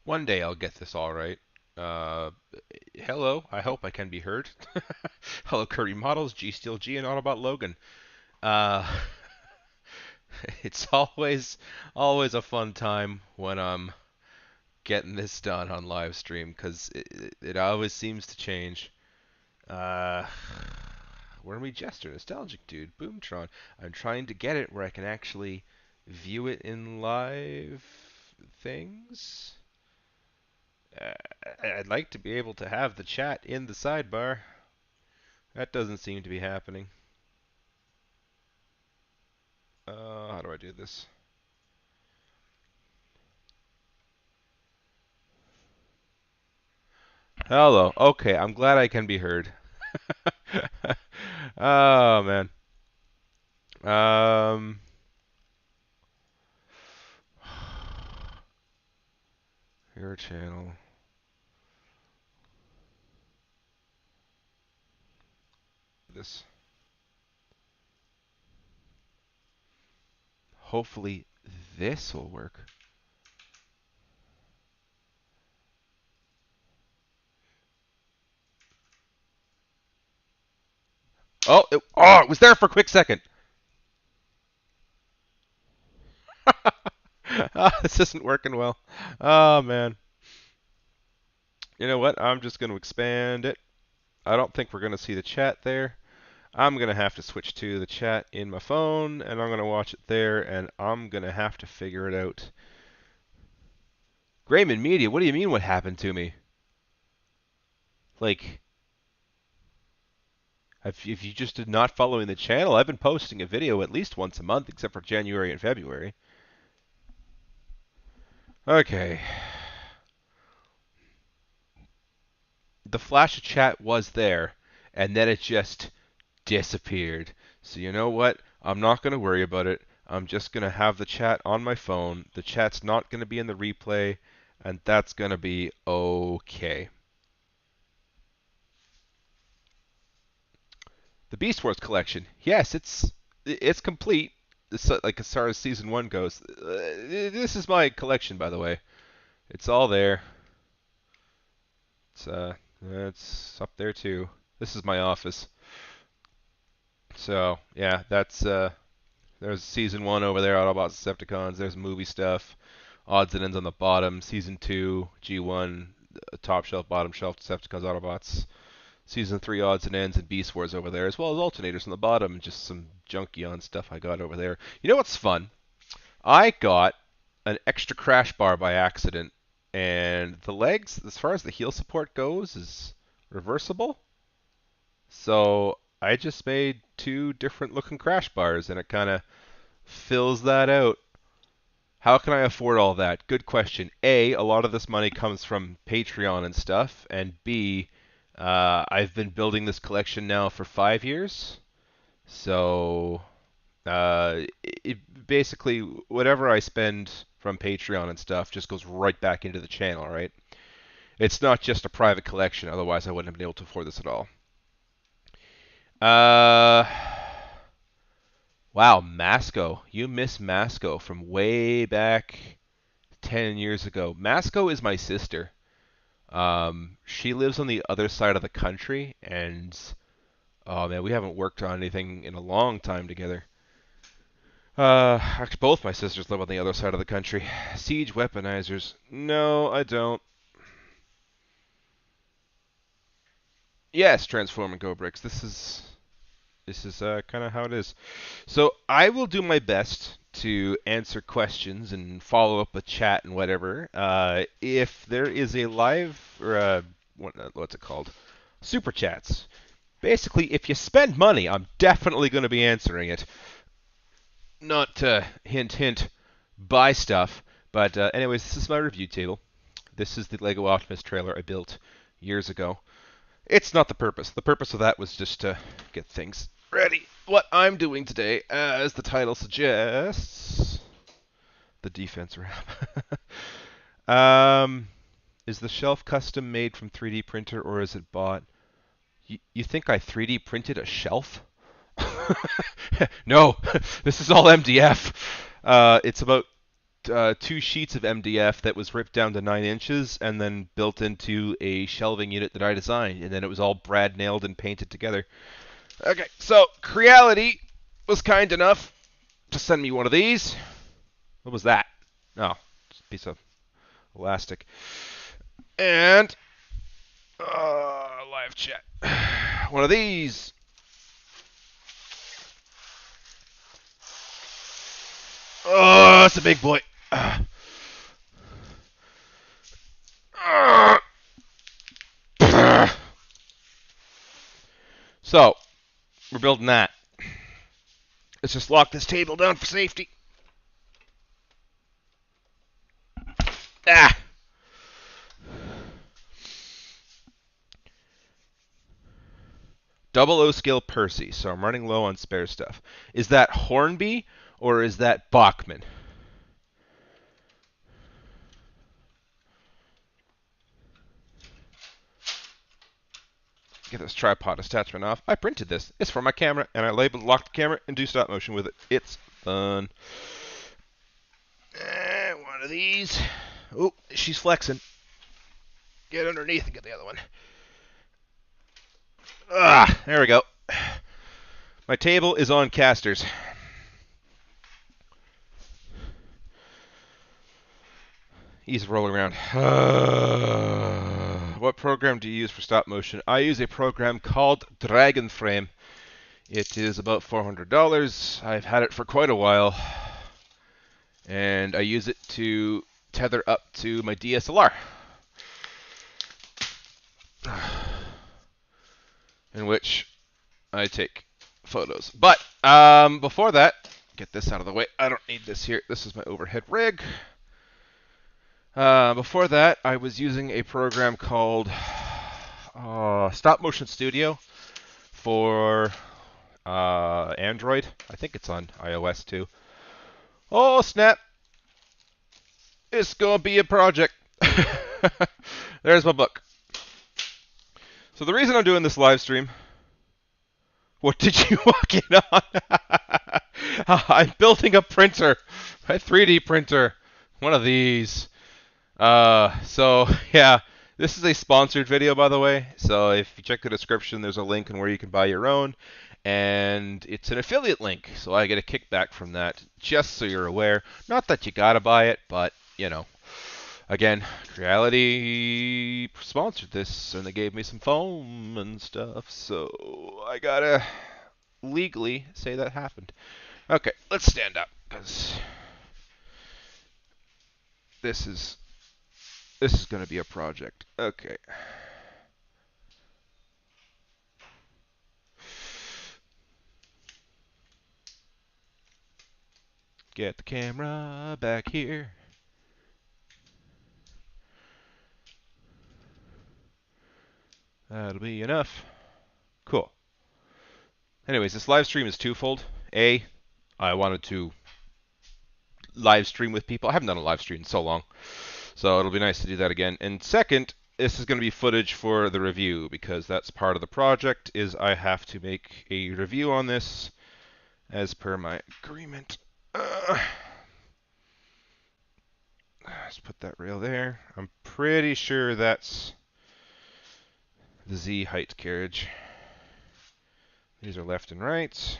One day I'll get this all right. Uh, Hello, I hope I can be heard. Hello, Curry Models, G Steel G, and Autobot Logan. Uh, it's always a fun time when I'm getting this done on live stream because it always seems to change. Uh, Wormy Jester, Nostalgic Dude, Boomtron. I'm trying to get it where I can actually view it in live things. Uh, I'd like to be able to have the chat in the sidebar. That doesn't seem to be happening. How do I do this? Hello. Okay, I'm glad I can be heard. Oh man. Um. Your channel. This. Hopefully this will work. Oh, it was there for a quick second. This isn't working well. Oh man. You know what? I'm just going to expand it. I don't think we're going to see the chat there. I'm going to have to switch to the chat in my phone, and I'm going to watch it there, and I'm going to have to figure it out. Grayman Media, what do you mean what happened to me? Like, if you just did not following the channel, I've been posting a video at least once a month, except for January and February. Okay. The flash of chat was there, and then it just disappeared. So you know what? I'm not going to worry about it. I'm just going to have the chat on my phone. The chat's not going to be in the replay, and that's going to be okay. The Beast Wars collection. Yes, it's complete. Like as far as season 1 goes. This is my collection, by the way. It's all there. It's up there too. This is my office. So, yeah, there's season 1 over there, Autobots, Decepticons. There's movie stuff. Odds and ends on the bottom. Season 2, G1, top shelf, bottom shelf, Decepticons, Autobots. Season 3 odds and ends and Beast Wars over there, as well as alternators on the bottom, and just some junky on stuff I got over there. You know what's fun? I got an extra crash bar by accident, and the legs, as far as the heel support goes, is reversible. So I just made two different looking crash bars, and it kind of fills that out. How can I afford all that? Good question. A lot of this money comes from Patreon and stuff, and B, I've been building this collection now for 5 years. So basically, whatever I spend from Patreon and stuff just goes right back into the channel, right? It's not just a private collection, otherwise I wouldn't have been able to afford this at all. Uh, wow, Masco. You miss Masco from way back 10 years ago. Masco is my sister. She lives on the other side of the country, and oh man, we haven't worked on anything in a long time together. Actually, both my sisters live on the other side of the country. Siege weaponizers. No, I don't. Yes, transform and go bricks. This is kind of how it is. So I will do my best to answer questions and follow up with chat and whatever. If there is a live or what's it called? Super chats. Basically, if you spend money, I'm definitely going to be answering it. Not hint hint buy stuff, but anyways, this is my review table. This is the Lego Optimus trailer I built years ago. It's not the purpose. The purpose of that was just to get things ready. What I'm doing today, as the title suggests, the defense wrap. Is the shelf custom made from 3D printer or is it bought? You think I 3D printed a shelf? No, this is all MDF. It's about two sheets of MDF that was ripped down to 9 inches and then built into a shelving unit that I designed, and then it was all brad nailed and painted together. Okay, so Creality was kind enough to send me one of these. What was that? Oh, just a piece of elastic. And live chat. One of these. Oh, that's a big boy. So, we're building that. Let's just lock this table down for safety. Ah! Double O scale Percy, so I'm running low on spare stuff. Is that Hornby or is that Bachman? Get this tripod attachment off. I printed this. It's for my camera, and I lock the camera and do stop motion with it. It's fun. One of these. Oh, she's flexing. Get underneath and get the other one. Ah, there we go. My table is on casters. He's rolling around. What program do you use for stop motion? I use a program called Dragonframe. It is about $400. I've had it for quite a while. And I use it to tether up to my DSLR. In which I take photos. But before that, get this out of the way. I don't need this here. This is my overhead rig. Before that, I was using a program called Stop Motion Studio for Android. I think it's on iOS too. Oh, snap. It's going to be a project. There's my book. So the reason I'm doing this live stream... What did you walk in on? I'm building a printer. A 3D printer. One of these. So, yeah. This is a sponsored video, by the way. So if you check the description, there's a link on where you can buy your own. And it's an affiliate link. So I get a kickback from that. Just so you're aware. Not that you gotta buy it, but, you know. Again, Creality sponsored this, and they gave me some foam and stuff, so I gotta legally say that happened. Okay, let's stand up, because this is gonna be a project. Okay. Get the camera back here. That'll be enough. Cool. Anyways, this live stream is twofold. A, I wanted to live stream with people. I haven't done a live stream in so long, so it'll be nice to do that again. And second, this is going to be footage for the review, because that's part of the project, is I have to make a review on this as per my agreement. Let's put that rail there. I'm pretty sure that's the Z height carriage. These are left and right.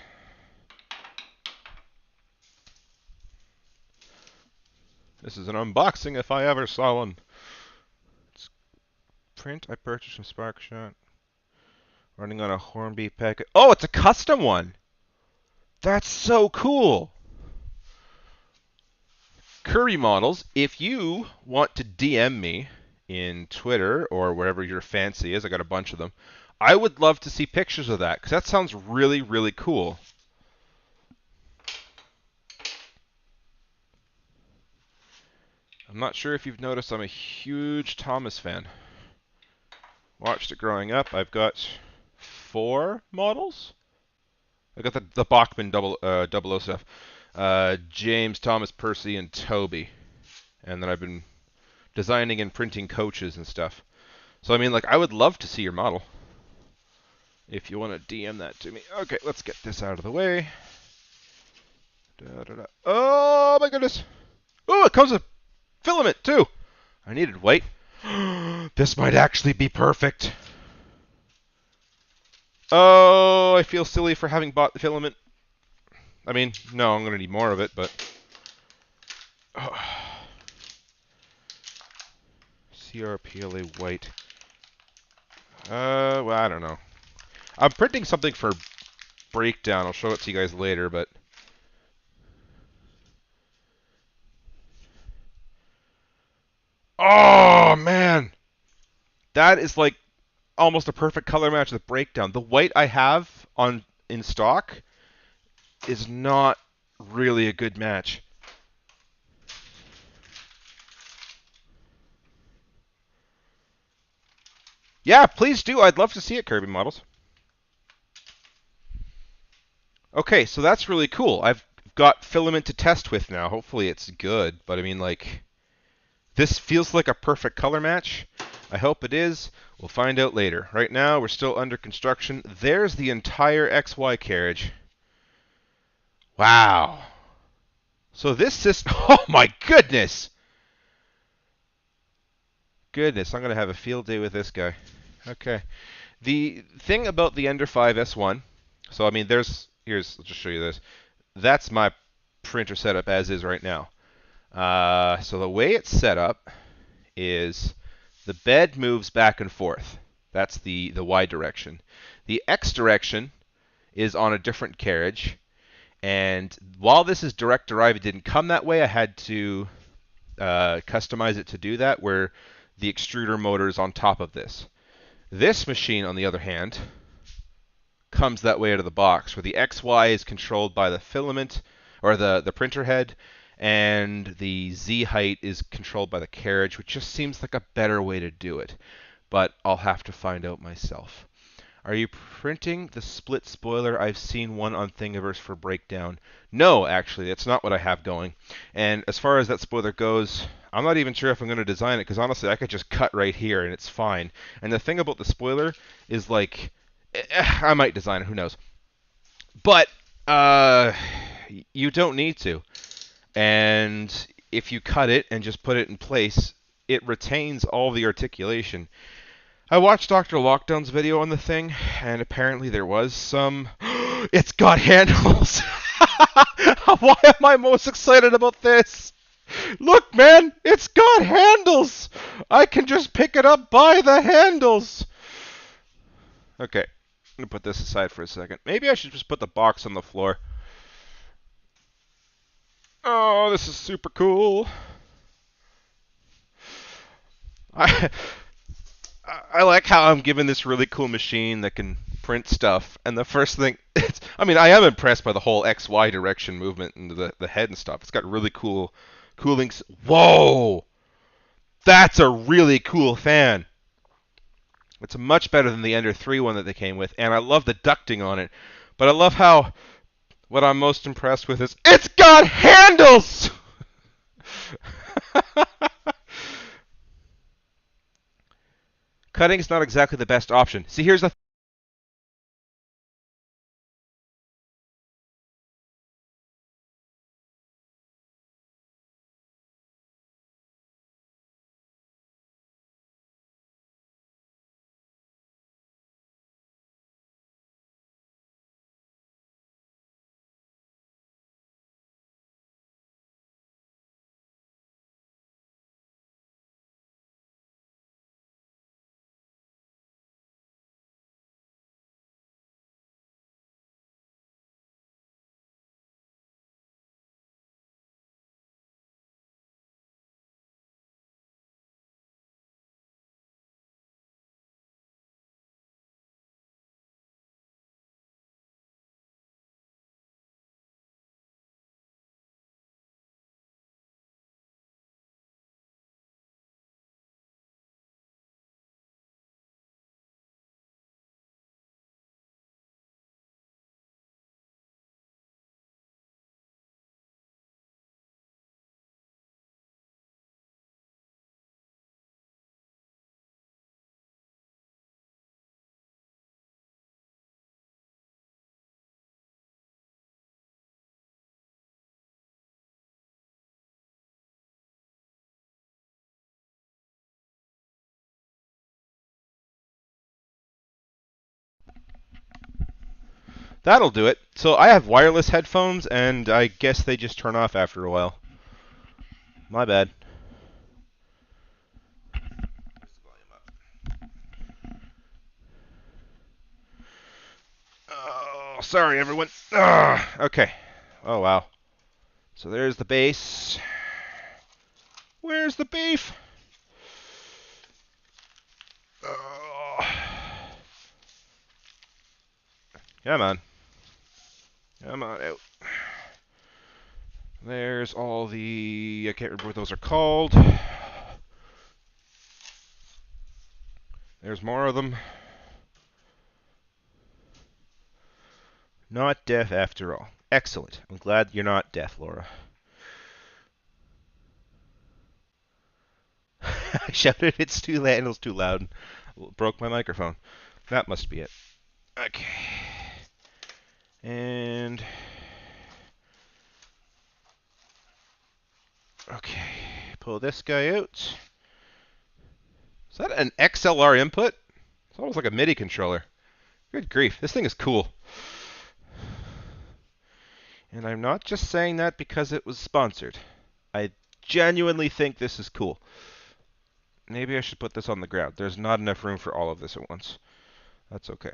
This is an unboxing if I ever saw one. It's print I purchased from SparkShot. Running on a Hornby packet. Oh, it's a custom one! That's so cool! Curry Models, if you want to DM me in Twitter or wherever your fancy is, I got a bunch of them, I would love to see pictures of that, because that sounds really, really cool. I'm not sure if you've noticed, I'm a huge Thomas fan. Watched it growing up. I've got 4 models. I got the Bachman double O stuff. James, Thomas, Percy, and Toby. And then I've been designing and printing coaches and stuff. So, I mean, like, I would love to see your model. If you want to DM that to me. Okay, let's get this out of the way. Oh, my goodness. Oh, it comes with filament too. I needed white. This might actually be perfect. Oh, I feel silly for having bought the filament. I mean, no, I'm going to need more of it, but... CRPLA white. Well, I don't know. I'm printing something for breakdown. I'll show it to you guys later, but... Oh, man! That is like almost a perfect color match with breakdown. The white I have on in stock is not really a good match. Yeah, please do. I'd love to see it, Kirby Models. Okay, so that's really cool. I've got filament to test with now. Hopefully it's good, but I mean, like, this feels like a perfect color match. I hope it is. We'll find out later. Right now, we're still under construction. There's the entire XY carriage. Wow. So this system... Oh my goodness! Goodness, I'm going to have a field day with this guy. Okay. The thing about the Ender 5 S1... So, I mean, Here's... I'll just show you this. That's my printer setup as is right now. So the way it's set up is the bed moves back and forth. That's the Y direction. The X direction is on a different carriage. And while this is direct drive, it didn't come that way. I had to customize it to do that, where the extruder motor is on top of this. This machine, on the other hand, comes that way out of the box, where the XY is controlled by the filament, or the printer head, and the Z height is controlled by the carriage, which just seems like a better way to do it. But I'll have to find out myself. Are you printing the split spoiler? I've seen one on Thingiverse for breakdown. No, actually, that's not what I have going. And as far as that spoiler goes, I'm not even sure if I'm going to design it, because honestly, I could just cut right here and it's fine. And the thing about the spoiler is, like, I might design it, who knows. But you don't need to. And if you cut it and just put it in place, it retains all the articulation. I watched Dr. Lockdown's video on the thing, and apparently there was some... It's got handles! Why am I most excited about this? Look, man! It's got handles! I can just pick it up by the handles! Okay, I'm going to put this aside for a second. Maybe I should just put the box on the floor. Oh, this is super cool. I like how I'm given this really cool machine that can print stuff, and the first thing, I mean, I am impressed by the whole XY direction movement and the head and stuff. It's got really cool cooling. Whoa! That's a really cool fan. It's much better than the Ender 3 one that they came with, and I love the ducting on it. But I love how, what I'm most impressed with is, it's got handles! Cutting's not exactly the best option. See, here's the That'll do it. So I have wireless headphones, and I guess they just turn off after a while. My bad. Oh, sorry, everyone. Okay. Oh, wow. So there's the base. Where's the beef? Oh. Come on. Come on out. There's all the... I can't remember what those are called. There's more of them. Not deaf after all. Excellent. I'm glad you're not deaf, Laura. I shouted it's too loud. It was too loud. Broke my microphone. That must be it. Okay. And... okay. Pull this guy out. Is that an XLR input? It's almost like a MIDI controller. Good grief. This thing is cool. And I'm not just saying that because it was sponsored. I genuinely think this is cool. Maybe I should put this on the ground. There's not enough room for all of this at once. That's okay.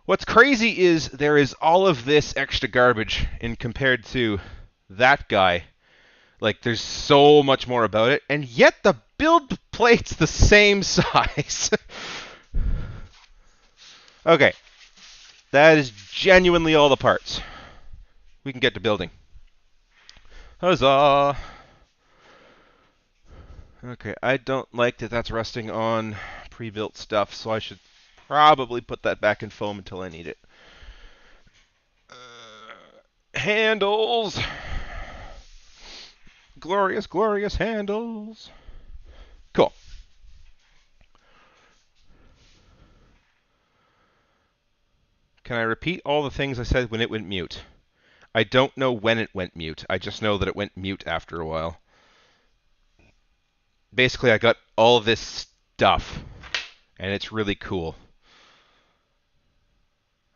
What's crazy is there is all of this extra garbage in compared to that guy. Like, there's so much more about it, and yet the build plate's the same size. Okay. That is genuinely all the parts. We can get to building. Huzzah! Okay, I don't like that that's resting on pre-built stuff, so I should probably put that back in foam until I need it. Handles! Glorious, glorious handles! Cool. Can I repeat all the things I said when it went mute? I don't know when it went mute. I just know that it went mute after a while. Basically, I got all of this stuff, and it's really cool.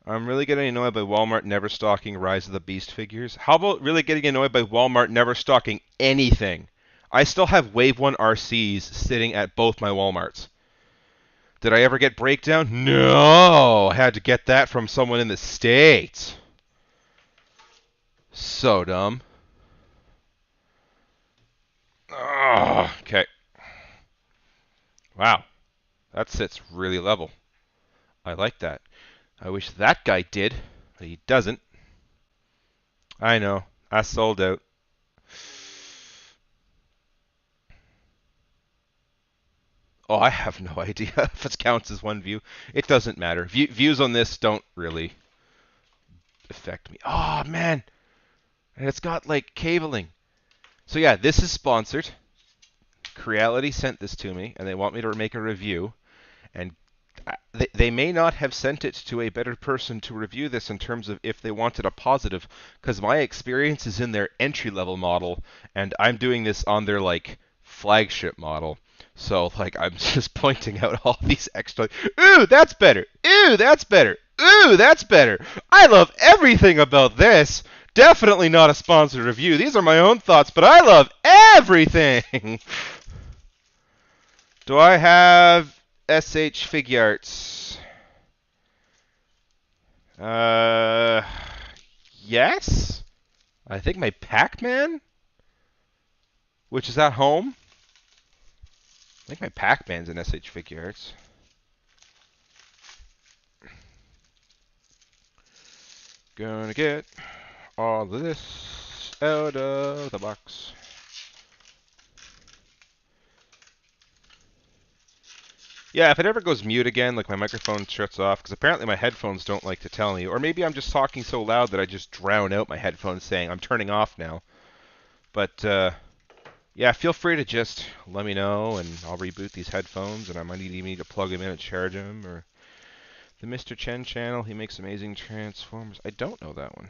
I'm really getting annoyed by Walmart never stocking Rise of the Beast figures. How about really getting annoyed by Walmart never stocking anything? I still have Wave 1 RCs sitting at both my Walmarts. Did I ever get Breakdown? No! I had to get that from someone in the States. So dumb. Oh, okay. Wow. That sits really level. I like that. I wish that guy did, but he doesn't. I know. I sold out. Oh, I have no idea if it counts as one view. It doesn't matter. Views on this don't really affect me. Oh, man. And it's got, like, cabling. So, yeah, this is sponsored. Creality sent this to me, and they want me to make a review. And they may not have sent it to a better person to review this in terms of if they wanted a positive, because my experience is in their entry-level model, and I'm doing this on their, like, flagship model. So, like, I'm just pointing out all these extra... Ooh, that's better! Ooh, that's better! Ooh, that's better! I love everything about this! Definitely not a sponsored review. These are my own thoughts, but I love everything! Do I have SH Figuarts? Yes? I think my Pac-Man? Which is at home? I think my Pac-Man's in SH Figuarts. Gonna get all of this out of the box. Yeah, if it ever goes mute again, like my microphone shuts off, because apparently my headphones don't like to tell me, or maybe I'm just talking so loud that I just drown out my headphones saying I'm turning off now. But, yeah, feel free to just let me know, and I'll reboot these headphones, and I might even need to plug them in and charge them, or the Mr. Chen channel, he makes amazing transformers. I don't know that one.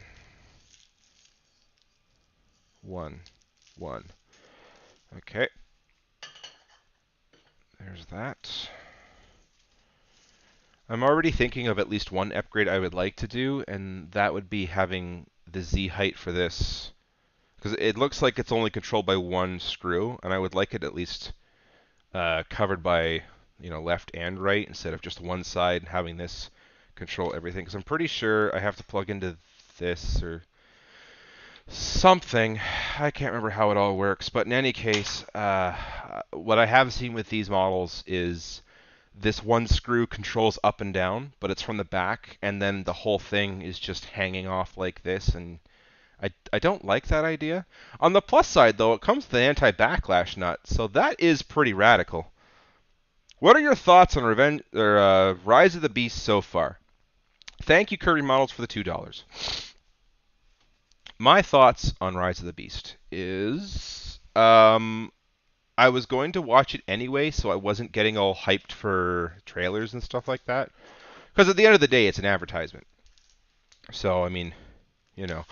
One. Okay. There's that. I'm already thinking of at least one upgrade I would like to do, and that would be having the Z height for this. Because it looks like it's only controlled by one screw, and I would like it at least covered by, left and right instead of just one side and having this control everything. Because I'm pretty sure I have to plug into this or something. I can't remember how it all works, but in any case, what I have seen with these models is this one screw controls up and down, but it's from the back, and then the whole thing is just hanging off like this, and I don't like that idea. On the plus side, though, it comes with the anti-backlash nut, so that is pretty radical. What are your thoughts on Rise of the Beast so far? Thank you, Kirby Models, for the $2. My thoughts on Rise of the Beast is I was going to watch it anyway, so I wasn't getting all hyped for trailers and stuff like that. Because at the end of the day, it's an advertisement. So, I mean, you know.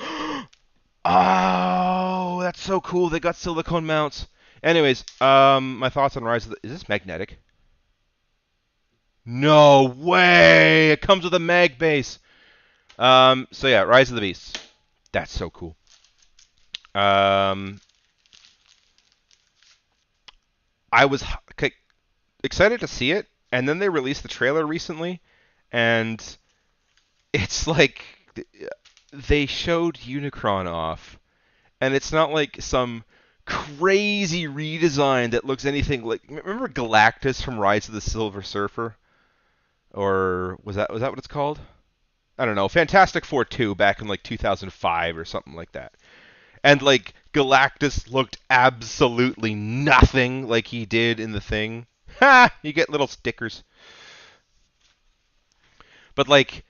Oh, that's so cool. They got silicone mounts. Anyways, my thoughts on Rise of the... Is this magnetic? No way! It comes with a mag base. So yeah, Rise of the Beast. That's so cool. I was excited to see it, and then they released the trailer recently, and it's like they showed Unicron off, and it's not like some crazy redesign that looks anything like. Remember Galactus from Rise of the Silver Surfer, or was that what it's called? I don't know. Fantastic Four 2 back in like 2005 or something like that. And like Galactus looked absolutely nothing like he did in the thing. Ha! You get little stickers. But like,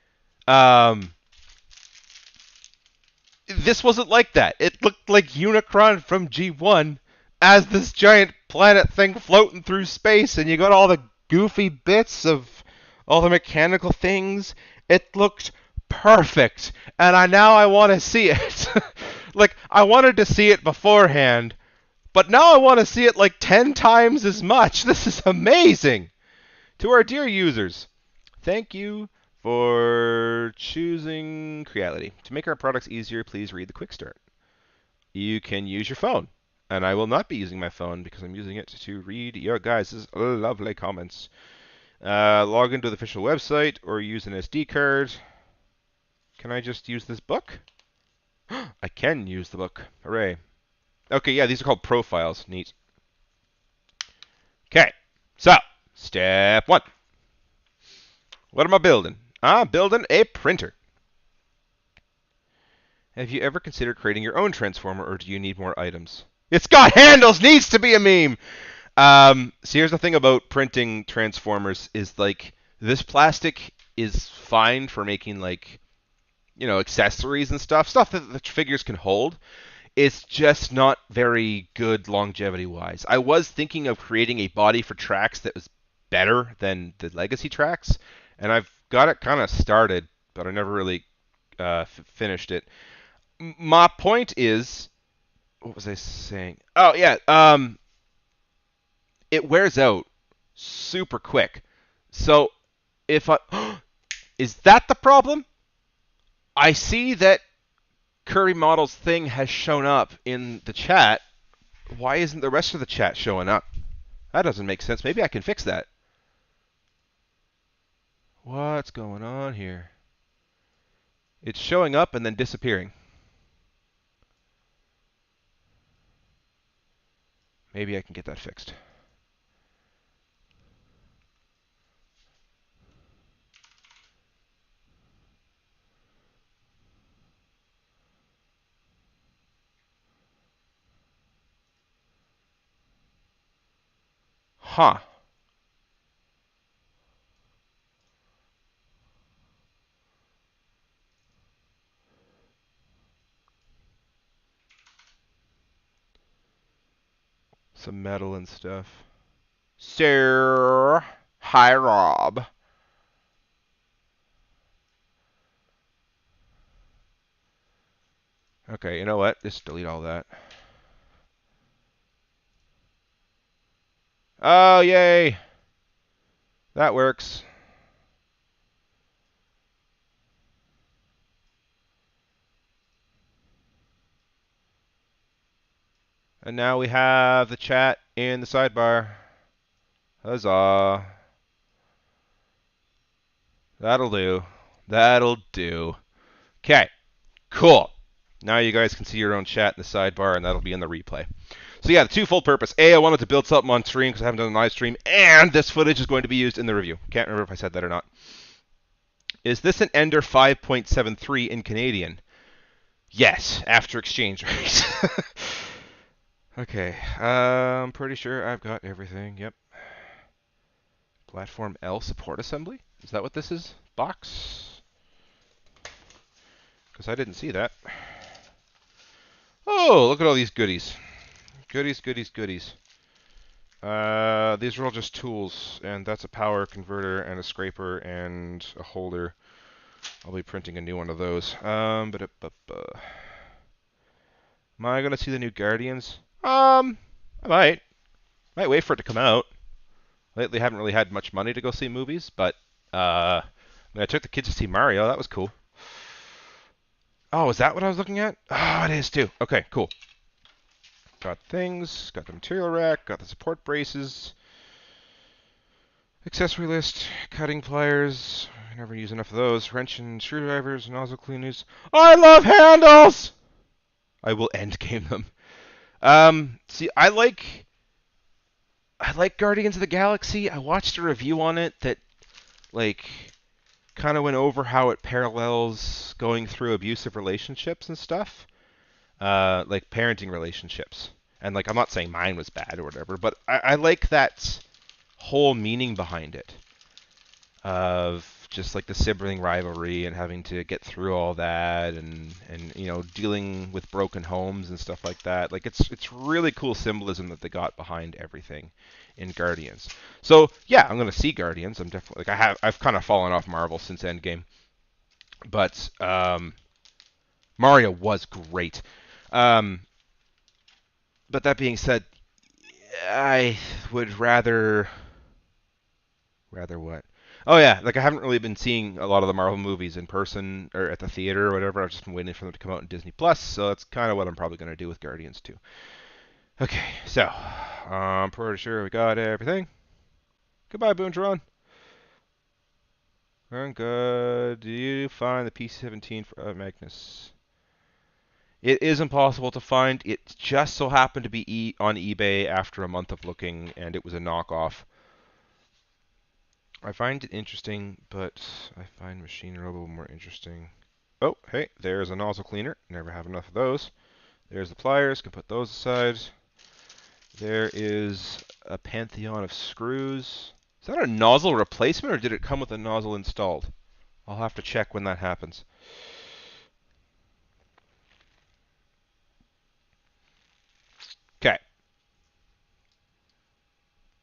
this wasn't like that. It looked like Unicron from G1 as this giant planet thing floating through space, and you got all the goofy bits of all the mechanical things. It looked perfect, and now I want to see it. Like, I wanted to see it beforehand, but now I want to see it like 10 times as much. This is amazing. To our dear users, thank you for choosing Creality. To make our products easier, please read the quick start. You can use your phone, and I will not be using my phone because I'm using it to read your guys' lovely comments. Log into the official website or use an SD card. Can I just use this book? I can use the book. Hooray. Okay, yeah, these are called profiles. Neat. Okay, so step 1. What am I building? I'm building a printer. Have you ever considered creating your own transformer, or do you need more items? It's got handles! Needs to be a meme! So here's the thing about printing transformers is, like, this plastic is fine for making, like, accessories and stuff that the figures can hold. It's just not very good longevity-wise. I was thinking of creating a body for tracks that was better than the legacy tracks, and I've got it kind of started, but I never really finished it. My point is, what was I saying? Oh yeah, it wears out super quick. So if I is that the problem? I see that Curry Models thing has shown up in the chat. Why isn't the rest of the chat showing up? That doesn't make sense. Maybe I can fix that. What's going on here? It's showing up and then disappearing. Maybe I can get that fixed. Huh. Some metal and stuff. Sir. Hi, Rob. Okay, you know what? Just delete all that. Oh, yay! That works. And now we have the chat in the sidebar. Huzzah. That'll do. That'll do. Okay, cool. Now you guys can see your own chat in the sidebar, and that'll be in the replay. So yeah, the twofold purpose. A, I wanted to build something on stream because I haven't done a live stream, and this footage is going to be used in the review. Can't remember if I said that or not. Is this an Ender 5.73 in Canadian? Yes, after exchange rate. Okay, I'm pretty sure I've got everything. Yep. Platform L support assembly? Is that what this is? Box? Because I didn't see that. Oh, look at all these goodies. Goodies, goodies, goodies. These are all just tools, and that's a power converter and a scraper and a holder. I'll be printing a new one of those. Am I going to see the new Guardians? I might. Might wait for it to come out. Lately, I haven't really had much money to go see movies, but I took the kids to see Mario. That was cool. Oh, is that what I was looking at? Oh, it is too. Okay, cool. Got things, got the material rack, got the support braces, accessory list, cutting pliers. I never use enough of those. Wrench and screwdrivers, nozzle cleaners. I love handles! I will end game them. See, I like Guardians of the Galaxy. I watched a review on it that, like, kind of went over how it parallels going through abusive relationships and stuff. Like parenting relationships. And like, I'm not saying mine was bad or whatever, but I like that whole meaning behind it. Of just like the sibling rivalry and having to get through all that and you know, dealing with broken homes and stuff like that. Like it's really cool symbolism that they got behind everything in Guardians. So yeah, I'm gonna see Guardians. I'm definitely like I've kind of fallen off Marvel since Endgame. But Mario was great. But that being said, I would rather what? Oh yeah, like I haven't really been seeing a lot of the Marvel movies in person or at the theater or whatever. I've just been waiting for them to come out in Disney Plus, so that's kind of what I'm probably going to do with Guardians too. Okay, so I'm pretty sure we got everything. Goodbye, Boonjaron. I'm good. Do you find the PC-17 for Magnus? It is impossible to find. It just so happened to be on eBay after a month of looking, and it was a knockoff. I find it interesting, but I find Machine Robo more interesting. Oh, hey, there's a nozzle cleaner. Never have enough of those. There's the pliers. Can put those aside. There is a pantheon of screws. Is that a nozzle replacement, or did it come with a nozzle installed? I'll have to check when that happens. Okay.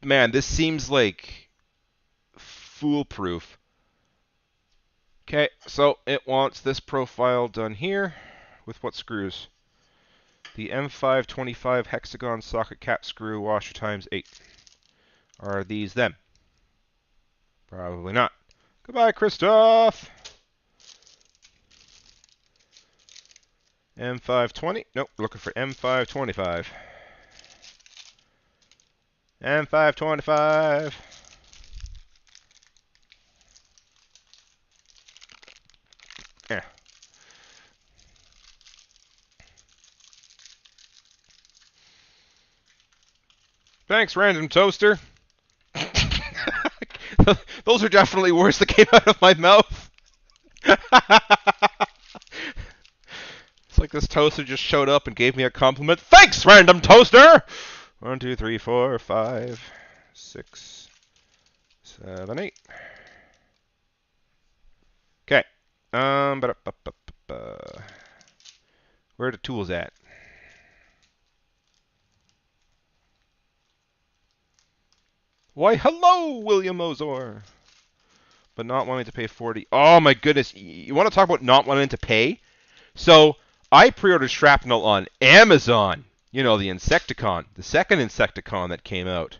Man, this seems like foolproof. Okay, so it wants this profile done here with what screws? The M525 hexagon socket cap screw washer times 8. Are these them? Probably not. Goodbye, Christoph! M520. Nope, looking for M525. M525. Yeah. Thanks, random toaster. Those are definitely words that came out of my mouth. It's like this toaster just showed up and gave me a compliment. Thanks, random toaster! 1, 2, 3, 4, 5, 6, 7, 8. Okay. Where are the tools at? Why, hello, William Ozor. But not wanting to pay 40. Oh my goodness. You want to talk about not wanting to pay? So, I pre-ordered Shrapnel on Amazon. You know, the Insecticon. The second Insecticon that came out.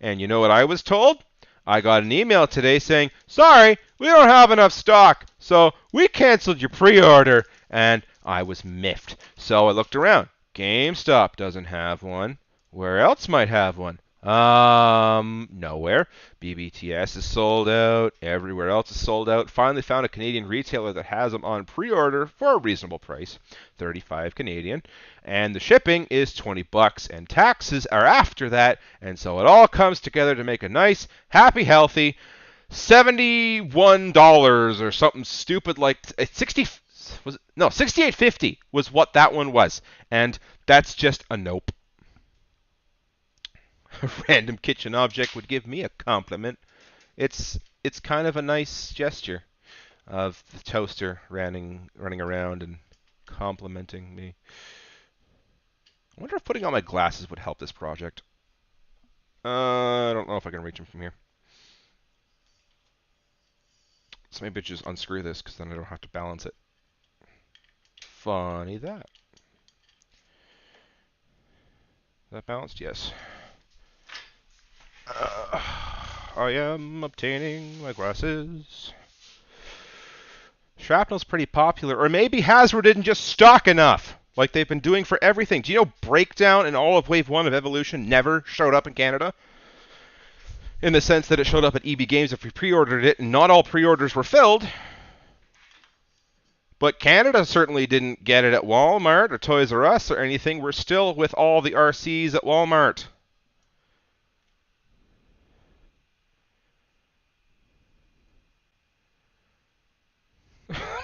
And you know what I was told? I got an email today saying, sorry, we don't have enough stock. So, we canceled your pre-order. And I was miffed. So, I looked around. GameStop doesn't have one. Where else might have one? Nowhere. BBTS is sold out. Everywhere else is sold out. Finally found a Canadian retailer that has them on pre-order for a reasonable price, 35 Canadian, and the shipping is 20 bucks, and taxes are after that, and so it all comes together to make a nice, happy, healthy $71 or something stupid like 60 was no 68.50 was what that one was, and that's just a nope. A random kitchen object would give me a compliment. It's kind of a nice gesture of the toaster running around and complimenting me. I wonder if putting on my glasses would help this project. I don't know if I can reach them from here. So maybe just unscrew this, because then I don't have to balance it. Funny that. Is that balanced? Yes. I am obtaining my glasses. Shrapnel's pretty popular, or maybe Hasbro didn't just stock enough, like they've been doing for everything. Do you know Breakdown and all of Wave 1 of Evolution never showed up in Canada? In the sense that it showed up at EB Games if we pre-ordered it, and not all pre-orders were filled. But Canada certainly didn't get it at Walmart or Toys R Us or anything. We're still with all the RCs at Walmart.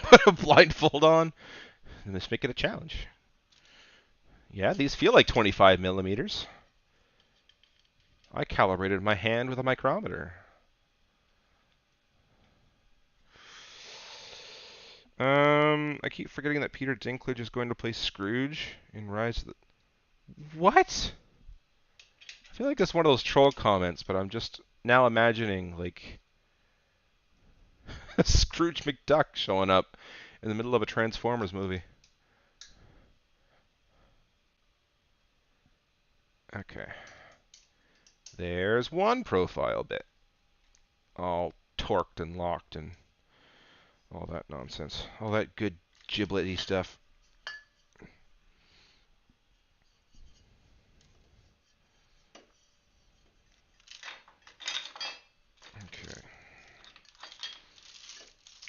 Put a blindfold on, and let's make it a challenge. Yeah, these feel like 25 millimeters. I calibrated my hand with a micrometer. I keep forgetting that Peter Dinklage is going to play Scrooge in Rise of the... What? I feel like that's one of those troll comments, but I'm just now imagining, like, Scrooge McDuck showing up in the middle of a Transformers movie. Okay. There's one profile bit. All torqued and locked and all that nonsense. All that good giblet-y stuff. Okay.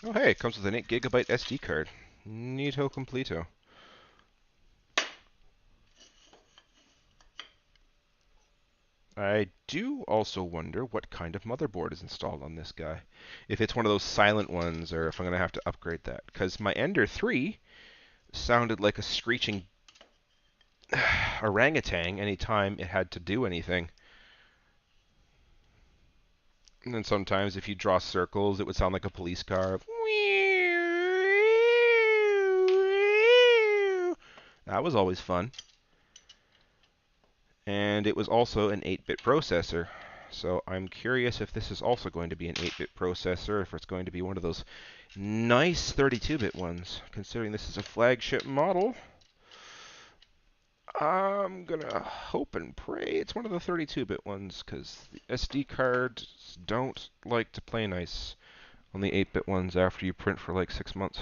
Oh, hey, it comes with an 8GB SD card. Neato completo. I do also wonder what kind of motherboard is installed on this guy. If it's one of those silent ones, or if I'm going to have to upgrade that. Because my Ender 3 sounded like a screeching orangutan anytime it had to do anything. And then sometimes if you draw circles, it would sound like a police car. That was always fun. And it was also an 8-bit processor. So I'm curious if this is also going to be an 8-bit processor, if it's going to be one of those nice 32-bit ones. Considering this is a flagship model, I'm going to hope and pray it's one of the 32-bit ones, because the SD cards don't like to play nice on the 8-bit ones after you print for like 6 months.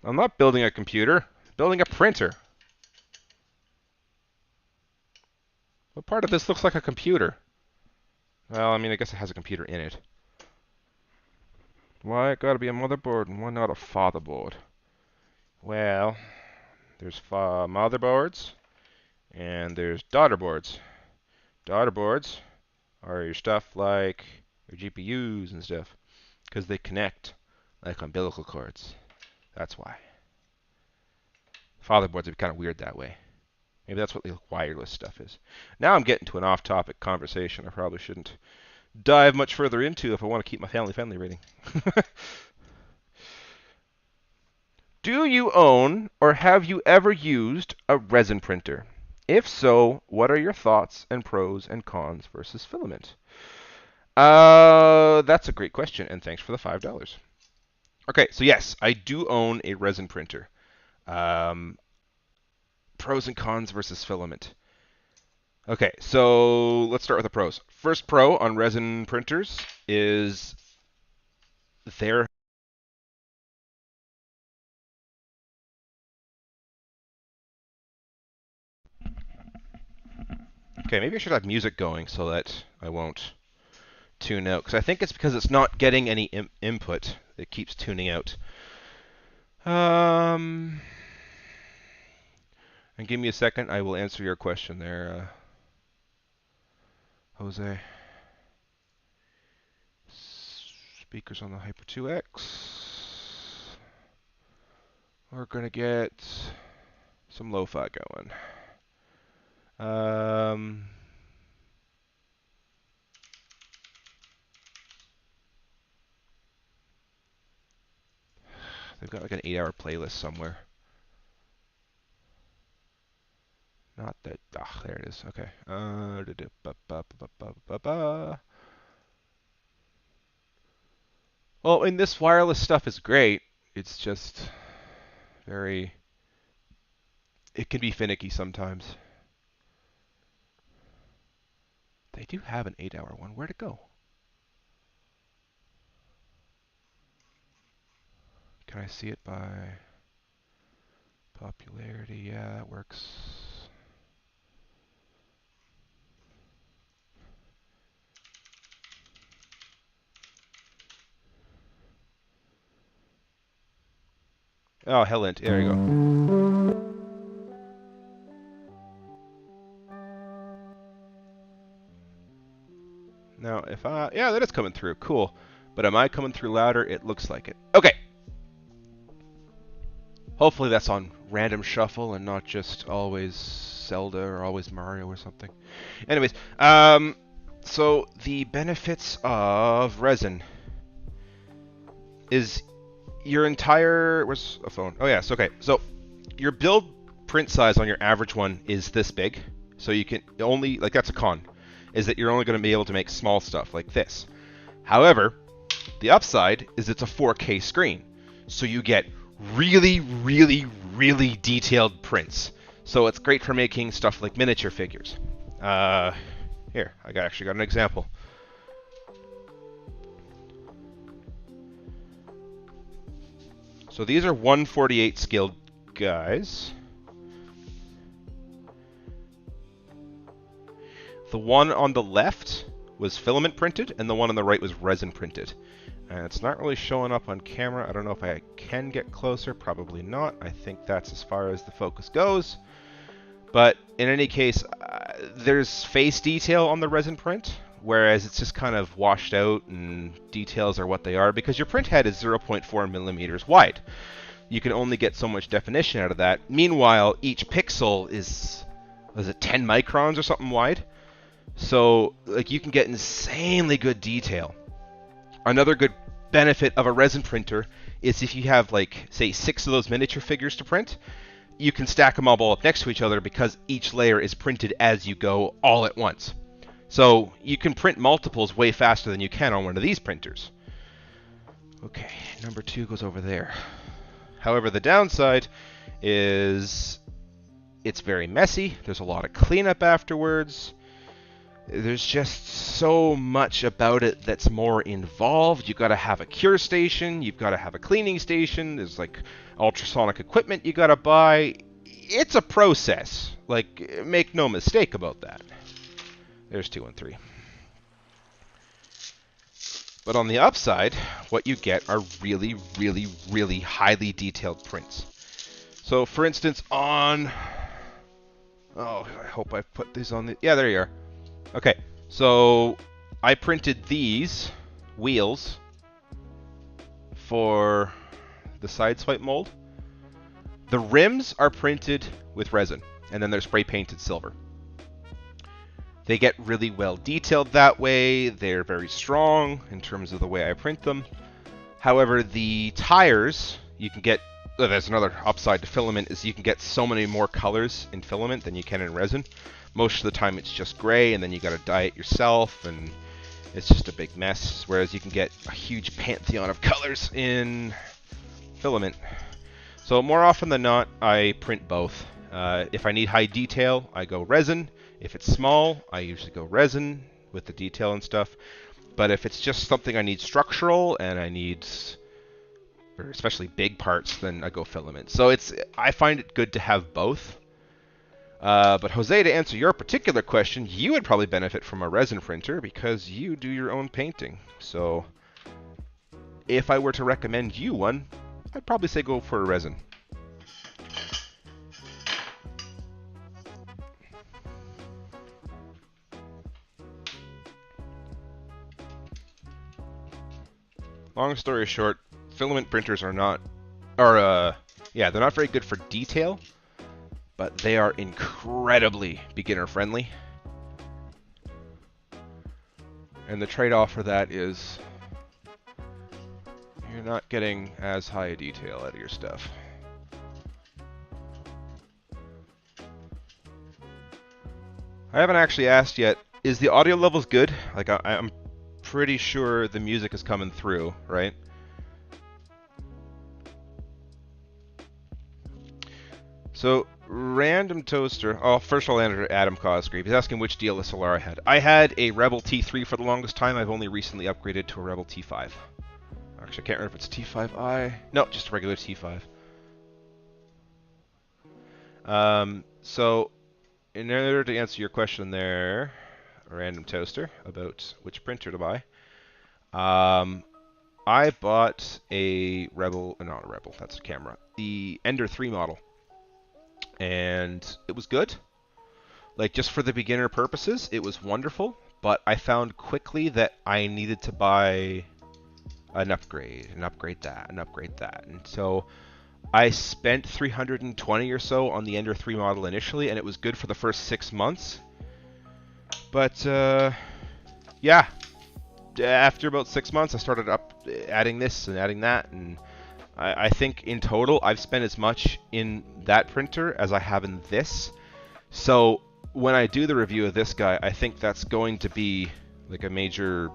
I'm not building a computer, I'm building a printer. What part of this looks like a computer? Well, I mean, I guess it has a computer in it. Why it gotta be a motherboard and why not a fatherboard? Well, there's motherboards and there's daughterboards. Daughterboards are your stuff like your GPUs and stuff, because they connect like umbilical cords. That's why. Fatherboards are kind of weird that way. Maybe that's what the wireless stuff is. Now I'm getting to an off-topic conversation I probably shouldn't dive much further into if I want to keep my family rating. Do you own or have you ever used a resin printer? If so, what are your thoughts and pros and cons versus filament? That's a great question, and thanks for the $5. Okay, so yes, I do own a resin printer. Pros and cons versus filament. Okay, so let's start with the pros. First pro on resin printers is they're Okay, maybe I should have music going so that I won't tune out. Because I think it's because it's not getting any input. It keeps tuning out. And give me a second. I will answer your question there, Jose. Speakers on the Hyper 2X. We're going to get some lo-fi going. They've got like an 8-hour playlist somewhere. Not that. Ah, there it is. Okay. Well, and this wireless stuff is great. It's just very. It can be finicky sometimes. They do have an 8-hour one. Where'd it go? Can I see it by popularity? Yeah, that works. Oh, Hellent. There you go. Now, if I... Yeah, that is coming through. Cool. But am I coming through louder? It looks like it. Okay. Hopefully that's on random shuffle and not just always Zelda or always Mario or something. Anyways, so the benefits of Resin is your entire... Where's a phone? Oh, yes. Okay. So your build print size on your average one is this big. So you can only... Like, that's a con. Is that you're only going to be able to make small stuff like this. However, the upside is it's a 4K screen. So you get really, really, really detailed prints. So it's great for making stuff like miniature figures. Here, actually got an example. So these are 1/48 scaled guys. The one on the left was filament printed, and the one on the right was resin printed. And it's not really showing up on camera. I don't know if I can get closer. Probably not. I think that's as far as the focus goes. But in any case, there's face detail on the resin print, whereas it's just kind of washed out and details are what they are because your print head is 0.4 millimeters wide. You can only get so much definition out of that. Meanwhile, each pixel is it 10 microns or something wide? So like you can get insanely good detail. Another good benefit of a resin printer is if you have like say 6 of those miniature figures to print, you can stack them all up next to each other because each layer is printed as you go all at once. So you can print multiples way faster than you can on one of these printers. Okay, number 2 goes over there. However, the downside is it's very messy. There's a lot of cleanup afterwards. There's just so much about it that's more involved. You've got to have a cure station. You've got to have a cleaning station. There's like ultrasonic equipment you got to buy. It's a process. Like, make no mistake about that. There's 2 and 3. But on the upside, what you get are really, really, really highly detailed prints. So, for instance, on... Oh, I hope I've put these on the... Yeah, there you are. Okay, so I printed these wheels for the sideswipe mold. The rims are printed with resin, and then they're spray painted silver. They get really well detailed that way. They're very strong in terms of the way I print them. However, the tires, you can get... there's another upside to filament, is you can get so many more colors in filament than you can in resin. Most of the time it's just gray, and then you got to dye it yourself, and it's just a big mess. Whereas you can get a huge pantheon of colors in filament. So more often than not, I print both. If I need high detail, I go resin. If it's small, I usually go resin with the detail and stuff. But if it's just something I need structural and I need, or especially big parts, then I go filament. So I find it good to have both. But Jose, to answer your particular question, you would probably benefit from a resin printer because you do your own painting. So if I were to recommend you one, I'd probably say go for a resin. Long story short, filament printers are not, yeah, they're not very good for detail, but they are incredibly beginner friendly. And the trade-off for that is you're not getting as high a detail out of your stuff. I haven't actually asked yet, is the audio levels good? Like, I'm pretty sure the music is coming through, right? So, Random Toaster. Oh, first I'll answer Adam Cosgrave. He's asking which DSLR I had. I had a Rebel T3 for the longest time. I've only recently upgraded to a Rebel T5. Actually, I can't remember if it's T5i. No, just a regular T5. So, in order to answer your question there, Random Toaster, about which printer to buy, I bought a Rebel, not a Rebel, that's a camera, the Ender 3 model. And it was good. Like, just for the beginner purposes, it was wonderful. But I found quickly that I needed to buy an upgrade, and upgrade that, and upgrade that. And so I spent $320 or so on the Ender 3 model initially, and it was good for the first 6 months. But, yeah. After about 6 months, I started adding this and adding that, and I think in total, I've spent as much in that printer as I have in this. So when I do the review of this guy, I think that's going to be like a major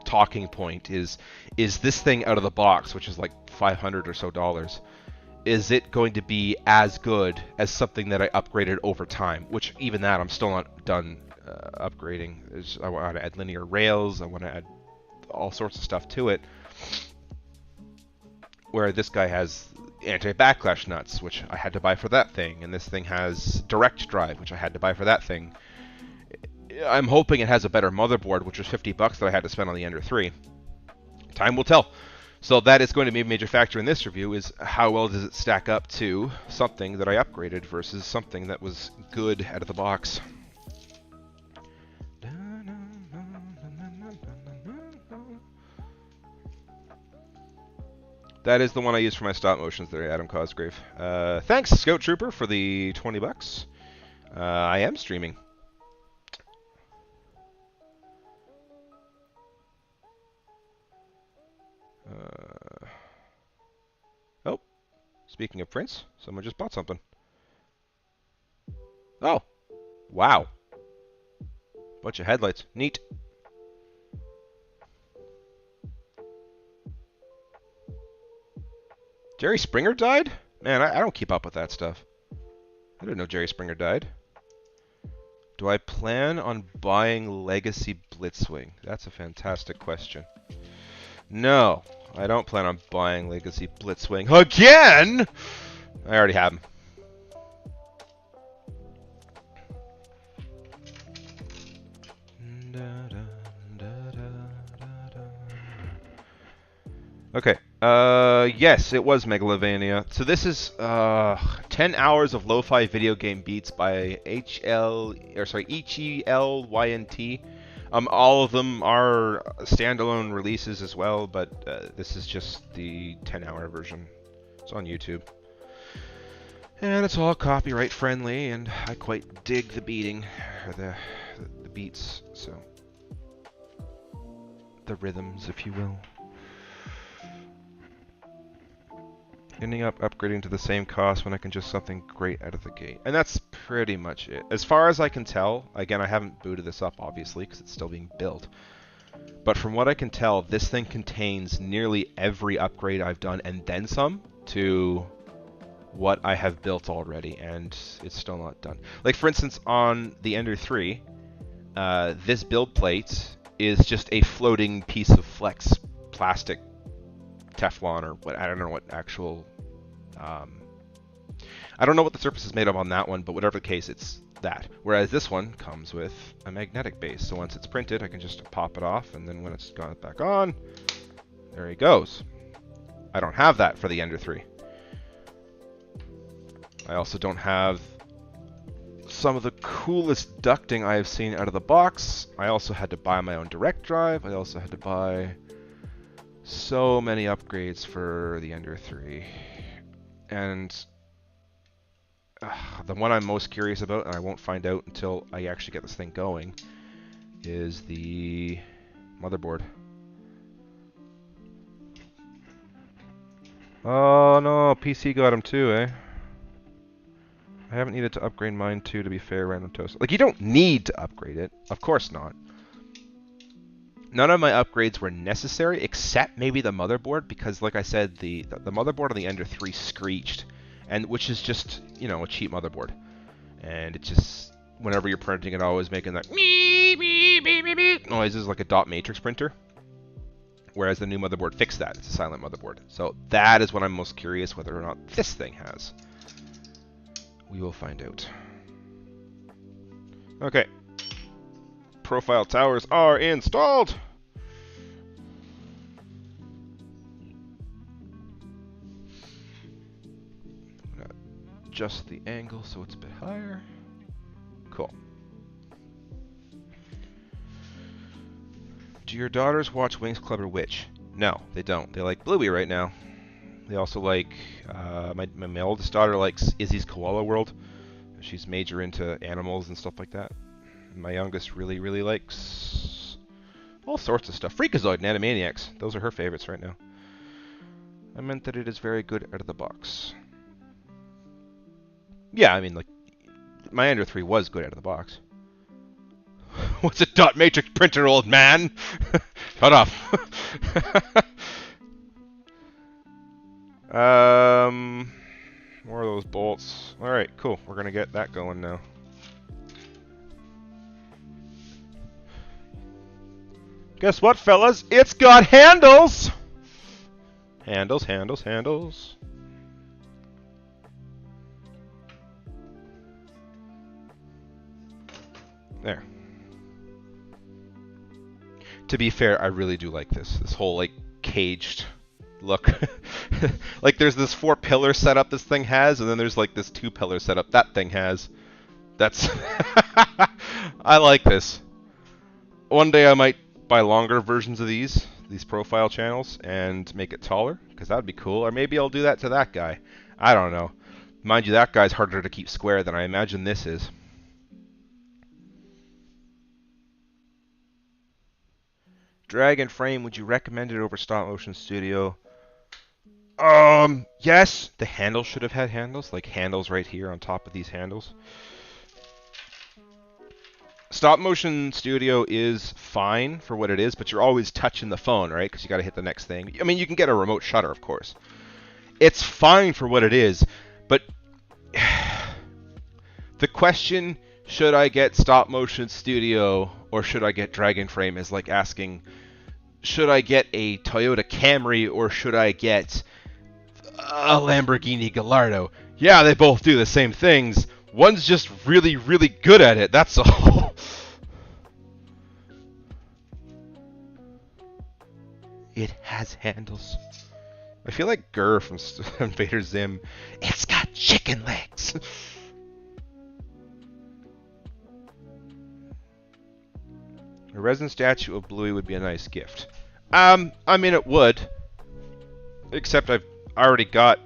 talking point is this thing out of the box, which is like $500 or so, is it going to be as good as something that I upgraded over time? Which even that, I'm still not done upgrading. I want to add linear rails. I want to add all sorts of stuff to it. Where this guy has anti-backlash nuts, which I had to buy for that thing, and this thing has direct drive, which I had to buy for that thing. I'm hoping it has a better motherboard, which was $50 that I had to spend on the Ender 3. Time will tell. So that is going to be a major factor in this review, is how well does it stack up to something that I upgraded versus something that was good out of the box. That is the one I use for my stop motions there, Adam Cosgrave. Thanks, Scout Trooper, for the $20. I am streaming. Oh, speaking of prints, someone just bought something. Oh, wow. Bunch of headlights. Neat. Jerry Springer died? Man, I don't keep up with that stuff. I didn't know Jerry Springer died. Do I plan on buying Legacy Blitzwing? That's a fantastic question. No, I don't plan on buying Legacy Blitzwing again! I already have him. Okay. Yes, it was Megalovania. So this is 10 hours of lo-fi video game beats by ECLYNT. All of them are standalone releases as well, but this is just the 10-hour version. It's on YouTube. And it's all copyright friendly, and I quite dig the beating, or the beats, so the rhythms, if you will. Ending up upgrading to the same cost when I can just something great out of the gate. And that's pretty much it. As far as I can tell, again, I haven't booted this up, obviously, because it's still being built. But from what I can tell, this thing contains nearly every upgrade I've done, and then some, to what I have built already, and it's still not done. Like, for instance, on the Ender 3, this build plate is just a floating piece of flex plastic Teflon, or what, I don't know what actual... I don't know what the surface is made of on that one, but whatever the case, it's that. Whereas this one comes with a magnetic base. So once it's printed, I can just pop it off, and then when it's gone back on, there he goes. I don't have that for the Ender 3. I also don't have some of the coolest ducting I have seen out of the box. I also had to buy my own direct drive. I also had to buy so many upgrades for the Ender 3. And the one I'm most curious about, and I won't find out until I actually get this thing going, is the motherboard. Oh no, PC got him too, eh? I haven't needed to upgrade mine too, to be fair, Random Toast. Like, you don't need to upgrade it. Of course not. None of my upgrades were necessary, except maybe the motherboard, because like I said, the motherboard on the Ender 3 screeched, and which is just, you know, a cheap motherboard. And it just, whenever you're printing it, always making that noises like a dot matrix printer. Whereas the new motherboard fixed that. It's a silent motherboard. So that is what I'm most curious whether or not this thing has. We will find out. Okay. Profile towers are installed. I'm gonna adjust the angle so it's a bit higher. Cool. Do your daughters watch Wings Club or Witch? No, they don't. They like Bluey right now. They also like, my oldest daughter likes Izzy's Koala World. She's major into animals and stuff like that. My youngest really, really likes all sorts of stuff. Freakazoid and Animaniacs. Those are her favorites right now. I meant that it is very good out of the box. Yeah, I mean, like, my Ender 3 was good out of the box. What's a dot matrix printer, old man? Shut up. More of those bolts. Alright, cool. We're gonna get that going now. Guess what, fellas? It's got handles! Handles, handles, handles. There. To be fair, I really do like this. This whole, like, caged look. Like, there's this 4-pillar setup this thing has, and then there's, like, this 2-pillar setup that thing has. That's... I like this. One day I might buy longer versions of these profile channels, and make it taller, because that would be cool. Or maybe I'll do that to that guy. I don't know. Mind you, that guy's harder to keep square than I imagine this is. Dragon frame, would you recommend it over Stop Motion Studio? Yes. The handles should have had handles, like handles right here on top of these handles. Stop Motion Studio is fine for what it is, but you're always touching the phone, right? Because you got to hit the next thing. I mean, you can get a remote shutter, of course. It's fine for what it is, but the question, should I get Stop Motion Studio or should I get Dragon Frame, is like asking, should I get a Toyota Camry or should I get a Lamborghini Gallardo? Yeah, they both do the same things. One's just really, really good at it, that's all. It has handles. I feel like Gurr from Invader Zim. It's got chicken legs. A resin statue of Bluey would be a nice gift. I mean, it would. Except I've already got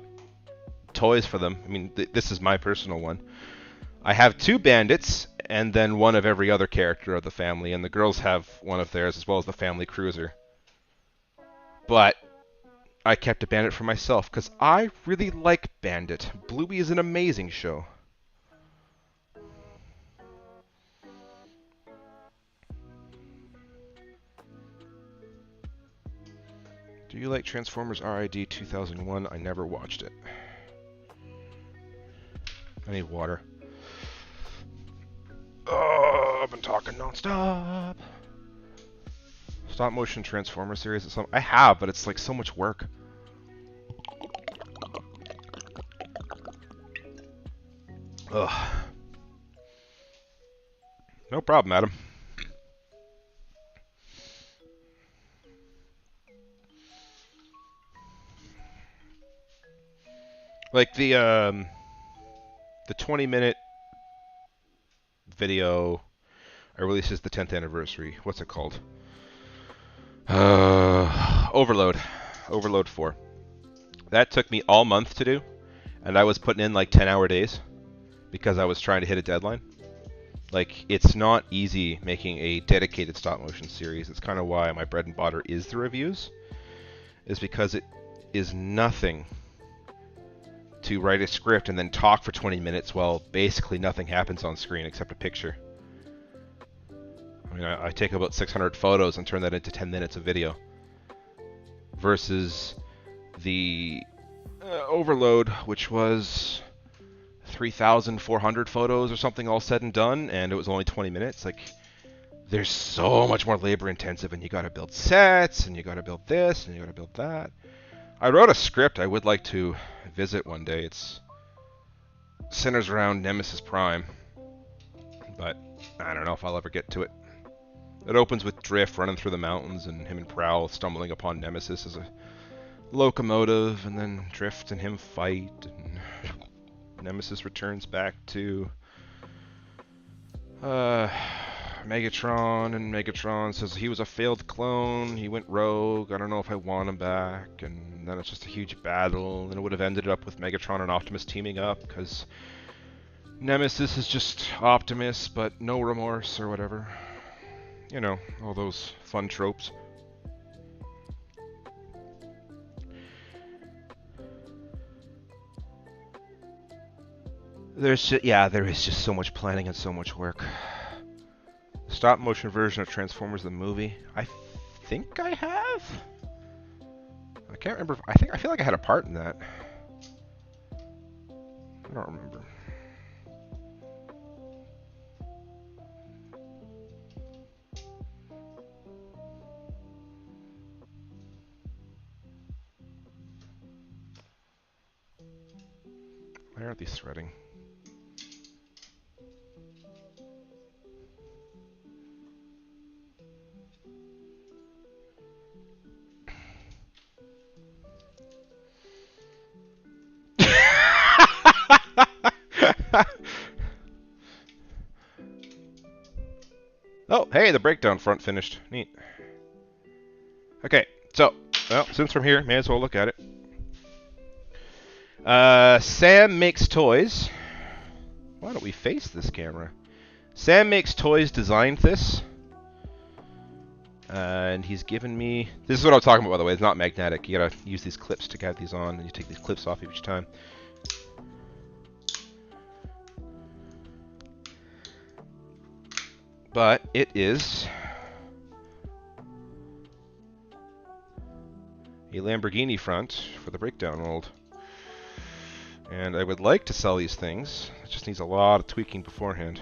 toys for them. I mean, this is my personal one. I have 2 bandits, and then one of every other character of the family, and the girls have one of theirs, as well as the family cruiser. But I kept a bandit for myself, because I really like Bandit. Bluey is an amazing show. Do you like Transformers RID 2001? I never watched it. I need water. Oh, I've been talking non-stop. Stop motion Transformer series or something. I have, but it's like so much work. Ugh. No problem, Adam. Like the 20-minute video I released is the 10th anniversary. What's it called? Overload. Overload 4. That took me all month to do, and I was putting in like 10-hour days because I was trying to hit a deadline. Like, it's not easy making a dedicated stop motion series. It's kind of why my bread and butter is the reviews, is because it is nothing to write a script and then talk for 20 minutes while basically nothing happens on screen except a picture. I mean, I take about 600 photos and turn that into 10 minutes of video. Versus the Overload, which was 3,400 photos or something all said and done, and it was only 20 minutes. Like, there's so much more labor intensive, and you gotta build sets, and you gotta build this, and you gotta build that. I wrote a script I would like to visit one day. It's centers around Nemesis Prime, but I don't know if I'll ever get to it. It opens with Drift running through the mountains and him and Prowl stumbling upon Nemesis as a locomotive, and then Drift and him fight, and Nemesis returns back to Megatron, and Megatron says he was a failed clone, he went rogue, I don't know if I want him back, and then it's just a huge battle, and it would have ended up with Megatron and Optimus teaming up, because Nemesis is just Optimus, but no remorse, or whatever. You know, all those fun tropes. There is just so much planning and so much work. Stop motion version of Transformers the movie. I think I have. I can't remember. I feel like I had a part in that. I don't remember. Why aren't these threading? Oh, hey, the breakdown front finished. Neat. Okay, so, well, since we're here, may as well look at it. Sam Makes Toys. Why don't we face this camera? Sam Makes Toys designed this. And he's given me... This is what I was talking about, by the way. It's not magnetic. You gotta use these clips to get these on, and you take these clips off each time. But it is a Lamborghini front for the breakdown mold. And I would like to sell these things. It just needs a lot of tweaking beforehand.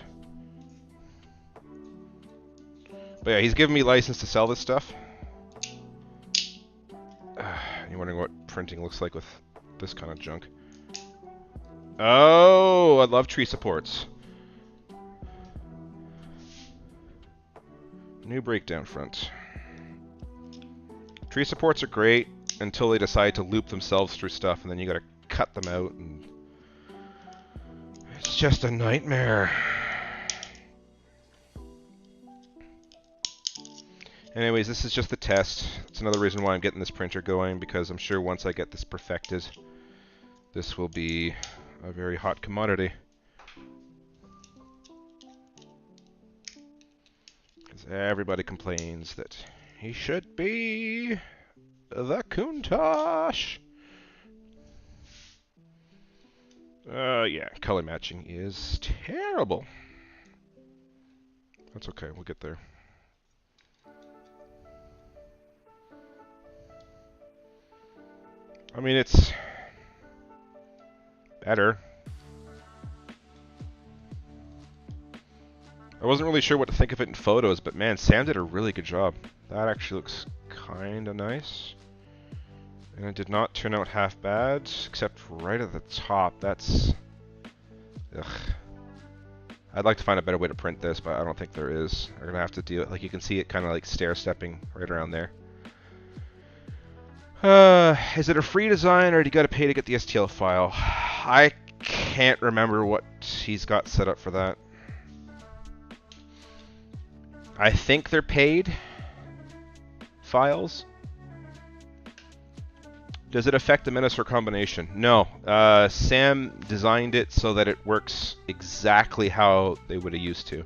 But yeah, he's given me license to sell this stuff. You're wondering what printing looks like with this kind of junk. Oh, I love tree supports. New breakdown front. Tree supports are great until they decide to loop themselves through stuff, and then you gotta cut them out, and it's just a nightmare. Anyways, this is just the test. It's another reason why I'm getting this printer going, because I'm sure once I get this perfected, this will be a very hot commodity. Because everybody complains that he should be the Countach. Yeah, color matching is terrible. That's okay, we'll get there. I mean, it's better. I wasn't really sure what to think of it in photos, but man, Sam did a really good job. That actually looks kinda nice. And it did not turn out half bad, except right at the top. That's... ugh. I'd like to find a better way to print this, but I don't think there is. We're gonna have to do it. Like you can see it kind of like stair-stepping right around there. Is it a free design or do you gotta pay to get the STL file? I can't remember what he's got set up for that. I think they're paid files. Does it affect the Minister combination? No. Sam designed it so that it works exactly how they would have used to.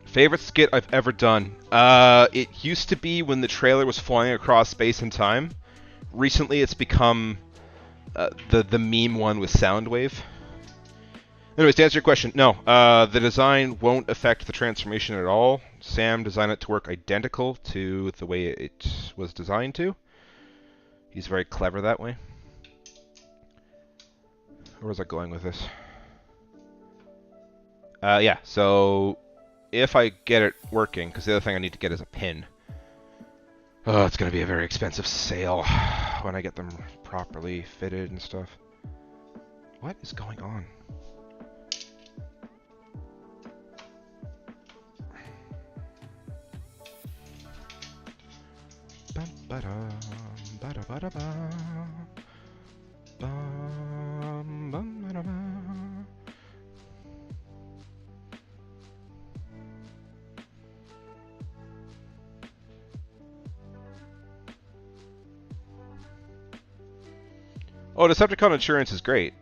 Favorite skit I've ever done? It used to be when the trailer was flying across space and time. Recently it's become the meme one with Soundwave. Anyways, to answer your question, no. The design won't affect the transformation at all. Sam designed it to work identical to the way it was designed to. He's very clever that way. Where was I going with this? Yeah, so if I get it working, because the other thing I need to get is a pin. Oh, it's going to be a very expensive sale when I get them properly fitted and stuff. What is going on? Oh, Decepticon Insurance is great.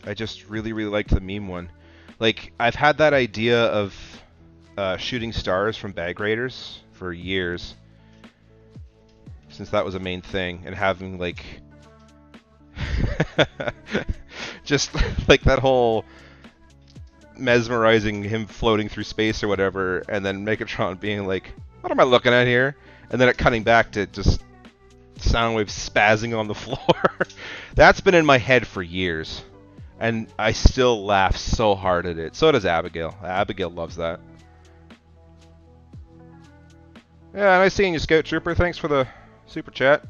I just really liked the meme one. Like, I've had that idea of shooting stars from bag raiders for years. Since that was a main thing, and having like just like that whole mesmerizing him floating through space or whatever, and then Megatron being like, what am I looking at here? And then it cutting back to just Soundwave spazzing on the floor. That's been in my head for years, and I still laugh so hard at it. So does Abigail. Abigail loves that. Yeah, nice seeing you, Scout Trooper. Thanks for the super chat.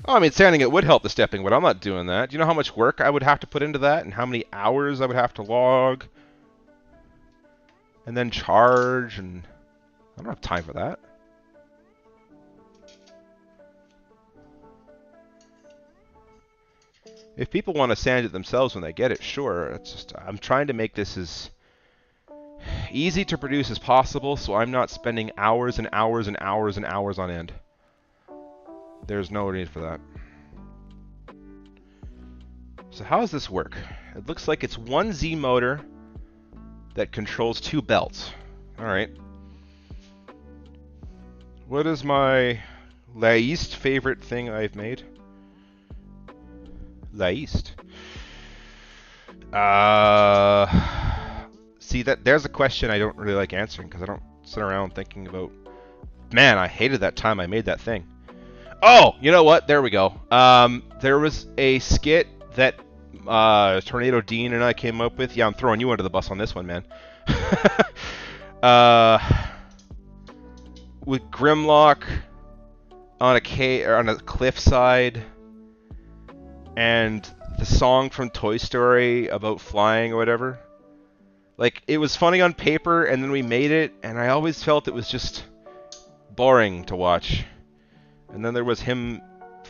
Oh, I mean, sanding it would help the stepping, but I'm not doing that. Do you know how much work I would have to put into that, and how many hours I would have to log, and then charge, and I don't have time for that. If people want to sand it themselves when they get it, sure. It's just I'm trying to make this as easy to produce as possible, so I'm not spending hours and hours and hours and hours on end. There's no need for that. So how does this work? It looks like it's one Z motor that controls two belts. Alright. What is my least favorite thing I've made? Least. See, there's a question I don't really like answering, because I don't sit around thinking about, man, I hated that time I made that thing. Oh, you know what? There we go. There was a skit that Tornado Dean and I came up with. Yeah, I'm throwing you under the bus on this one, man. With Grimlock on a cliffside, and the song from Toy Story about flying or whatever. Like, it was funny on paper, and then we made it, and I always felt it was just boring to watch. And then there was him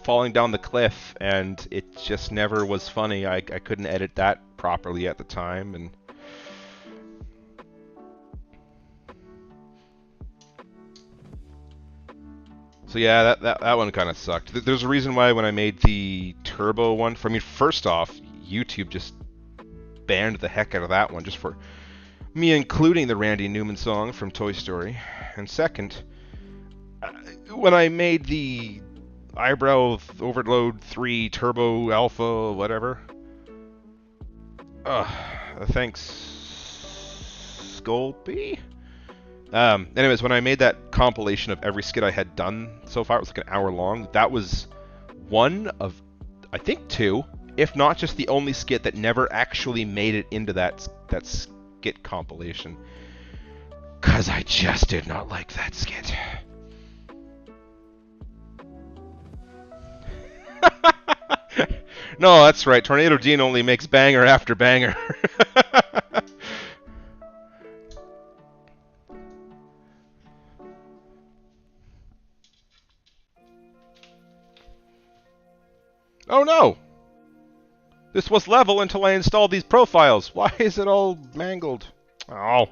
falling down the cliff, and it just never was funny. I couldn't edit that properly at the time, and so yeah, that one kind of sucked. There's a reason why when I made the turbo one, I mean, first off, YouTube just banned the heck out of that one just for me including the Randy Newman song from Toy Story. And second, when I made the Eyebrow Overload 3 Turbo Alpha whatever, thanks Sculpey. Anyways, when I made that compilation of every skit I had done so far, it was like an hour long. That was one of, I think, two, if not just the only skit that never actually made it into that skit compilation. 'Cause I just did not like that skit. No, that's right. Tornado Dean only makes banger after banger. Oh no! This was level until I installed these profiles. Why is it all mangled? Oh.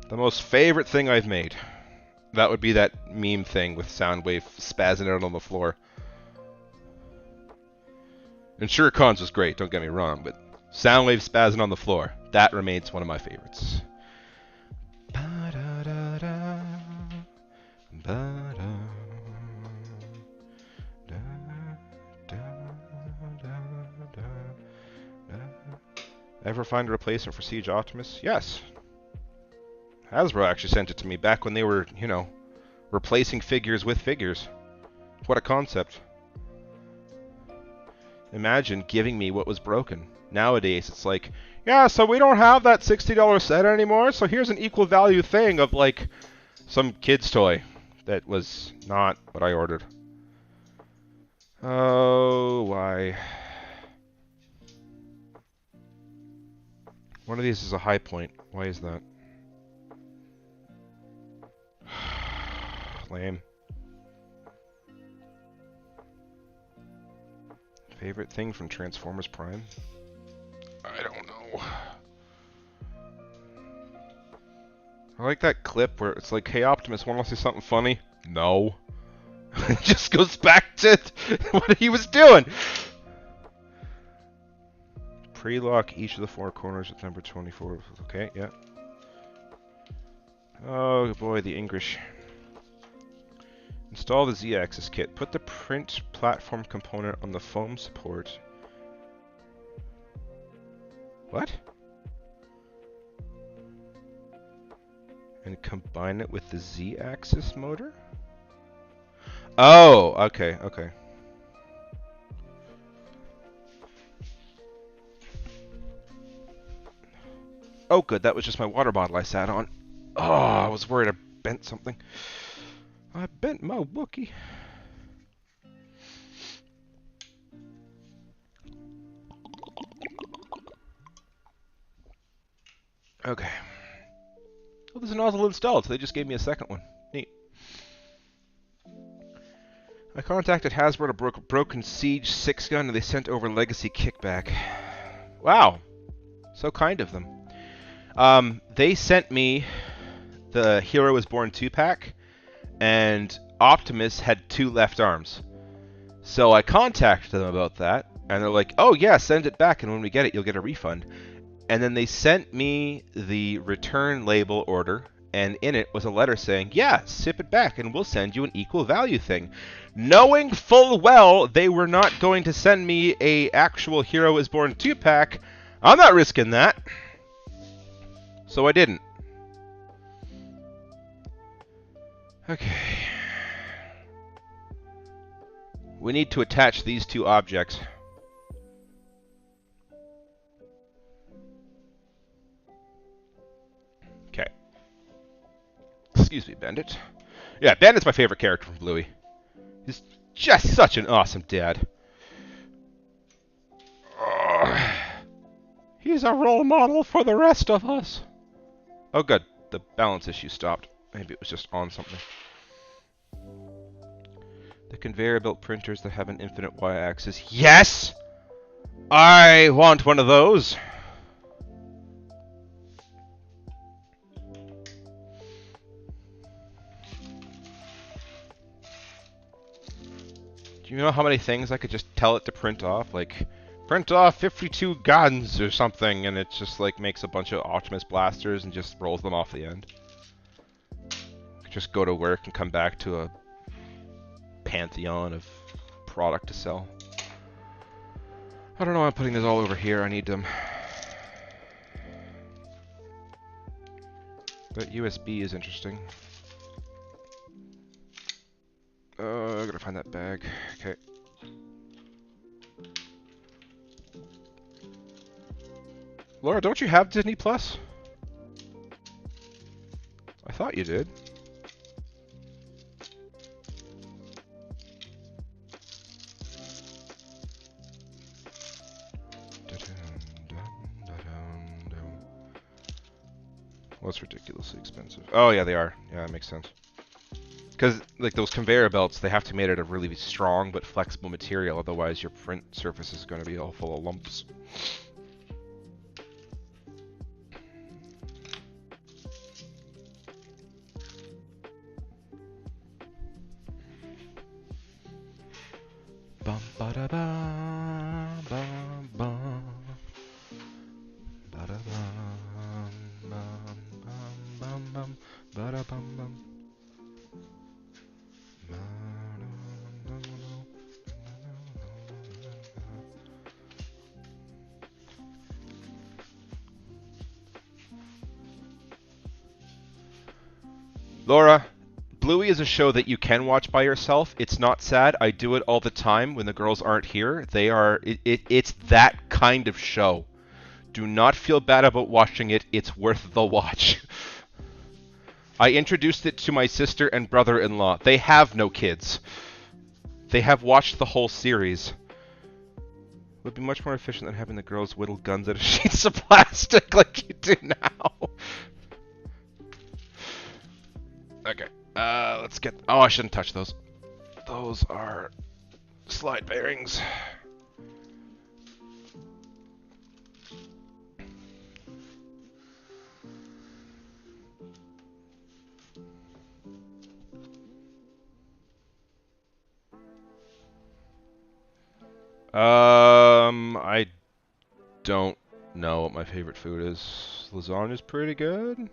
The most favorite thing I've made. That would be that meme thing with Soundwave spazzing out on the floor. And sure, Cons was great, don't get me wrong, but Soundwave spazzing on the floor, that remains one of my favorites. Ever find a replacement for Siege Optimus? Yes. Hasbro actually sent it to me back when they were, you know, replacing figures with figures. What a concept. Imagine giving me what was broken. Nowadays, it's like, yeah, so we don't have that $60 set anymore, so here's an equal value thing of, like, some kid's toy that was not what I ordered. Oh, why? One of these is a high point. Why is that? Lame. Favorite thing from Transformers Prime? I don't know. I like that clip where it's like, hey Optimus, want to see something funny? No. It just goes back to what he was doing. Pre-lock each of the four corners at number 24. Okay, yeah. Oh boy, the English. Install the Z-axis kit. Put the print platform component on the foam support. What? And combine it with the Z-axis motor? Oh, okay, okay. Oh good, that was just my water bottle I sat on. Oh, I was worried I bent something. I bent my Wookie. Okay. Well, there's a nozzle installed, so they just gave me a second one. Neat. I contacted Hasbro to broken Siege 6 gun, and they sent over Legacy Kickback. Wow. So kind of them. They sent me the Hero is Born 2-pack, and Optimus had 2 left arms. So I contacted them about that, and they're like, oh yeah, send it back, and when we get it, you'll get a refund. And then they sent me the return label order, and in it was a letter saying, yeah, ship it back, and we'll send you an equal value thing. Knowing full well they were not going to send me a actual Hero is Born 2-pack, I'm not risking that. So I didn't. Okay. We need to attach these 2 objects. Okay. Excuse me, Bandit. Yeah, Bandit's my favorite character from Bluey. He's just such an awesome dad. He's a role model for the rest of us. Oh good, the balance issue stopped. Maybe it was just on something. The conveyor belt printers that have an infinite y-axis. Yes! I want one of those. Do you know how many things I could just tell it to print off? Like, print off 52 guns or something, and it just like makes a bunch of Optimus blasters and just rolls them off the end. Just go to work and come back to a pantheon of product to sell. I don't know why I'm putting this all over here. I need them. But USB is interesting. I gotta find that bag. Okay. Laura, don't you have Disney Plus? I thought you did. Well, it's ridiculously expensive. Oh yeah, they are. Yeah, that makes sense. Because like those conveyor belts, they have to be made out of really strong but flexible material. Otherwise, your print surface is going to be all full of lumps. Bum ba da bum bum bum ba da bum bum bum bum ba da bum bum. Laura, Bluey is a show that you can watch by yourself. It's not sad. I do it all the time when the girls aren't here. They are it's that kind of show. Do not feel bad about watching it. It's worth the watch. I introduced it to my sister and brother-in-law. They have no kids. They have watched the whole series. It would be much more efficient than having the girls whittle guns out of sheets of plastic like you do now. Okay. Let's get... Oh, I shouldn't touch those. Those are slide bearings. I don't know what my favorite food is. Lasagna's pretty good.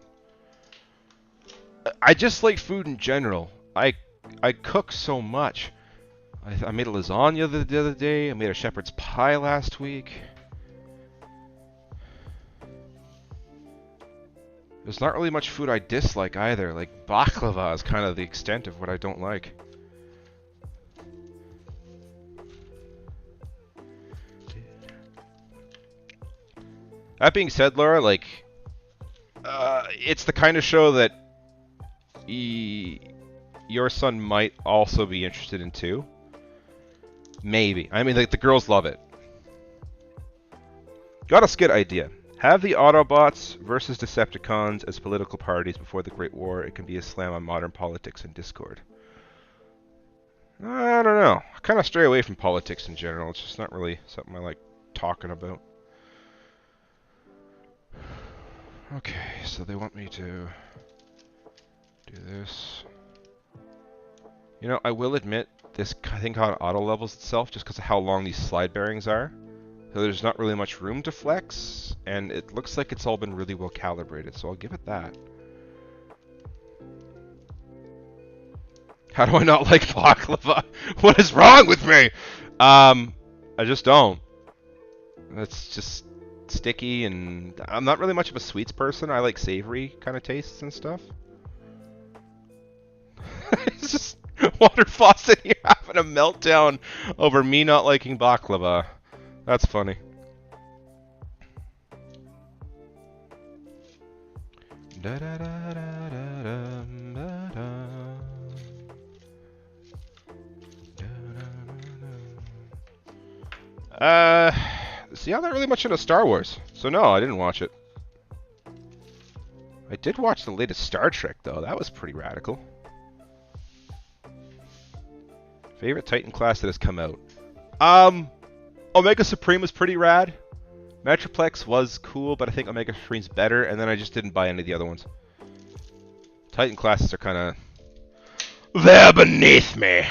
I just like food in general. I cook so much. I made a lasagna the other day. I made a shepherd's pie last week. There's not really much food I dislike either. Like baklava is kind of the extent of what I don't like. That being said, Laura, like, it's the kind of show that your son might also be interested in too. Maybe. I mean, like, the girls love it. Got a Skit idea. Have the Autobots versus Decepticons as political parties before the Great War. It can be a slam on modern politics and Discord. I don't know. I kind of stray away from politics in general. It's just not really something I like talking about. Okay, so they want me to do this. You know, I will admit, this thing kind of auto-levels itself just because of how long these slide bearings are. So there's not really much room to flex, and it looks like it's all been really well calibrated, so I'll give it that. How do I not like baklava? What is wrong with me? I just don't. It's just sticky, and I'm not really much of a sweets person. I like savory kind of tastes and stuff. It's just water faucet here having a meltdown over me not liking baklava. That's funny. See, I'm not really much into Star Wars, so no, I didn't watch it. I did watch the latest Star Trek, though. That was pretty radical. Favorite Titan class that has come out? Omega Supreme was pretty rad. Metroplex was cool, but I think Omega Supreme's better, and then I just didn't buy any of the other ones. Titan classes are kind of... They're beneath me!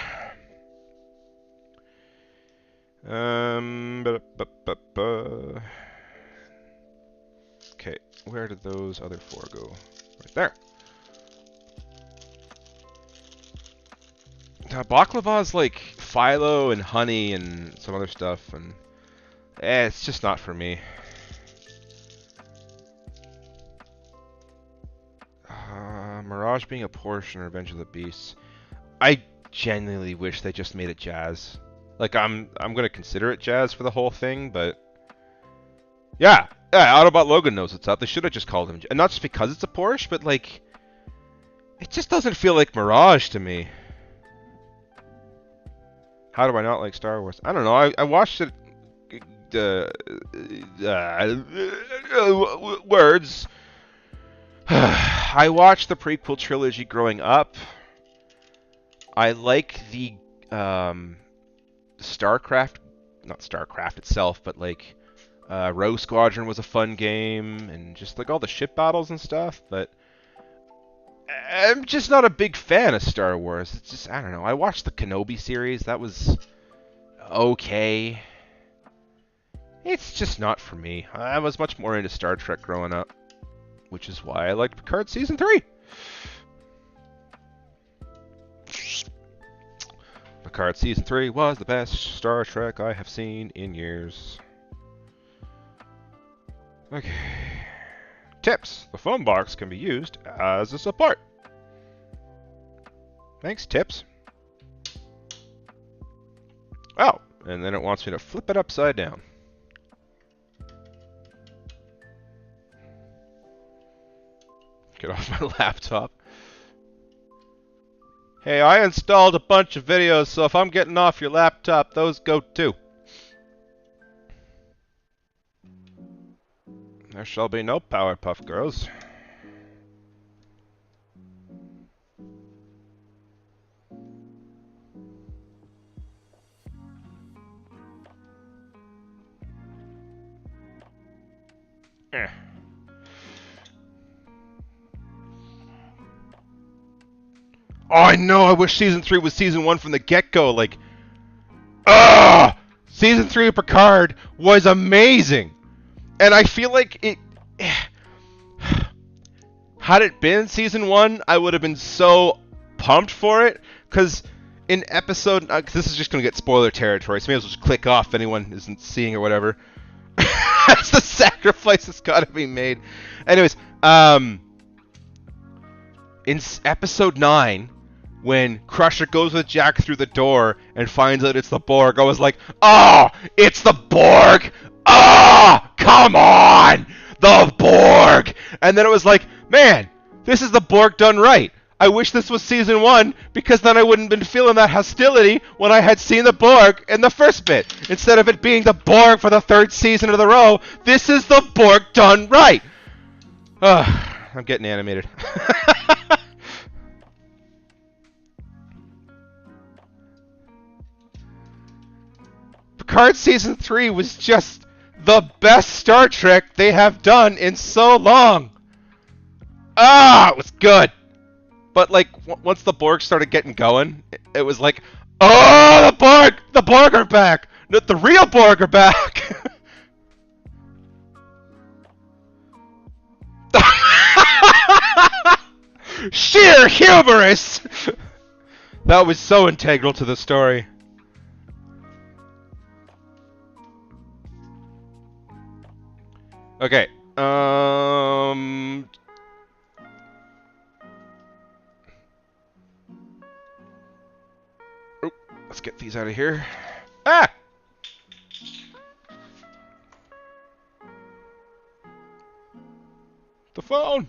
Okay, where did those other four go? Right there. Baklava is like phyllo and honey and some other stuff, and it's just not for me. Mirage being a portion or Revenge of the Beasts. I genuinely wish they just made it jazz. Like, I'm gonna consider it jazz for the whole thing, but yeah, Autobot Logan knows what's up. They should have just called him, and not just because it's a Porsche, but like, it just doesn't feel like Mirage to me. How do I not like Star Wars? I don't know. I watched it. Words. I watched the prequel trilogy growing up. I like the StarCraft, not StarCraft itself, but like Rogue Squadron was a fun game, and just like all the ship battles and stuff. But I'm just not a big fan of Star Wars. It's just, I don't know. I watched the Kenobi series. That was okay. It's just not for me. I was much more into Star Trek growing up, which is why I liked Picard Season 3. Picard Season 3 was the best Star Trek I have seen in years. Okay. Tips. The phone box can be used as a support. Thanks, Tips. Oh, and then it wants me to flip it upside down. Get off my laptop. Hey, I installed a bunch of videos, so if I'm getting off your laptop, those go too. There shall be no Powerpuff Girls. Eh. Oh, I know! I wish Season 3 was Season 1 from the get-go, like... Season 3 of Picard was amazing! And I feel like it... Had it been Season 1, I would have been so pumped for it, because in episode... this is just going to get spoiler territory, so maybe I'll just click off if anyone isn't seeing or whatever. That's the sacrifice that's got to be made. Anyways, in episode 9... when Crusher goes with Jack through the door and finds out it's the Borg, I was like, oh, it's the Borg! Oh, come on! The Borg! And then it was like, man, this is the Borg done right. I wish this was Season 1, because then I wouldn't have been feeling that hostility when I had seen the Borg in the first bit. Instead of it being the Borg for the 3rd season in a row, this is the Borg done right! I'm getting animated. Picard Season 3 was just the best Star Trek they have done in so long. It was good. But like once the Borg started getting going, it was like, oh, the Borg are back. The real Borg are back. Sheer hubris. That was so integral to the story. Okay, let's get these out of here. Ah! The phone!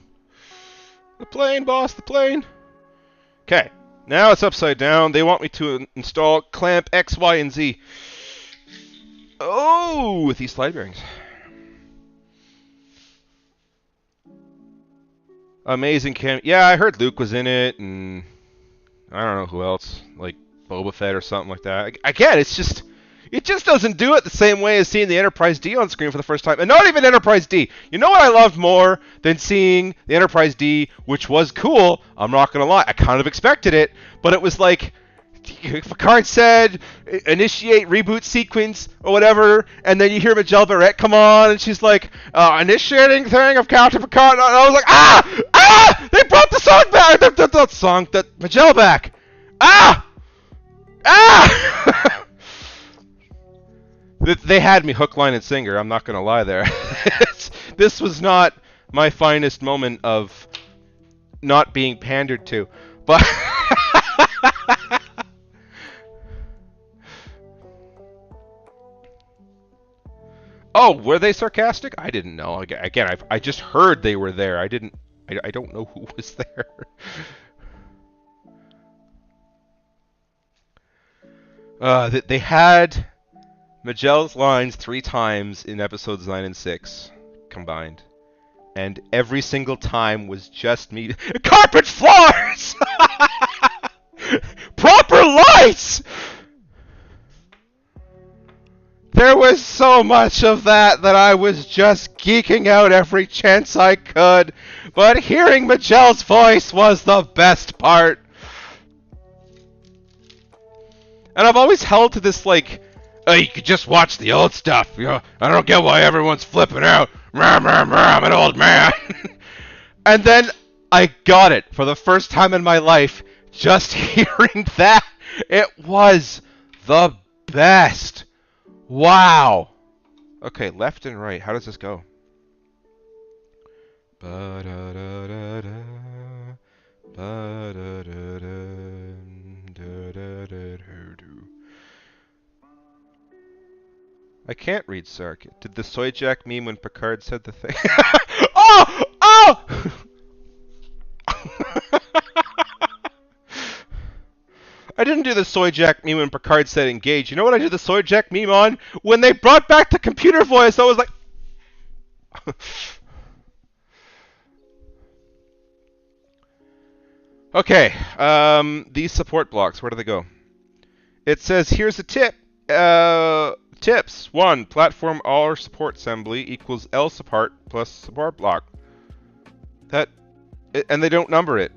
The plane, boss, the plane! Okay, now it's upside down. They want me to install clamp X, Y, and Z. Oh, with these slide bearings. Amazing cam. Yeah, I heard Luke was in it, and I don't know who else, like Boba Fett or something like that. Again, it just doesn't do it the same way as seeing the Enterprise D on screen for the first time, and not even Enterprise D. You know what I loved more than seeing the Enterprise D, which was cool. I'm not gonna lie, I kind of expected it, but it was like Picard said, initiate reboot sequence or whatever, and then you hear Majel Barrett come on, and she's like, initiating thing of Captain Picard, and I was like, they brought the song back, that Majel back, They had me hook, line, and sinker, I'm not gonna lie there. This was not my finest moment of not being pandered to, but... Oh, were they sarcastic? I didn't know. Again, I just heard they were there. I don't know who was there. They had Magel's lines 3 times in episodes 9 and 6 combined, and every single time was just me. Carpet floors! Proper lights! There was so much of that I was just geeking out every chance I could, but hearing Miguel's voice was the best part. And I've always held to this, like, oh, you could just watch the old stuff, you know, I don't get why everyone's flipping out, I'm an old man. And then I got it for the first time in my life, just hearing that. It was the best. Wow. Okay, left and right. How does this go? I can't read Circuit. Did the soy jack meme when Picard said the thing? Oh! Oh! I didn't do the soy jack meme when Picard said engage. You know what I did the soy jack meme on? When they brought back the computer voice, I was like... Okay, these support blocks, where do they go? It says, here's a tip. Tips. 1. Platform all support assembly equals L support plus support block. And they don't number it.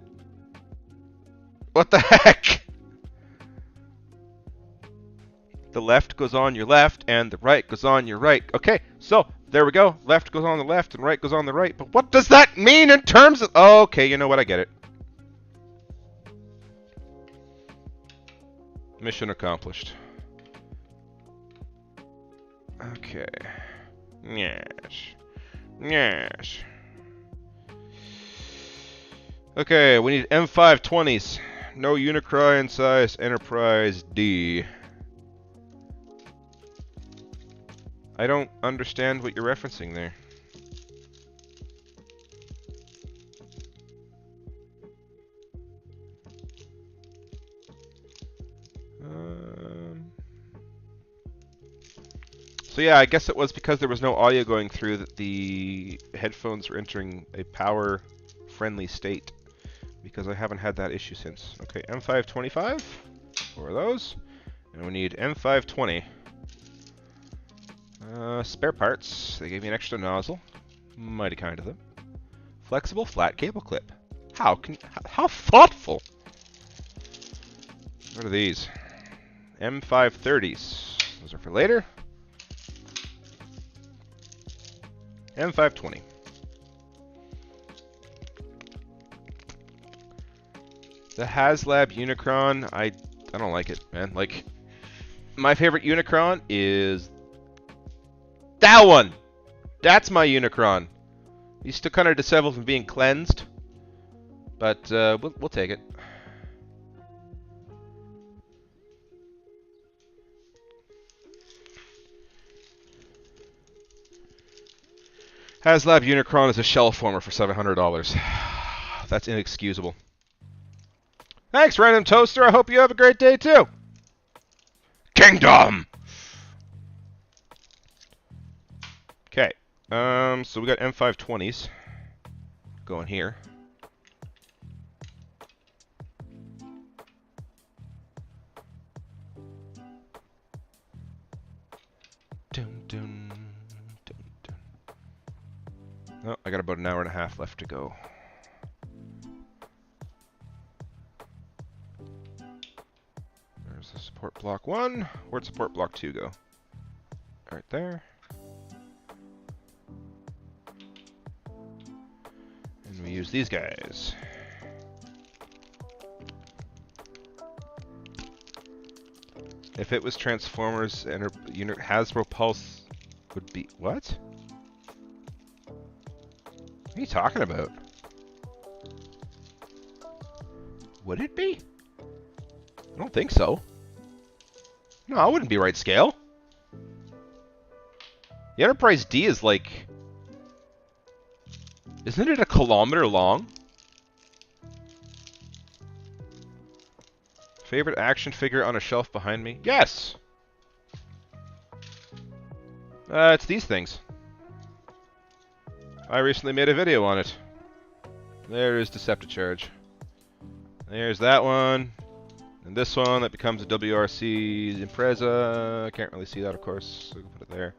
What the heck? The left goes on your left, and the right goes on your right. Okay, so, there we go. Left goes on the left, and right goes on the right. But what does that mean in terms of... Oh, okay, you know what? I get it. Mission accomplished. Okay. Yes. Yes. Okay, we need M520s. No Unicron size Enterprise D. I don't understand what you're referencing there. So yeah, I guess it was because there was no audio going through that the headphones were entering a power-friendly state. Because I haven't had that issue since. Okay, M525. 4 of those. And we need M520. Spare parts. They gave me an extra nozzle. Mighty kind of them. Flexible flat cable clip. How thoughtful! What are these? M530s. Those are for later. M520. The HasLab Unicron, I don't like it, man. Like, my favorite Unicron is that one. That's my Unicron. He's still kind of disheveled from being cleansed, but we'll take it. HasLab Unicron is a shell former for $700. That's inexcusable. Thanks, Random Toaster. I hope you have a great day, too. Kingdom! Okay. So we got M520s going here. Dun, dun, dun, dun. Oh, I got about an hour and a half left to go. There's the support block 1. Where'd support block 2 go? Right there. And we use these guys. If it was Transformers and Hasbro Pulse would be... What? What are you talking about? Would it be? I don't think so. No, it wouldn't be right scale. The Enterprise D is like... Isn't it a kilometer long? Favorite action figure on a shelf behind me? Yes! It's these things. I recently made a video on it. There is Decepticharge. There's that one. And this one that becomes a WRC Impreza. I can't really see that, of course, so we can put it there.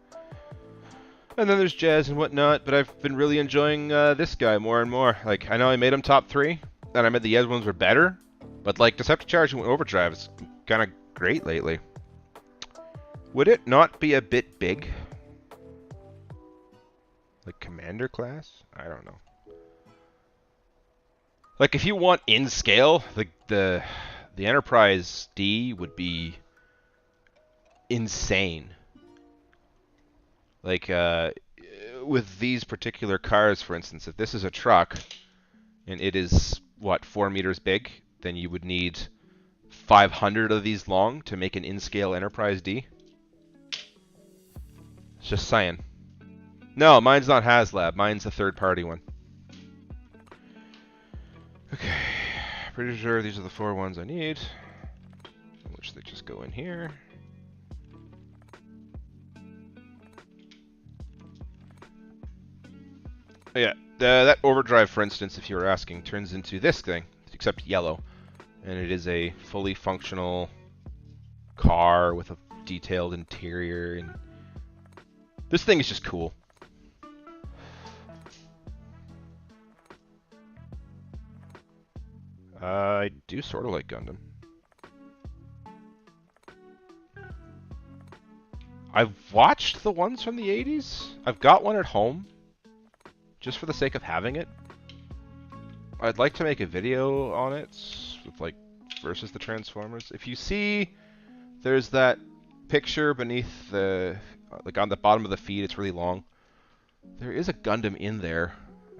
And then there's Jazz and whatnot, but I've been really enjoying this guy more and more. Like, I know I made him top 3, and I meant the other ones were better, but like Decepticharge and Overdrive is kind of great lately. Would it not be a bit big? Like Commander class? I don't know. Like, if you want in scale, the Enterprise D would be insane. Like, with these particular cars, for instance, if this is a truck, and it is, what, 4 meters big, then you would need 500 of these long to make an in-scale Enterprise D. It's just saying. No, mine's not HasLab. Mine's a third-party one. Okay, pretty sure these are the 4 ones I need, which they just go in here. Oh, yeah, that Overdrive, for instance, if you were asking, turns into this thing, except yellow, and it is a fully functional car with a detailed interior, and this thing is just cool. I do sort of like Gundam. I've watched the ones from the 80s. I've got one at home, just for the sake of having it. I'd like to make a video on it, with like, versus the Transformers. If you see, there's that picture beneath the, like on the bottom of the feed, it's really long. There is a Gundam in there.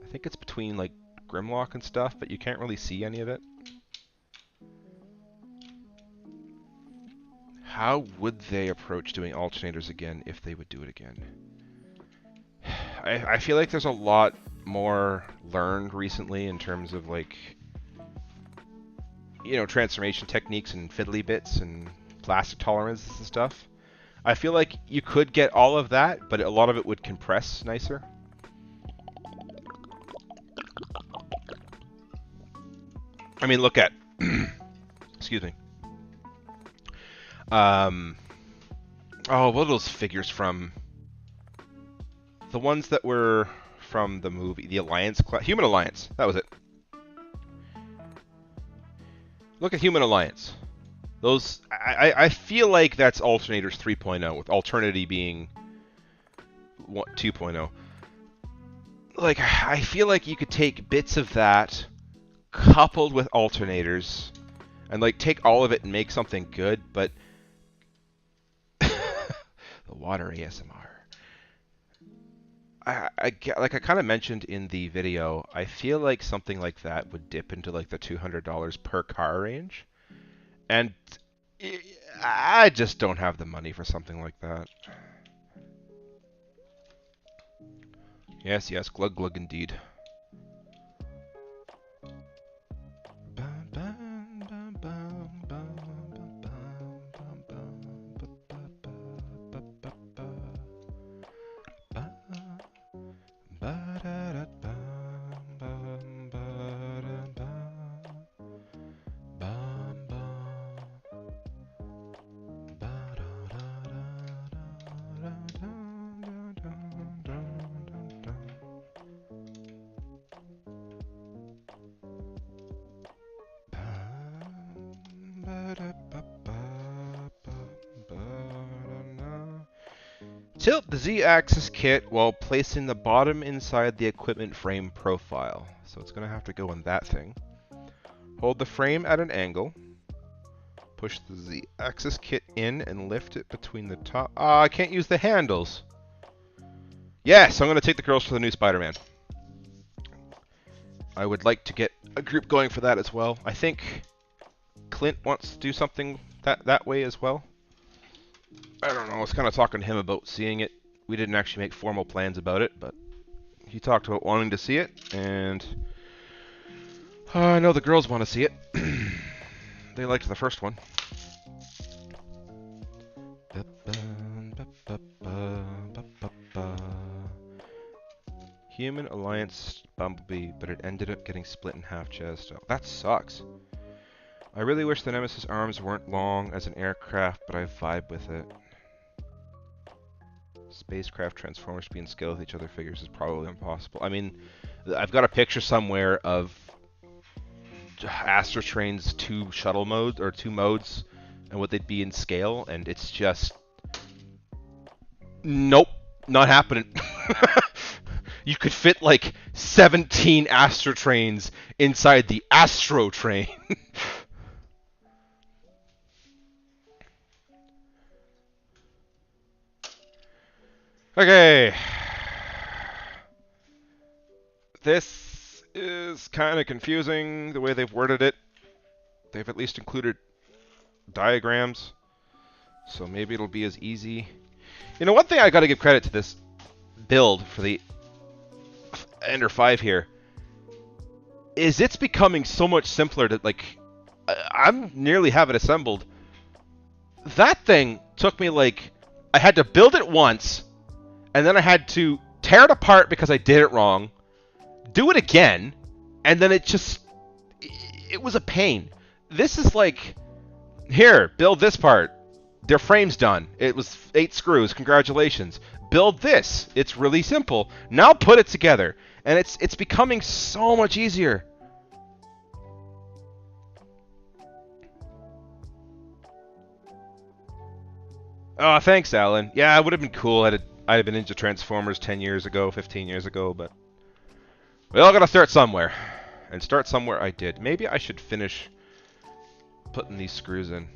I think it's between like Grimlock and stuff, but you can't really see any of it. How would they approach doing alternators again if they would do it again? I feel like there's a lot more learned recently in terms of like, you know, transformation techniques and fiddly bits and plastic tolerances and stuff. I feel like you could get all of that, but a lot of it would compress nicer. I mean, look at, excuse me. Oh, what are those figures from? The ones that were from the movie, the Alliance class, Human Alliance. That was it. Look at Human Alliance. Those, I feel like that's Alternators 3.0, with Alternity being 2.0. Like, I feel like you could take bits of that, coupled with Alternators, and like take all of it and make something good, but the water ASMR. Like I kind of mentioned in the video, I feel like something like that would dip into like the $200 per car range, and I just don't have the money for something like that. Yes, yes, glug glug indeed. Tilt the Z-axis kit while placing the bottom inside the equipment frame profile. So it's going to have to go in that thing. Hold the frame at an angle. Push the Z-axis kit in and lift it between the top. Ah, I can't use the handles. Yes, I'm going to take the girls for the new Spider-Man. I would like to get a group going for that as well. I think Clint wants to do something that way as well. I don't know, I was kind of talking to him about seeing it. We didn't actually make formal plans about it, but he talked about wanting to see it, and I know the girls want to see it. They liked the first one. Human Alliance Bumblebee, but it ended up getting split in half chest. Oh, that sucks. I really wish the Nemesis arms weren't long as an aircraft, but I vibe with it. Spacecraft transformers being scale with each other figures is probably impossible. I mean, I've got a picture somewhere of Astrotrain's two shuttle modes, or two modes, and what they'd be in scale, and it's just... Nope, not happening. You could fit like 17 Astrotrains inside the Astrotrain. Okay. This is kind of confusing the way they've worded it. They've at least included diagrams, so maybe it'll be as easy. You know, one thing I gotta give credit to this build for the Ender 5 here is it's becoming so much simpler that, like, I'm nearly have it assembled. That thing took me, like, I had to build it once, and then I had to tear it apart because I did it wrong, do it again, and then it was a pain. This is like, here, build this part. Their frame's done. It was 8 screws. Congratulations. Build this. It's really simple. Now put it together. And it's becoming so much easier. Oh, thanks, Alan. Yeah, it would have been cool I'd have been into Transformers 10 years ago, 15 years ago, but we all gotta start somewhere. And start somewhere I did. Maybe I should finish putting these screws in.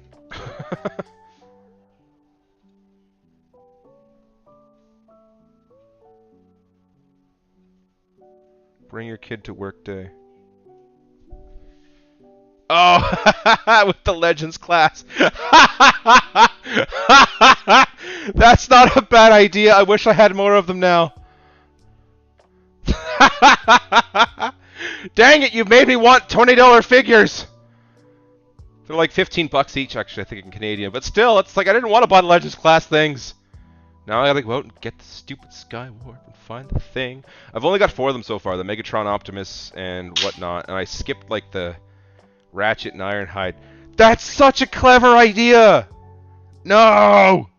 Bring your kid to work day. Oh, with the Legends class. That's not a bad idea. I wish I had more of them now. Dang it, you've made me want $20 figures. They're like 15 bucks each, actually, I think in Canadian. But still, it's like I didn't want to buy the Legends class things. Now I gotta go out and get the stupid Sky Warp and find the thing. I've only got 4 of them so far, the Megatron Optimus and whatnot, and I skipped like the Ratchet and Ironhide. That's such a clever idea! No!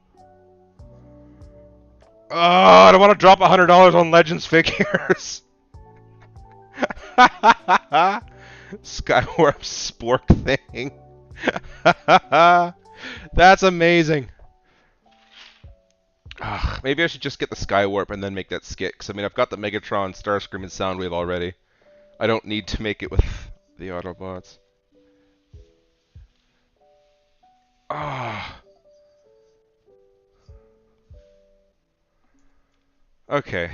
Oh, I don't want to drop $100 on Legends figures. Skywarp Spork thing. That's amazing. Ugh, maybe I should just get the Skywarp and then make that Skit, because I mean I've got the Megatron, Starscream, and Soundwave already. I don't need to make it with the Autobots. Ah. Okay.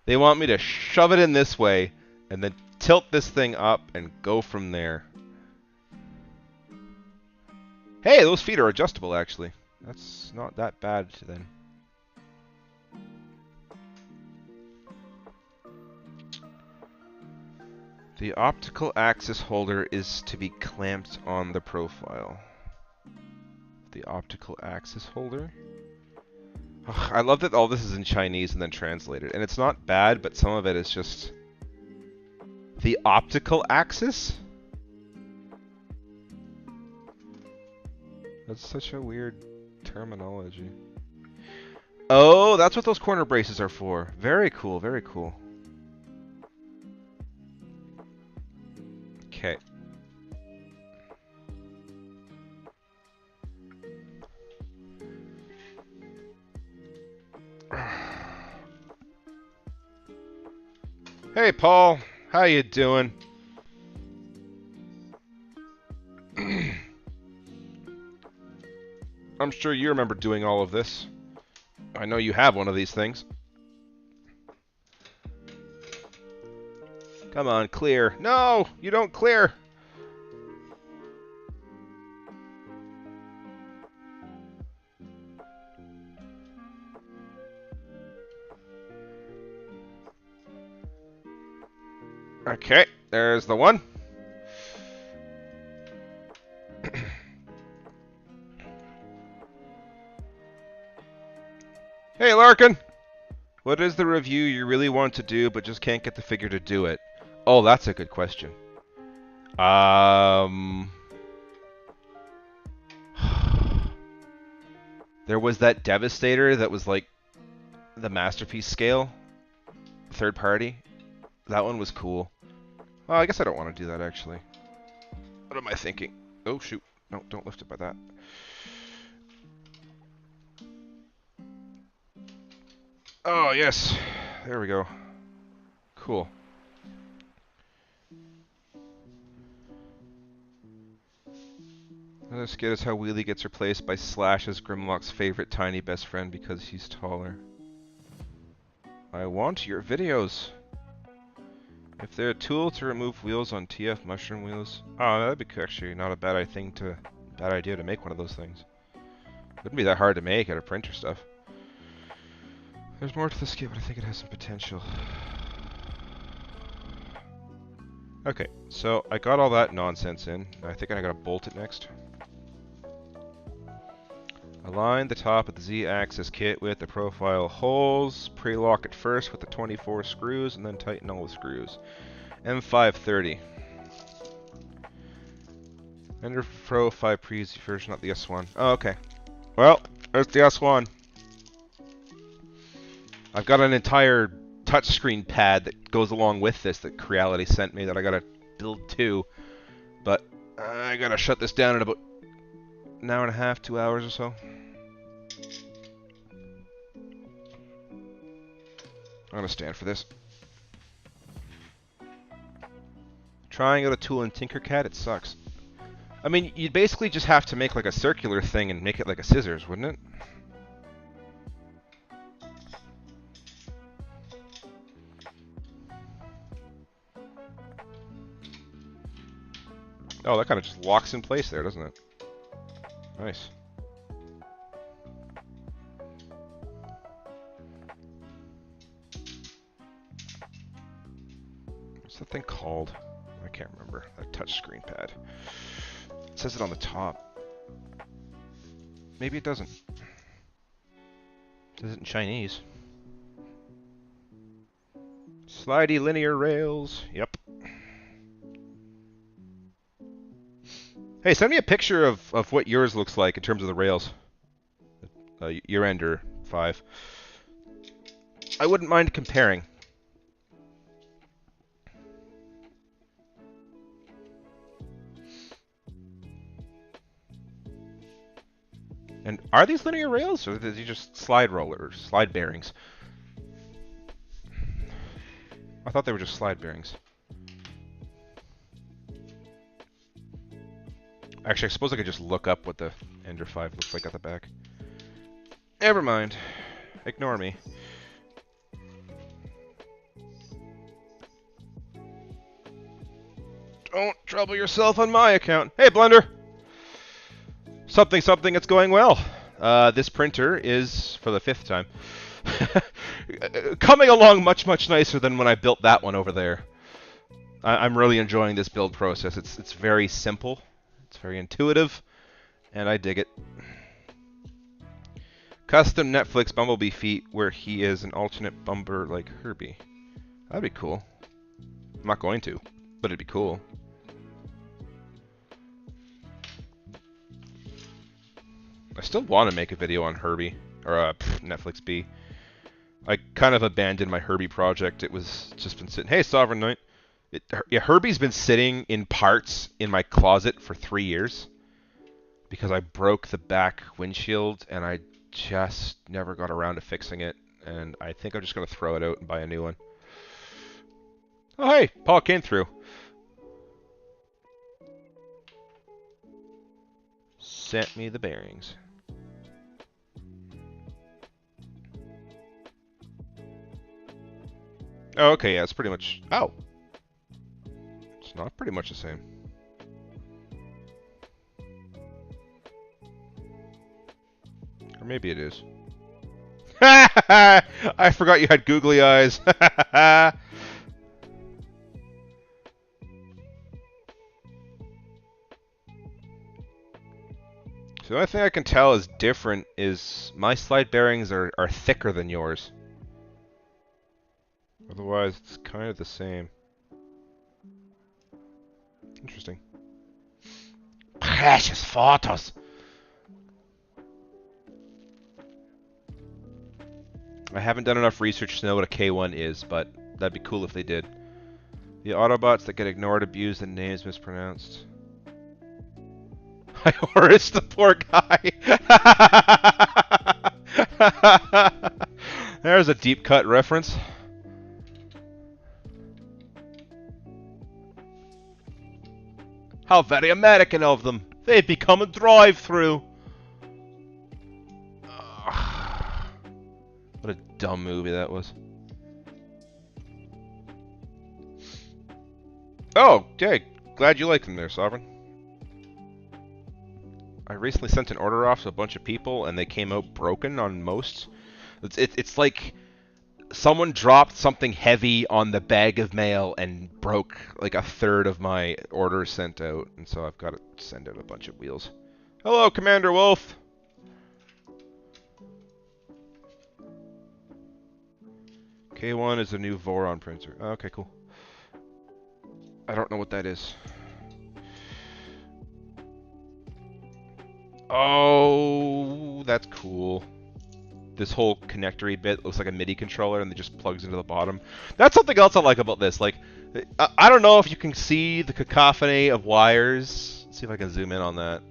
They want me to shove it in this way, and then tilt this thing up and go from there. Hey, those feet are adjustable, actually. That's not that bad, then. The optical axis holder is to be clamped on the profile. The optical axis holder? Ugh, I love that all this is in Chinese and then translated. And it's not bad, but some of it is just... The optical axis? That's such a weird terminology. Oh, that's what those corner braces are for. Very cool, very cool. Okay. Hey, Paul. How you doing? I'm sure you remember doing all of this. I know you have one of these things. Come on, clear. No, you don't clear. Okay, there's the one. Hey, Larkin. What is the review you really want to do but just can't get the figure to do it? Oh, that's a good question. There was that Devastator that was like the masterpiece scale, third party. That one was cool. Oh, I guess I don't want to do that actually. What am I thinking? Oh shoot. No, don't lift it by that. Oh yes. There we go. Cool. Another skit is how Wheelie gets replaced by Slash as Grimlock's favorite tiny best friend because he's taller. I want your videos. If they're a tool to remove wheels on TF mushroom wheels, oh, that'd be actually not a bad idea to make one of those things. Wouldn't be that hard to make out of printer stuff. There's more to the skit, but I think it has some potential. Okay, so I got all that nonsense in. I think I gotta bolt it next. Align the top of the Z-axis kit with the profile holes. Pre-lock it first with the 24 screws, and then tighten all the screws. M530. Ender Pro 5 Prezi version, not the S1. Oh, okay. Well, there's the S1. I've got an entire touchscreen pad that goes along with this that Creality sent me that I gotta build too. But I gotta shut this down in about an hour and a half, 2 hours or so. I'm gonna stand for this. Trying out a tool in Tinkercad, it sucks. I mean, you'd basically just have to make like a circular thing and make it like a scissors, wouldn't it? Oh, that kind of just locks in place there, doesn't it? Nice. What's that thing called? I can't remember. That touchscreen pad. It says it on the top. Maybe it doesn't. It says it in Chinese. Slidey linear rails. Yep. Hey, send me a picture of what yours looks like in terms of the rails. Your Ender 5. I wouldn't mind comparing. And are these linear rails, or are these just slide rollers, slide bearings? I thought they were just slide bearings. Actually, I suppose I could just look up what the Ender 5 looks like at the back. Never mind. Ignore me. Don't trouble yourself on my account. Hey, Blender! Something, it's going well. This printer is, for the 5th time, coming along much nicer than when I built that one over there. I'm really enjoying this build process. It's very simple, it's very intuitive, and I dig it. Custom Netflix Bumblebee feet where he is an alternate bumper like Herbie. That'd be cool. I'm not going to, but it'd be cool. I still want to make a video on Herbie, or Netflix B. I kind of abandoned my Herbie project. It was just been sitting. Hey, Sovereign Knight. Yeah, Herbie's been sitting in parts in my closet for 3 years because I broke the back windshield and I just never got around to fixing it. And I think I'm just going to throw it out and buy a new one. Oh, hey, Paul came through. Sent me the bearings. Oh, okay, yeah, it's pretty much... Oh! It's not pretty much the same. Or maybe it is. I forgot you had googly eyes. So the only thing I can tell is different is my slide bearings are thicker than yours. Otherwise, it's kind of the same. Interesting. Precious photos! I haven't done enough research to know what a K1 is, but that'd be cool if they did. The Autobots that get ignored, abused, and names mispronounced. I Horace the poor guy! There's a deep cut reference. How very American of them! They've become a drive-through! What a dumb movie that was. Oh, okay. Glad you like them there, Sovereign. I recently sent an order off to a bunch of people, and they came out broken on most. It's like someone dropped something heavy on the bag of mail and broke like a third of my order sent out, and so I've got to send out a bunch of wheels. Hello, Commander Wolf! K1 is a new Voron printer. Oh, okay, cool. I don't know what that is. Oh, that's cool. This whole connectory bit looks like a MIDI controller and it just plugs into the bottom. That's something else I like about this. Like, I don't know if you can see the cacophony of wires. Let's see if I can zoom in on that.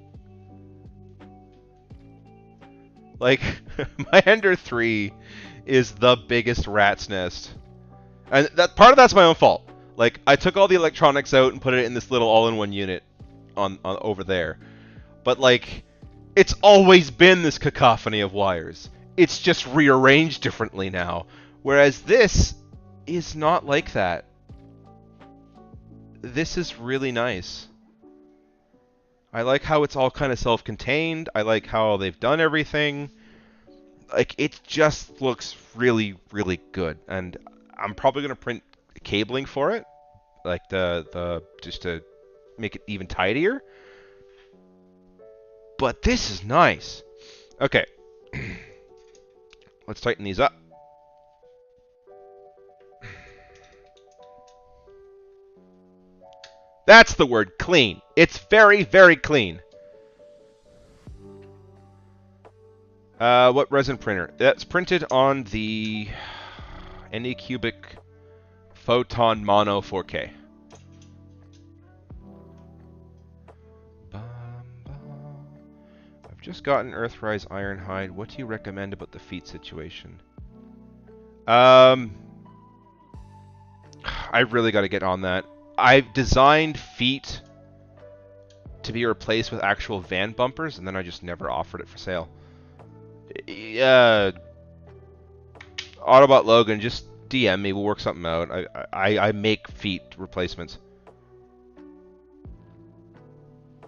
Like, my Ender 3 is the biggest rat's nest. And that part of that's my own fault. Like, I took all the electronics out and put it in this little all-in-one unit on over there. But, like, it's always been this cacophony of wires. It's just rearranged differently now. Whereas this is not like that. This is really nice. I like how it's all kind of self-contained. I like how they've done everything. Like, it just looks really, really good. And I'm probably going to print cabling for it. Like, just to make it even tidier. But this is nice. Okay. Let's tighten these up. That's the word, clean. It's very, very clean. What resin printer? That's printed on the Anycubic Photon Mono 4K. I've just gotten Earthrise Ironhide. What do you recommend about the feet situation? I really got to get on that. I've designed feet to be replaced with actual van bumpers, and then I just never offered it for sale. Autobot Logan, just DM me. We'll work something out. I make feet replacements.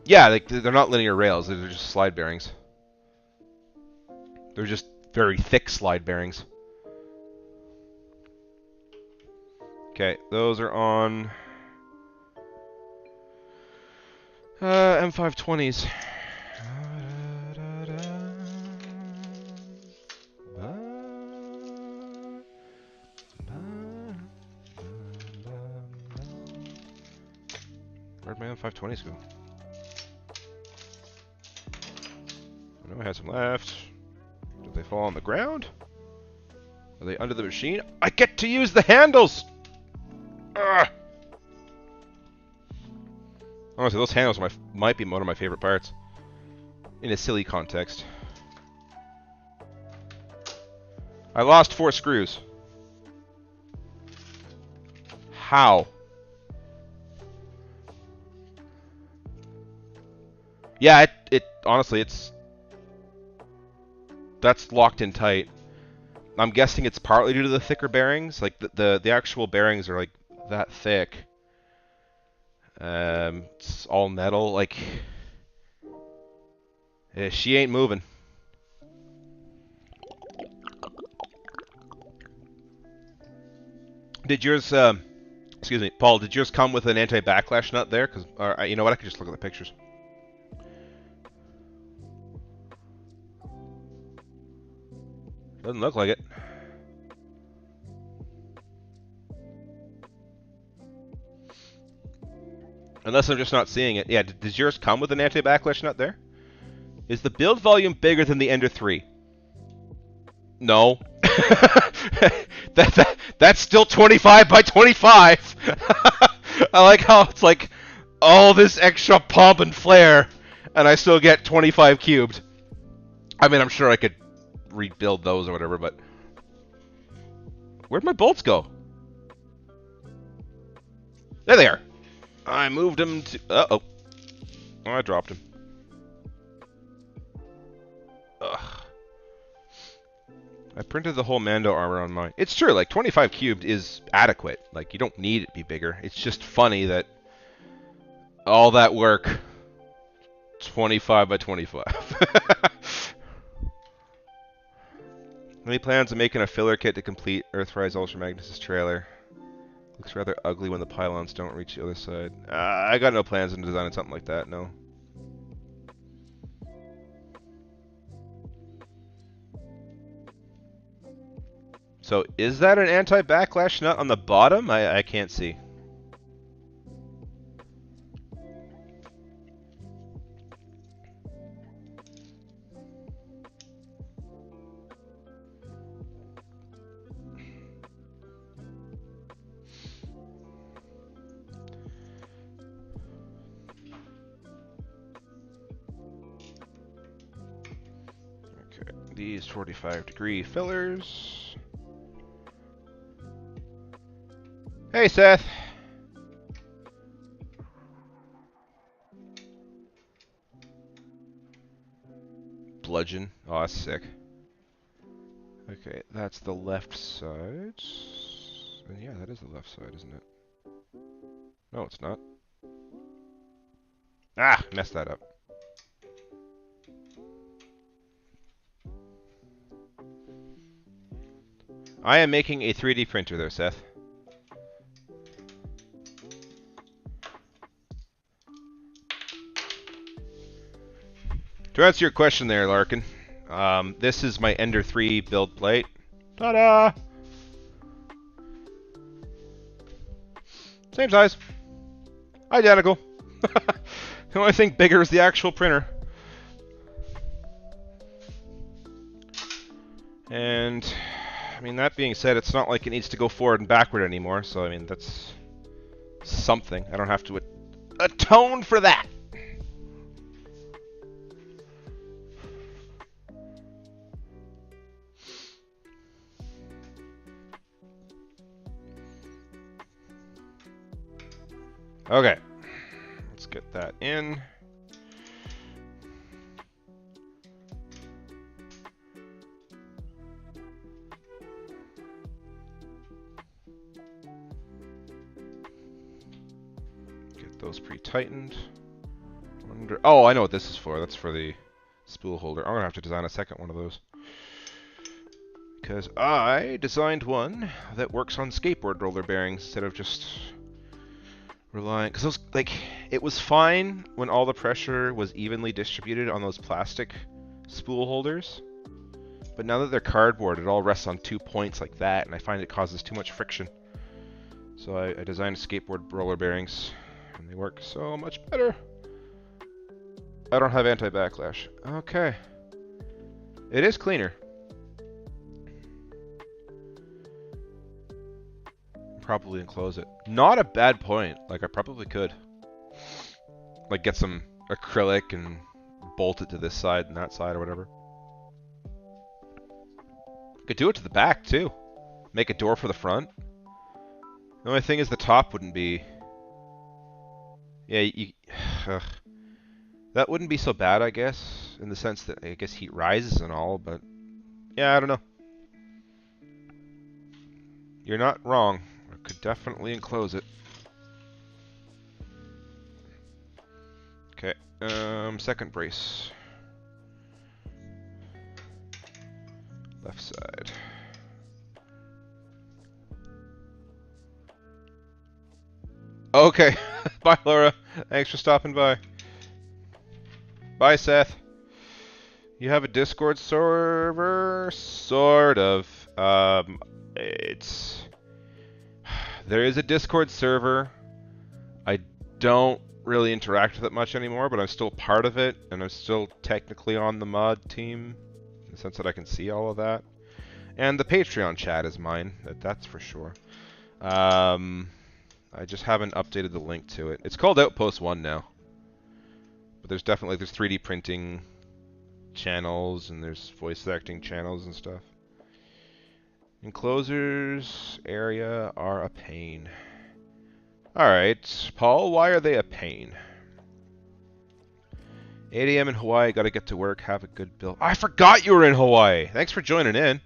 Yeah, they're not linear rails. They're just slide bearings. They're just very thick slide bearings. Okay, those are on M520s. Where'd my M520s go? I know I had some left. Did they fall on the ground? Are they under the machine? I get to use the handles! Ugh. Honestly, those handles might be one of my favorite parts. In a silly context. I lost 4 screws. How? Yeah, honestly, that's locked in tight. I'm guessing it's partly due to the thicker bearings. Like, the actual bearings are, like, that thick. It's all metal. Like, she ain't moving. Did yours, excuse me, Paul, did yours come with an anti-backlash nut there? Because, you know what, I could just look at the pictures. Doesn't look like it. Unless I'm just not seeing it. Yeah, does yours come with an anti-backlash nut there? Is the build volume bigger than the Ender 3? No. That's still 25 by 25. I like how it's like all this extra pomp and flair, and I still get 25 cubed. I mean, I'm sure I could rebuild those or whatever, but where'd my bolts go? There they are. I moved them to... Uh-oh. Oh, I dropped him. Ugh. I printed the whole Mando armor on mine. It's true, like, 25 cubed is adequate. Like, you don't need it to be bigger. It's just funny that all that work, 25 by 25. Any plans of making a filler kit to complete Earthrise Ultramagnus' trailer? Looks rather ugly when the pylons don't reach the other side. I got no plans in designing something like that, no. So, is that an anti-backlash nut on the bottom? I can't see. Okay, these 45-degree fillers. Hey, Seth. Bludgeon. Oh, that's sick. Okay, that's the left side. And yeah, that is the left side, isn't it? No, it's not. Ah, messed that up. I am making a 3D printer there, Seth. To answer your question there, Larkin, this is my Ender 3 build plate. Ta-da! Same size. Identical. The only thing bigger is the actual printer. And, I mean, that being said, it's not like it needs to go forward and backward anymore, so, I mean, that's something. I don't have to atone for that. Okay, let's get that in. Get those pre-tightened. Oh, I know what this is for. That's for the spool holder. I'm gonna have to design a second one of those. Because I designed one that works on skateboard roller bearings instead of just relying, because those, like, it was fine when all the pressure was evenly distributed on those plastic spool holders, but now that they're cardboard, it all rests on 2 points like that, and I find it causes too much friction. So I designed skateboard roller bearings, and they work so much better. I don't have anti-backlash. Okay. It is cleaner. Probably enclose it. Not a bad point. Like, I probably could. Like, get some acrylic and bolt it to this side and that side or whatever. Could do it to the back, too. Make a door for the front. The only thing is the top wouldn't be... Yeah, that wouldn't be so bad, I guess. In the sense that, I guess, heat rises and all, but... Yeah, I don't know. You're not wrong. Could definitely enclose it. Okay, second brace. Left side. Okay, bye Laura. Thanks for stopping by. Bye Seth. You have a Discord server? Sort of. There is a Discord server. I don't really interact with it much anymore, but I'm still part of it, and I'm still technically on the mod team, in the sense that I can see all of that. And the Patreon chat is mine, that's for sure. I just haven't updated the link to it. It's called Outpost 1 now. But there's 3D printing channels, and there's voice acting channels and stuff. Enclosures area are a pain. Alright, Paul, why are they a pain? 8 a.m. in Hawaii, gotta get to work, have a good bill. I forgot you were in Hawaii! Thanks for joining in.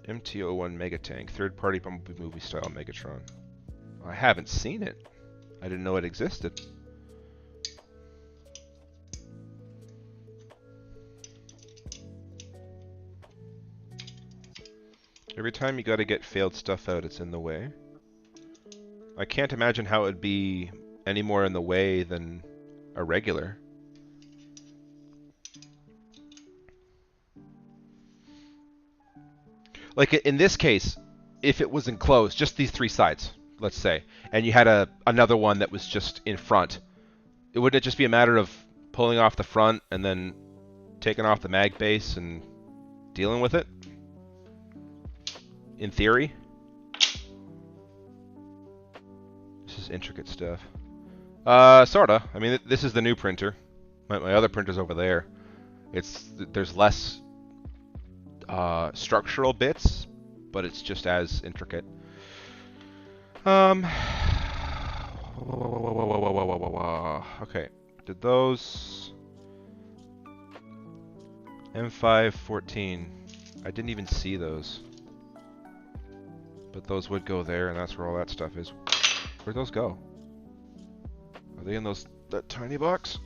MT-01 Megatank, third-party Bumblebee movie-style Megatron. I haven't seen it. I didn't know it existed. Every time you gotta get failed stuff out, it's in the way. I can't imagine how it would be any more in the way than a regular. Like in this case, if it was enclosed, just these three sides, let's say, and you had another one that was just in front, it wouldn't just be a matter of pulling off the front and then taking off the mag base and dealing with it? In theory. This is intricate stuff. Sorta. I mean, this is the new printer. My other printer's over there. There's less structural bits, but it's just as intricate. Okay, did those M514? I didn't even see those, but those would go there, and that's where all that stuff is. Where'd those go? Are they in that tiny box?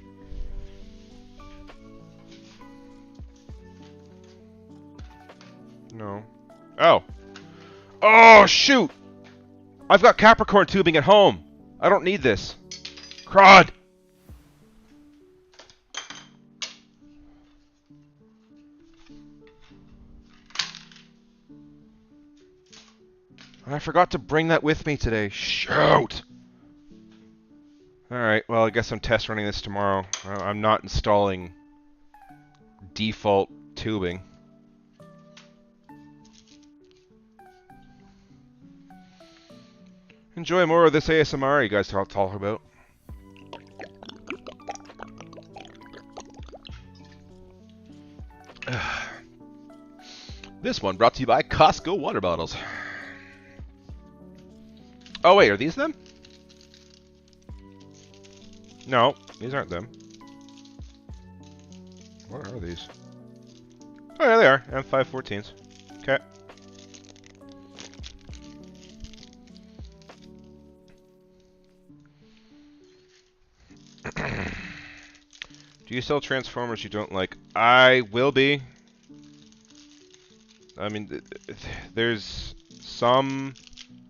No. Oh. Oh, shoot! I've got Capricorn tubing at home. I don't need this. Crud! I forgot to bring that with me today. Shoot! Alright, well, I guess I'm test running this tomorrow. I'm not installing default tubing. Enjoy more of this ASMR you guys talk about. This one brought to you by Costco water bottles. Oh wait, are these them? No, these aren't them. What are these? Oh yeah, they are. M514s. Okay. Do you sell Transformers you don't like? I will be. I mean, there's some...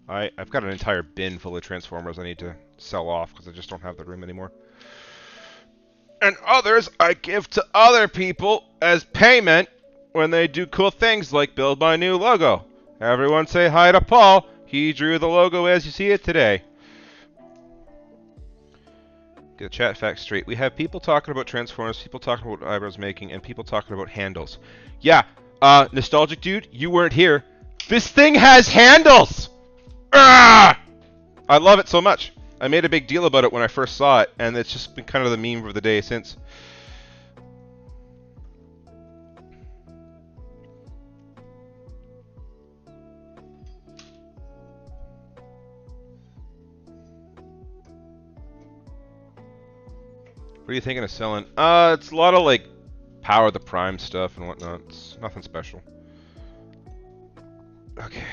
I've got an entire bin full of Transformers I need to sell off because I just don't have the room anymore. And others I give to other people as payment when they do cool things like build my new logo. Everyone say hi to Paul. He drew the logo as you see it today. Get the chat facts straight. We have people talking about Transformers, people talking about what Eyebrows making, and people talking about handles. Yeah, Nostalgic Dude, you weren't here. This thing has handles! Ah! I love it so much. I made a big deal about it when I first saw it, and it's just been kind of the meme of the day since. What are you thinking of selling? It's a lot of like Power the Prime stuff and whatnot. It's nothing special. Okay.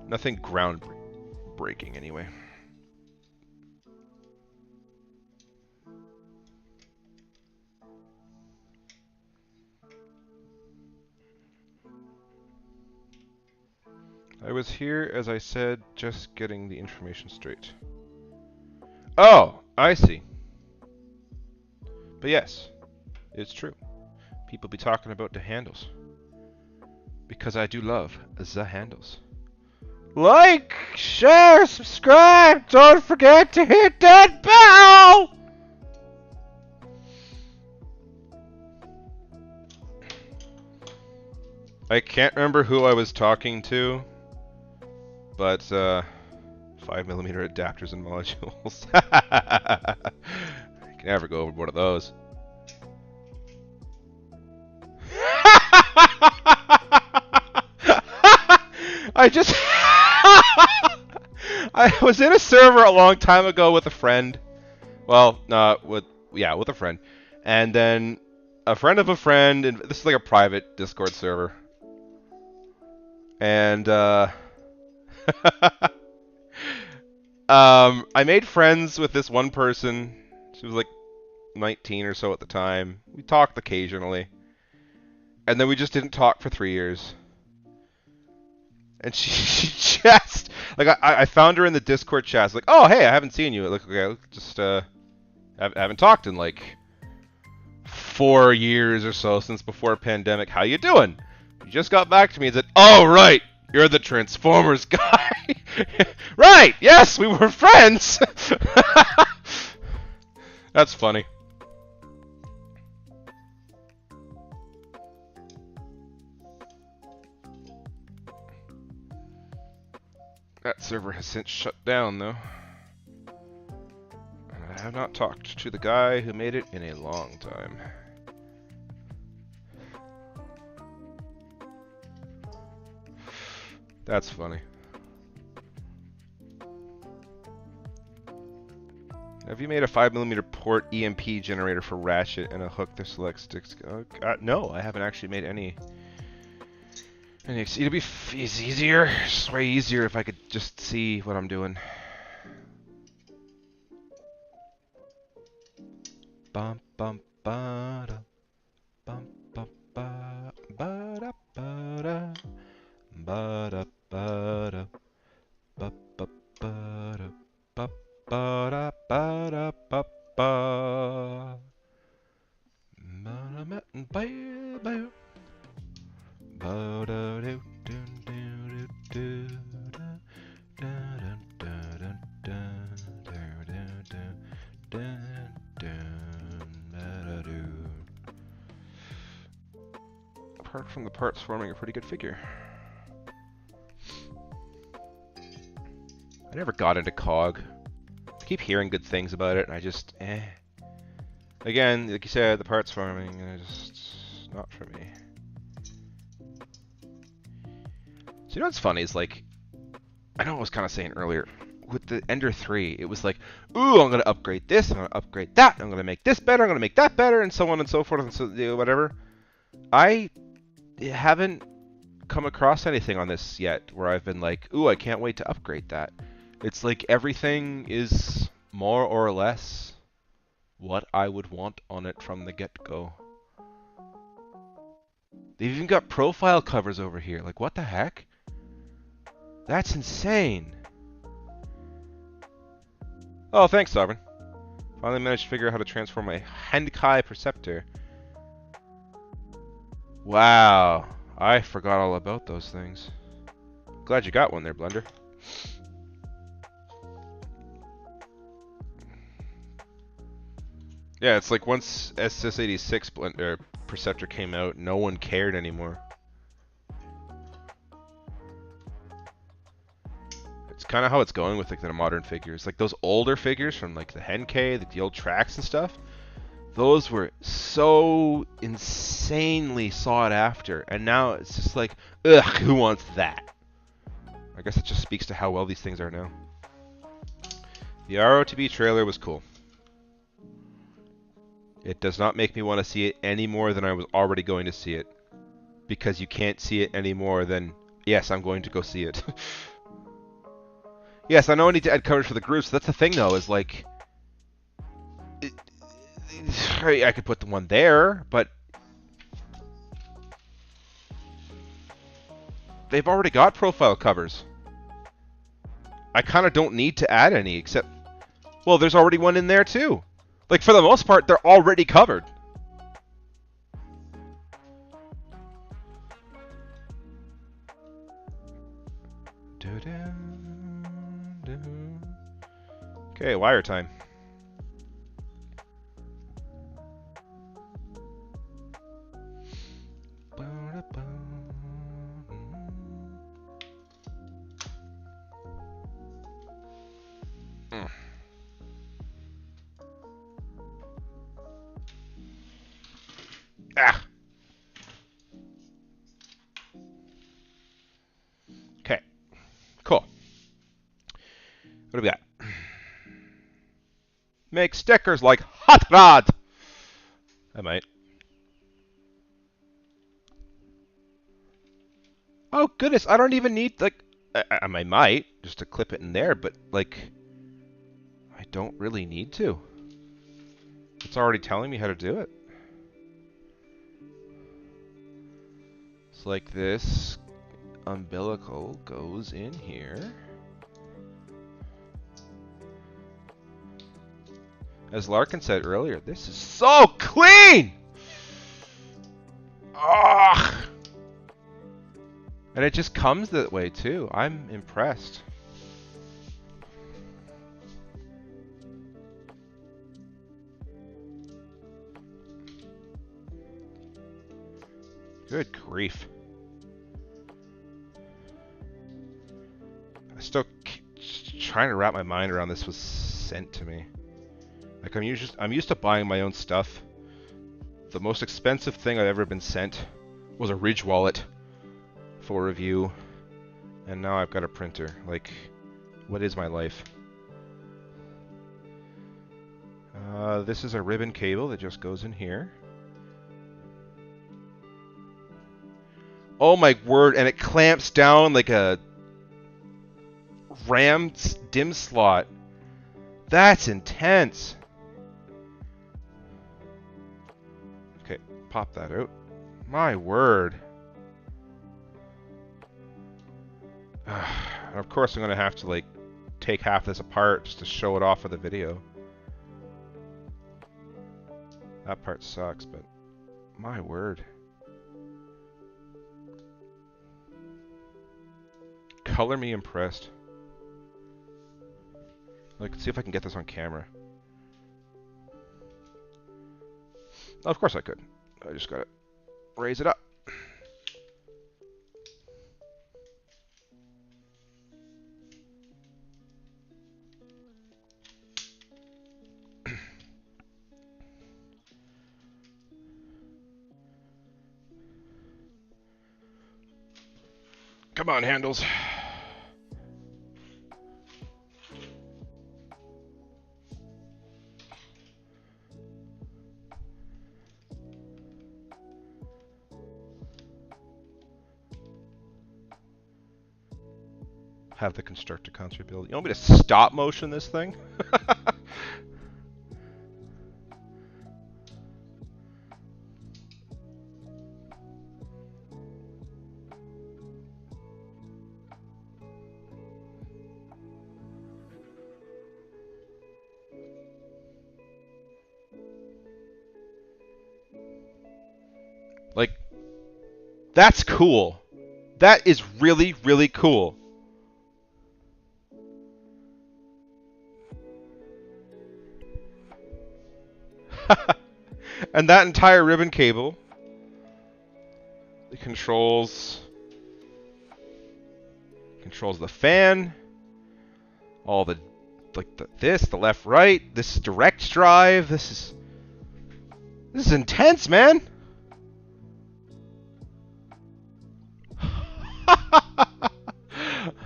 Nothing groundbreaking anyway. I was here, as I said, just getting the information straight. Oh, I see. But yes, it's true. People be talking about the handles. Because I do love the handles. Like, share, subscribe, don't forget to hit that bell! I can't remember who I was talking to, but 5mm adapters and modules. I can never go overboard of those. I just I was in a server a long time ago with a friend. Well, with a friend. And then a friend of a friend, and this is like a private Discord server. And I made friends with this one person. She was like 19 or so at the time. We talked occasionally. And then we just didn't talk for 3 years. And she just, like, I found her in the Discord chat. It's like, oh, hey, I haven't seen you. Like, okay, just, haven't talked in, like, 4 years or so since before pandemic. How you doing? You just got back to me and said, oh, right, you're the Transformers guy. Right, yes, we were friends. That's funny. That server has since shut down, though. And I have not talked to the guy who made it in a long time. That's funny. Have you made a 5mm port EMP generator for Ratchet and a hook that selects sticks? No, I haven't actually made any. It'd be easier, just way easier if I could just see what I'm doing. Bum bum ba da, bum bum ba da ba da, ba da ba da, ba ba ba da, ba ba da ba da ba ba. Apart from the parts forming a pretty good figure. I never got into COG. I keep hearing good things about it, and I just, Again, like you said, the parts forming, just not for me. So you know what's funny is, like, I know I was kind of saying earlier, with the Ender 3, it was like, ooh, I'm going to upgrade this, I'm going to upgrade that, I'm going to make this better, I'm going to make that better, and so on and so forth, and so, whatever. I haven't come across anything on this yet where I've been like, ooh, I can't wait to upgrade that. It's like everything is more or less what I would want on it from the get-go. They've even got profile covers over here. Like, what the heck? That's insane. Oh, thanks, Sovereign. Finally managed to figure out how to transform my Henkai Perceptor. Wow. I forgot all about those things. Glad you got one there, Blender. Yeah, it's like once SS86 Perceptor came out, no one cared anymore. It's kind of how it's going with like the modern figures. Like those older figures from like the Henkei, like the old tracks and stuff, those were so insanely sought after. And now it's just like, ugh, who wants that? I guess it just speaks to how well these things are now. The ROTB trailer was cool. It does not make me want to see it any more than I was already going to see it. Because you can't see it any more than, yes, I'm going to go see it. Yes, I know I need to add coverage for the groups. That's the thing, though, is like... I could put the one there, but... they've already got profile covers. I kind of don't need to add any, except, well, there's already one in there too. Like, for the most part, they're already covered. Okay, wire time. Ah. Okay. Cool. What do we got? Make stickers like hot rod. I might. Oh goodness, I don't even need, like, I might just to clip it in there, but like, I don't really need to. It's already telling me how to do it. It's like this umbilical goes in here. As Larkin said earlier, this is so clean! Ugh! And it just comes that way too. I'm impressed. Good grief. I still trying to wrap my mind around this was sent to me. Like, I'm used to buying my own stuff. The most expensive thing I've ever been sent was a Ridge wallet for review, and now I've got a printer. Like, what is my life? This is a ribbon cable that just goes in here. Oh my word, and it clamps down like a RAM DIMM slot. That's intense. Okay, pop that out. My word. And of course I'm going to have to, like, take half this apart just to show it off for the video. That part sucks, but my word. Color me impressed. Let's see if I can get this on camera. Oh, of course I could. I just gotta raise it up. Come on, handles. Have the Constructicons rebuild. You want me to stop motion this thing? Like, that's cool. That is really, really cool. And that entire ribbon cable, it controls the fan, all the, like, the left, right. This is direct drive. This is intense, man.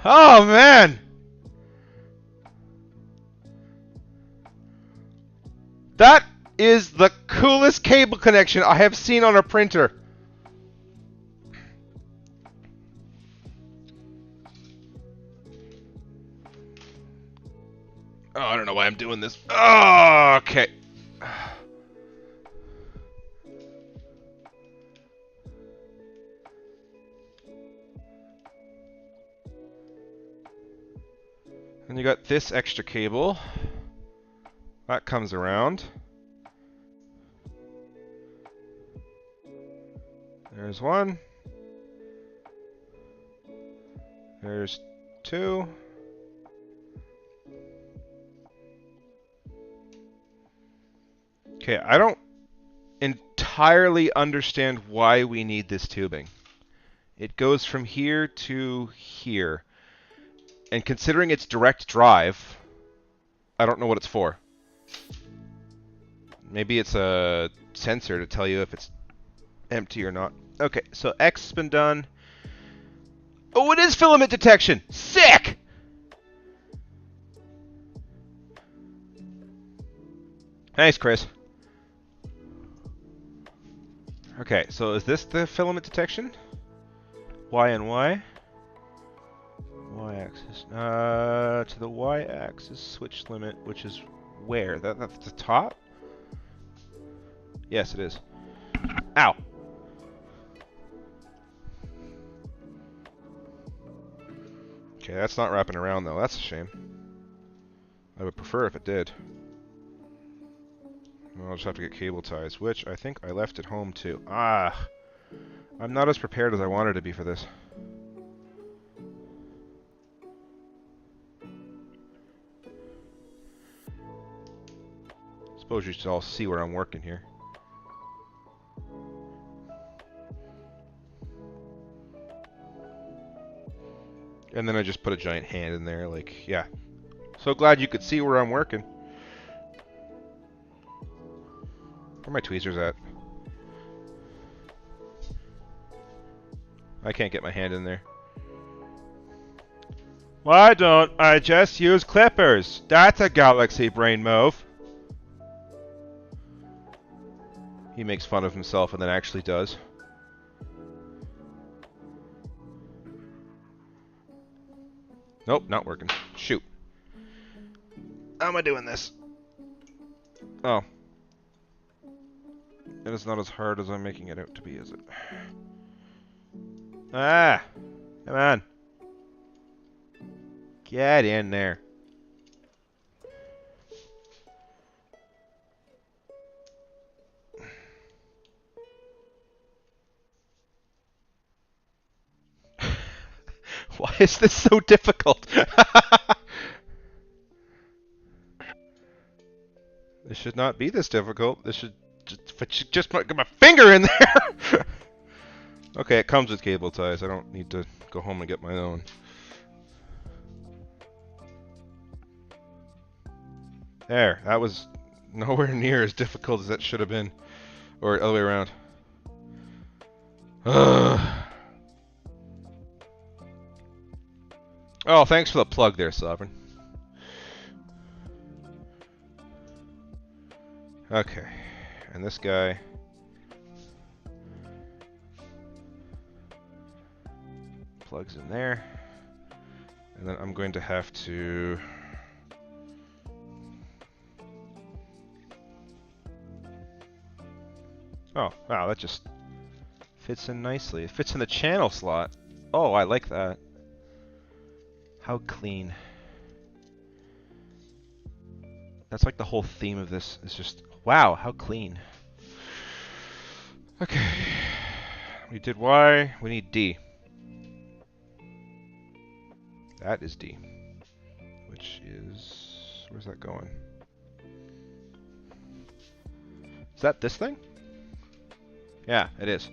Oh man. That is the coolest cable connection I have seen on a printer. Oh, I don't know why I'm doing this. Oh, okay. And you got this extra cable. That comes around. There's one. There's two. Okay, I don't entirely understand why we need this tubing. It goes from here to here. And considering it's direct drive, I don't know what it's for. Maybe it's a sensor to tell you if it's empty or not. Okay, so X has been done. Oh, it is filament detection! Sick! Thanks, Chris. Okay, so is this the filament detection? Y and Y? Y-axis. To the Y-axis switch limit, which is where? That's the top? Yes, it is. Ow! Okay, that's not wrapping around though. That's a shame. I would prefer if it did. I'll just have to get cable ties, which I think I left at home too. Ah! I'm not as prepared as I wanted to be for this. Suppose you should all see where I'm working here. And then I just put a giant hand in there, like, yeah. So glad you could see where I'm working. Where are my tweezers at? I can't get my hand in there. Why don't I just use clippers? That's a galaxy brain move. He makes fun of himself and then actually does. Nope, not working. Shoot. How am I doing this? Oh. And it's not as hard as I'm making it out to be, is it? Ah! Come on. Get in there. Why is this so difficult? This should not be this difficult. This should just get my finger in there. Okay, it comes with cable ties. I don't need to go home and get my own. There, that was nowhere near as difficult as that should have been. Or other way around. Oh, thanks for the plug there, Sovereign. Okay, and this guy... plugs in there. And then I'm going to have to... Oh, wow, that just fits in nicely. It fits in the channel slot. Oh, I like that. How clean. That's like the whole theme of this. Is just, wow, how clean. Okay. We did Y. We need D. That is D. Which is... where's that going? Is that this thing? Yeah, it is.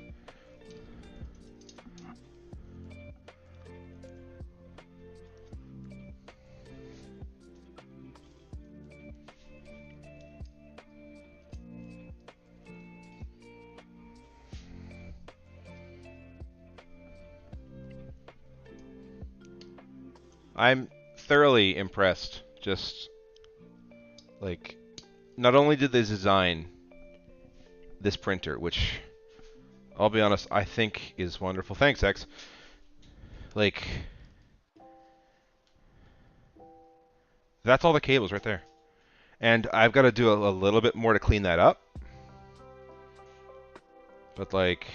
I'm thoroughly impressed. Just, like, not only did they design this printer, which, I'll be honest, I think is wonderful. Thanks, X. Like, that's all the cables right there. And I've got to do a little bit more to clean that up. But, like...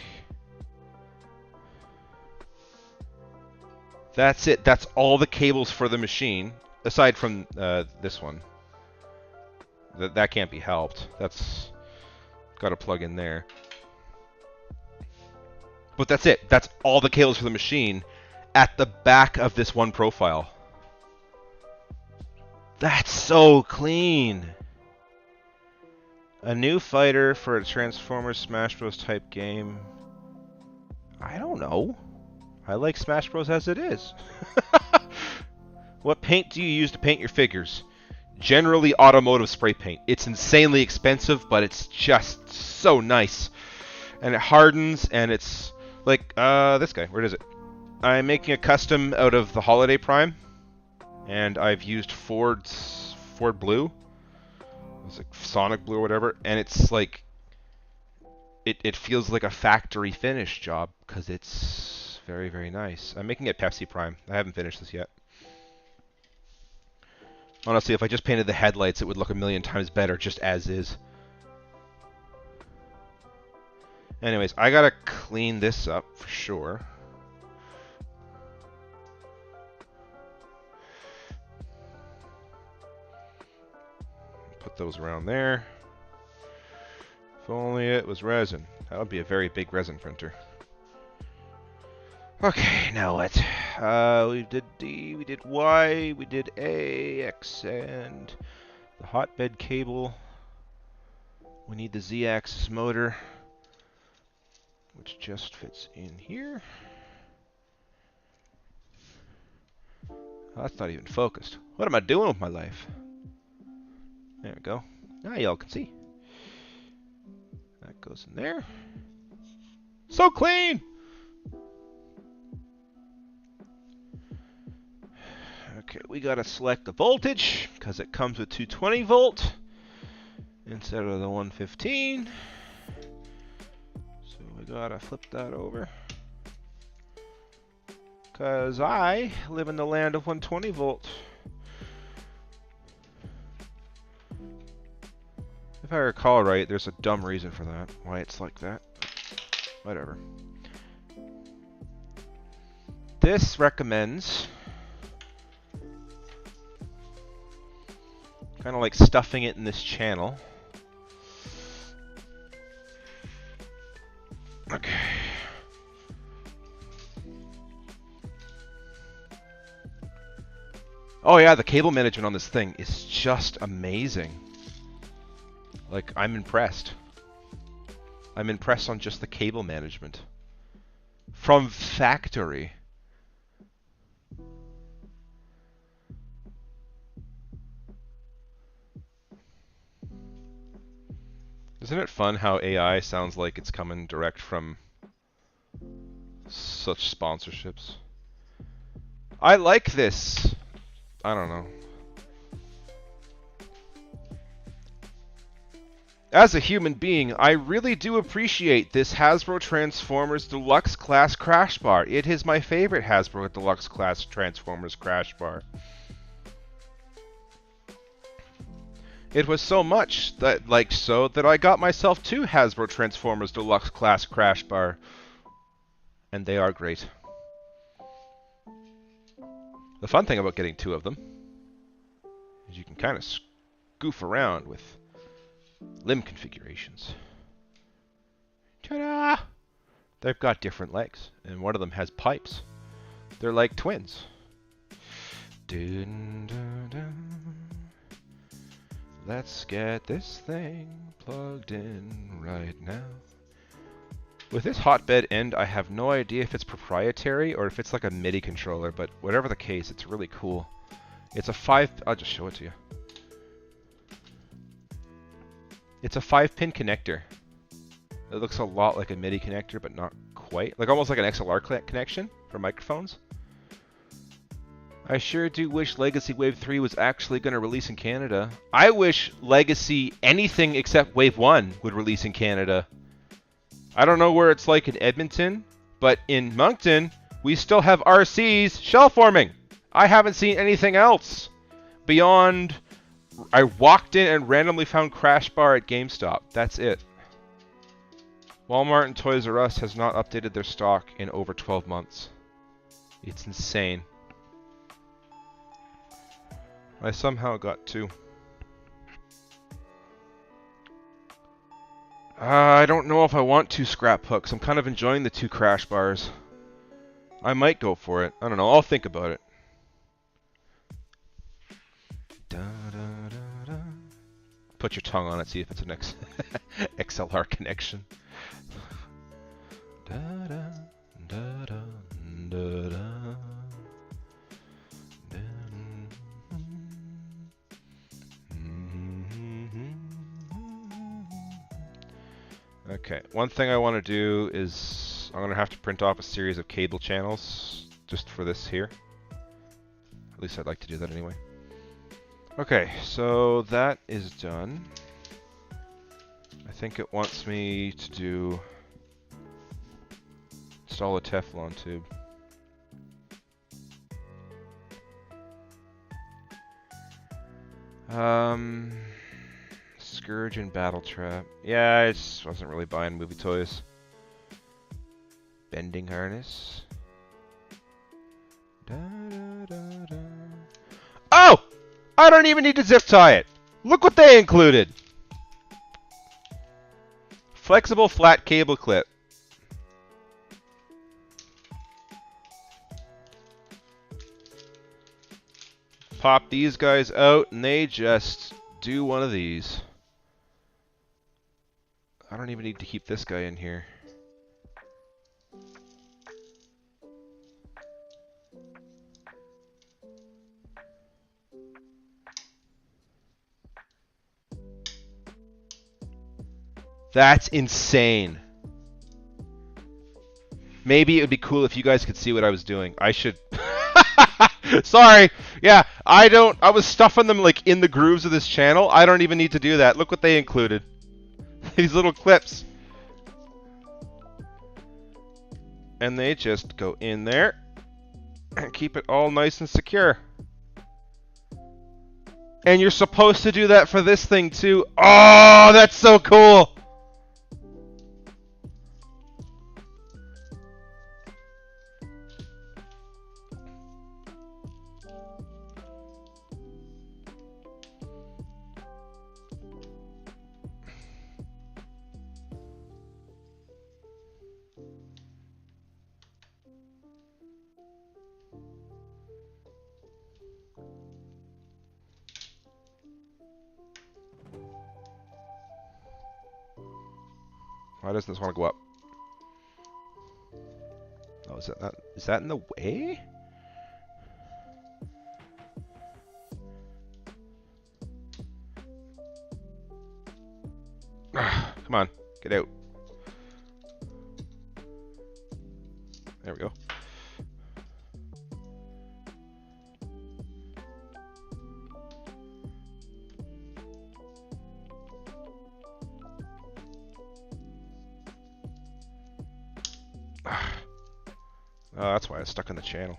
that's it. That's all the cables for the machine. aside from this one. That can't be helped. That's got to plug in there. But that's it. That's all the cables for the machine at the back of this one profile. That's so clean. A new fighter for a Transformers Smash Bros. Type game. I don't know. I like Smash Bros. As it is. What paint do you use to paint your figures? Generally automotive spray paint. It's insanely expensive, but it's just so nice. And it hardens, and it's like, this guy, where is it? I'm making a custom out of the Holiday Prime, and I've used Ford Blue. It's like Sonic Blue or whatever, and it's like, it feels like a factory finish job, because it's very, very nice. I'm making it Pepsi Prime. I haven't finished this yet. Honestly, if I just painted the headlights, it would look a million times better just as is. Anyways, I gotta clean this up for sure. Put those around there. If only it was resin. That would be a very big resin printer. Okay, now what? We did D, we did Y, we did A, X, and the hotbed cable. We need the Z-axis motor, which just fits in here. Oh, that's not even focused. What am I doing with my life? There we go. Now y'all can see. That goes in there. So clean! Okay, we gotta select the voltage because it comes with 220 volt instead of the 115. So we gotta flip that over because I live in the land of 120 volt. If I recall right, there's a dumb reason for that, why it's like that. Whatever. This recommends kind of like stuffing it in this channel. Okay. Oh yeah, the cable management on this thing is just amazing. Like, I'm impressed. I'm impressed on just the cable management. From factory. Isn't it fun how AI sounds like it's coming direct from such sponsorships? I like this. I don't know. As a human being, I really do appreciate this Hasbro Transformers Deluxe Class Crash Bar. It is my favorite Hasbro Deluxe Class Transformers Crash Bar. It was so much that I got myself two Hasbro Transformers Deluxe Class Crash Bar. And they are great. The fun thing about getting two of them is you can kind of goof around with limb configurations. Ta-da! They've got different legs, and one of them has pipes. They're like twins. Dun, dun, dun. Let's get this thing plugged in right now. With this hotbed end, I have no idea if it's proprietary or if it's like a MIDI controller, but whatever the case, it's really cool. It's a I'll just show it to you. It's a 5-pin connector. It looks a lot like a MIDI connector, but not quite. Like almost like an XLR connection for microphones. I sure do wish Legacy Wave 3 was actually going to release in Canada. I wish Legacy anything except Wave 1 would release in Canada. I don't know where it's like in Edmonton, but in Moncton, we still have RCs shell forming. I haven't seen anything else beyond I walked in and randomly found Crash Bar at GameStop. That's it. Walmart and Toys R Us has not updated their stock in over 12 months. It's insane. I somehow got 2. I don't know if I want 2 scrap hooks. I'm kind of enjoying the 2 crash bars. I might go for it. I don't know. I'll think about it. Da, da, da, da. Put your tongue on it, see if it's an XLR connection. Da, da, da, da, da, da. Okay, one thing I want to do is I'm going to have to print off a series of cable channels just for this here. At least I'd like to do that anyway. Okay, so that is done. I think it wants me to install a Teflon tube. Scourge and Battle Trap. Yeah, I just wasn't really buying movie toys. Bending harness. Da, da, da, da. Oh! I don't even need to zip tie it. Look what they included. Flexible flat cable clip. Pop these guys out and they just do one of these. I don't even need to keep this guy in here. That's insane. Maybe it would be cool if you guys could see what I was doing. I should... Sorry. Yeah, I was stuffing them like in the grooves of this channel. I don't even need to do that. Look what they included. These little clips. And they just go in there and keep it all nice and secure. And you're supposed to do that for this thing too. Oh, that's so cool. Why doesn't this want to go up? Oh, is that in the way? Come on, get out. There we go. Oh, that's why it's stuck in the channel.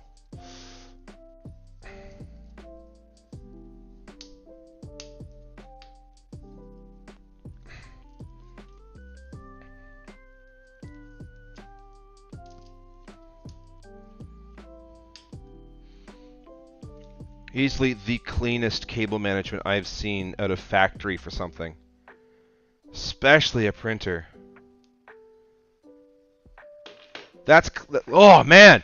Easily the cleanest cable management I've seen out of factory for something. Especially a printer. That's... Oh, man!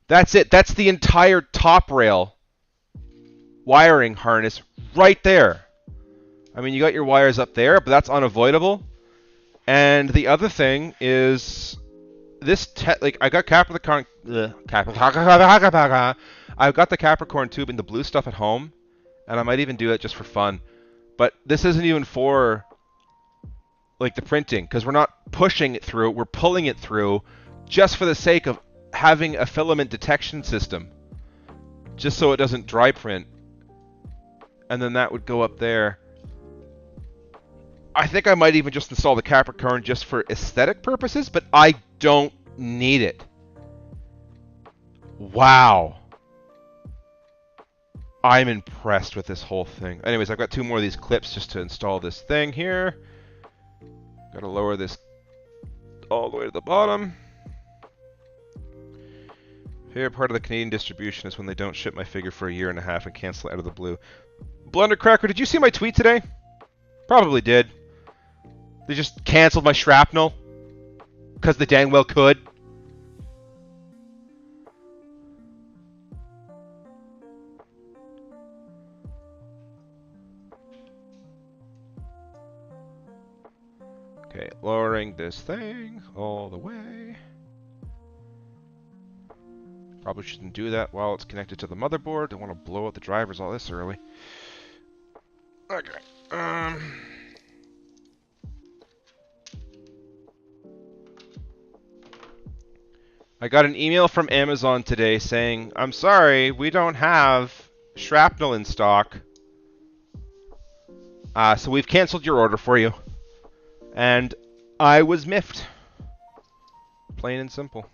That's it. That's the entire top rail wiring harness right there. I mean, you got your wires up there, but that's unavoidable. And the other thing is... This like I got Capricorn I've got the Capricorn tube and the blue stuff at home, and I might even do it just for fun. But this isn't even for like the printing, because we're not pushing it through, we're pulling it through just for the sake of having a filament detection system, just so it doesn't dry print. And then that would go up there. I think I might even just install the Capricorn just for aesthetic purposes, but I don't need it. Wow. I'm impressed with this whole thing. Anyways, I've got 2 more of these clips just to install this thing here. Gotta lower this all the way to the bottom. Favorite part of the Canadian distribution is when they don't ship my figure for a year and a half and cancel it out of the blue. Blundercracker, did you see my tweet today? Probably did. They just canceled my shrapnel. Because they dang well could. Okay, lowering this thing all the way. Probably shouldn't do that while it's connected to the motherboard. Don't want to blow out the drivers all this early. Okay. I got an email from Amazon today saying, I'm sorry, we don't have shrapnel in stock. So we've canceled your order for you. And I was miffed. Plain and simple.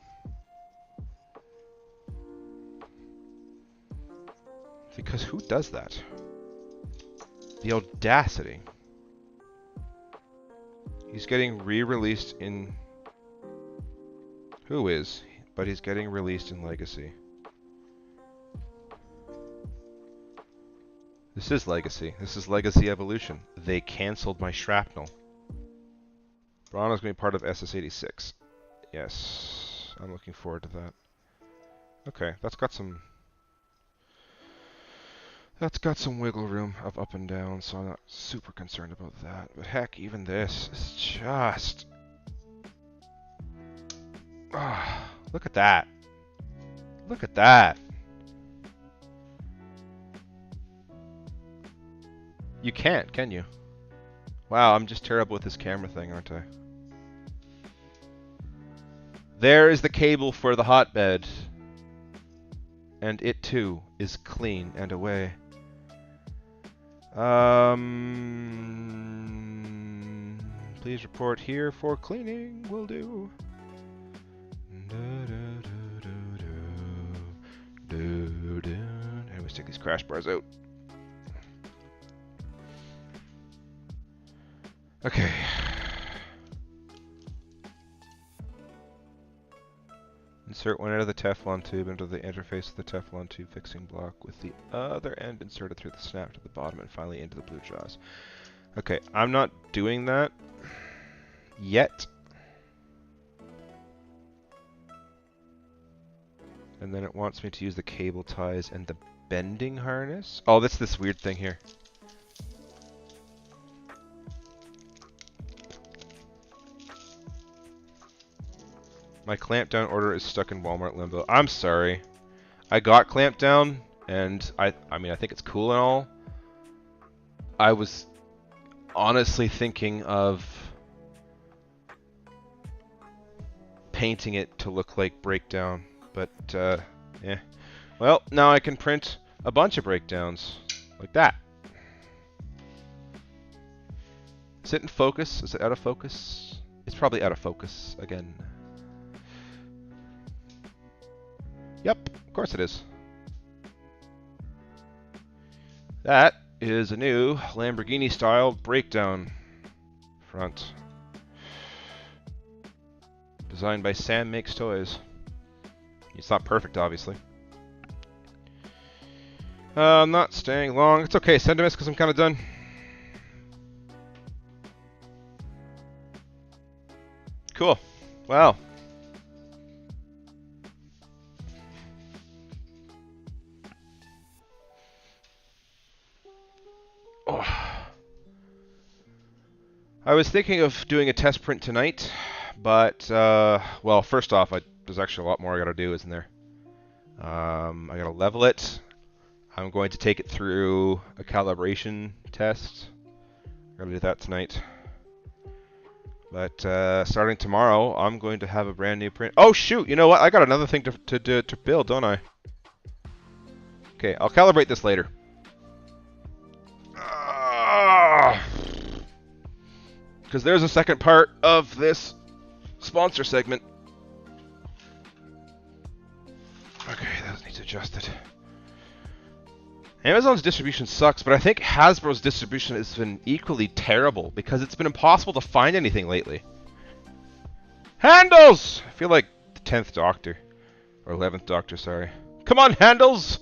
Because who does that? The audacity. He's getting re-released in... Who is? But he's getting released in Legacy. This is Legacy. This is Legacy Evolution. They cancelled my shrapnel. Brawn is going to be part of SS86. Yes. I'm looking forward to that. Okay, that's got some... That's got some wiggle room of up and down, so I'm not super concerned about that. But heck, even this is just... Ah, look at that. Look at that. You can't, can you? Wow, I'm just terrible with this camera thing, aren't I? There is the cable for the hotbed. And it too is clean and away. Please report here for cleaning. Will do. Anyways, take these crash bars out. Okay. Insert one end of the Teflon tube into the interface of the Teflon tube fixing block with the other end inserted through the snap to the bottom and finally into the blue jaws. Okay, I'm not doing that yet. And then it wants me to use the cable ties and the bending harness. Oh, that's this weird thing here. My clamp down order is stuck in Walmart limbo. I'm sorry. I got clamp down, and I mean, I think it's cool and all. I was honestly thinking of painting it to look like Breakdown, but yeah. Well, now I can print a bunch of breakdowns like that. Is it in focus? Is it out of focus? It's probably out of focus again. Yep, of course it is. That is a new Lamborghini style breakdown front. Designed by Sam Makes Toys. It's not perfect, obviously. I'm not staying long. It's okay, send a miss because I'm kind of done. Cool. Wow. I was thinking of doing a test print tonight, but, well, first off, there's actually a lot more I gotta do, isn't there? I gotta level it. I'm going to take it through a calibration test. I'm gonna do that tonight. But, starting tomorrow, I'm going to have a brand new print. Oh, shoot! You know what? I got another thing to build, don't I? Okay, I'll calibrate this later. Because there's a second part of this sponsor segment. Okay, that needs adjusted. Amazon's distribution sucks, but I think Hasbro's distribution has been equally terrible because it's been impossible to find anything lately. Handles! I feel like the 10th Doctor. Or 11th Doctor, sorry. Come on, handles!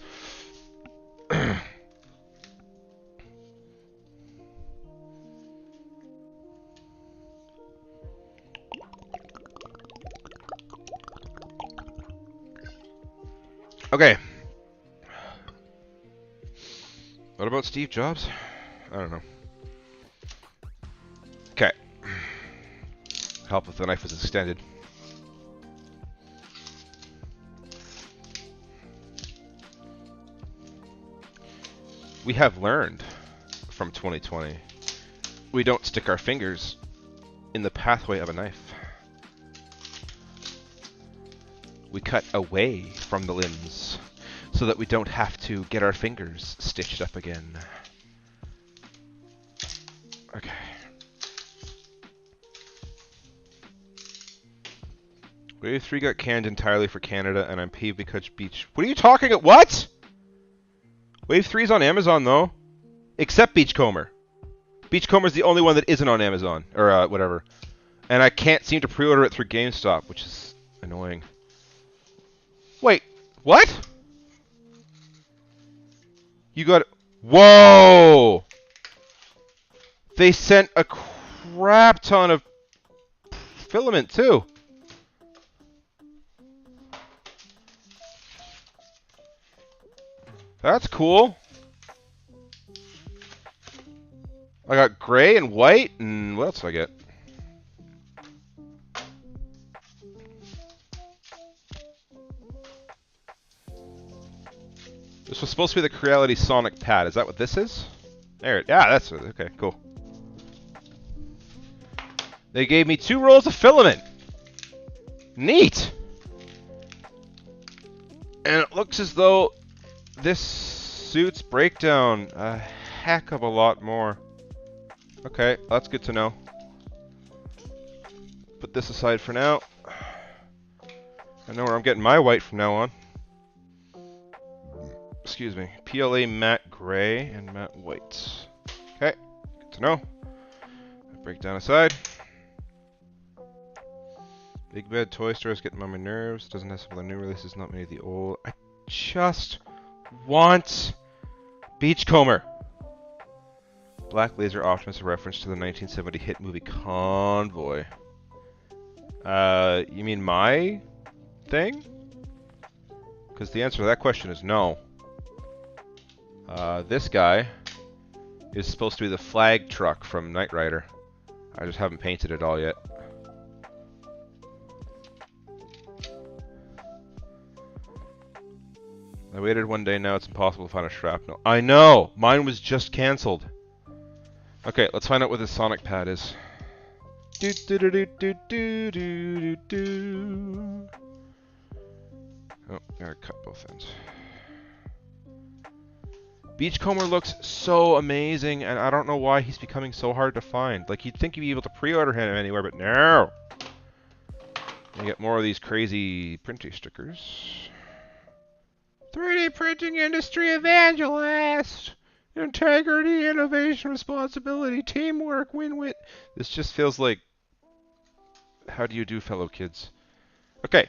Okay. What about Steve Jobs? I don't know. Okay. Help if the knife was extended. We have learned from 2020. We don't stick our fingers in the pathway of a knife. We cut away from the limbs so that we don't have to get our fingers stitched up again. Okay. Wave 3 got canned entirely for Canada, and I'm peeved because Beach... What are you talking about? What? Wave 3's on Amazon, though. Except Beachcomber. Beachcomber's the only one that isn't on Amazon. Or, whatever. And I can't seem to pre-order it through GameStop, which is annoying. Wait, what? You got... Whoa! They sent a crap ton of filament, too. That's cool. I got gray and white, and what else do I get? This was supposed to be the Creality Sonic Pad. Is that what this is? There. Yeah, that's it. Okay, cool. They gave me 2 rolls of filament. Neat. And it looks as though this suits breakdown a heck of a lot more. Okay, that's good to know. Put this aside for now. I know where I'm getting my white from now on. Excuse me. PLA matte gray and matte white. Okay, good to know. Breakdown aside. Big Bad Toy Store is getting on my nerves. Doesn't have some of the new releases, not many of the old. I just want Beachcomber. Black Laser Optimus, a reference to the 1970 hit movie Convoy. You mean my thing? Because the answer to that question is no. This guy is supposed to be the flag truck from Knight Rider. I just haven't painted it all yet. I waited one day, now it's impossible to find a shrapnel. I know! Mine was just cancelled. Okay, let's find out what this Sonic Pad is. Do do do do do do do do. Oh, gotta cut both ends. Beachcomber looks so amazing, and I don't know why he's becoming so hard to find. Like, you'd think you'd be able to pre-order him anywhere, but no! You get more of these crazy printy stickers. 3D printing industry evangelist! Integrity, innovation, responsibility, teamwork, win-win. This just feels like... How do you do, fellow kids? Okay.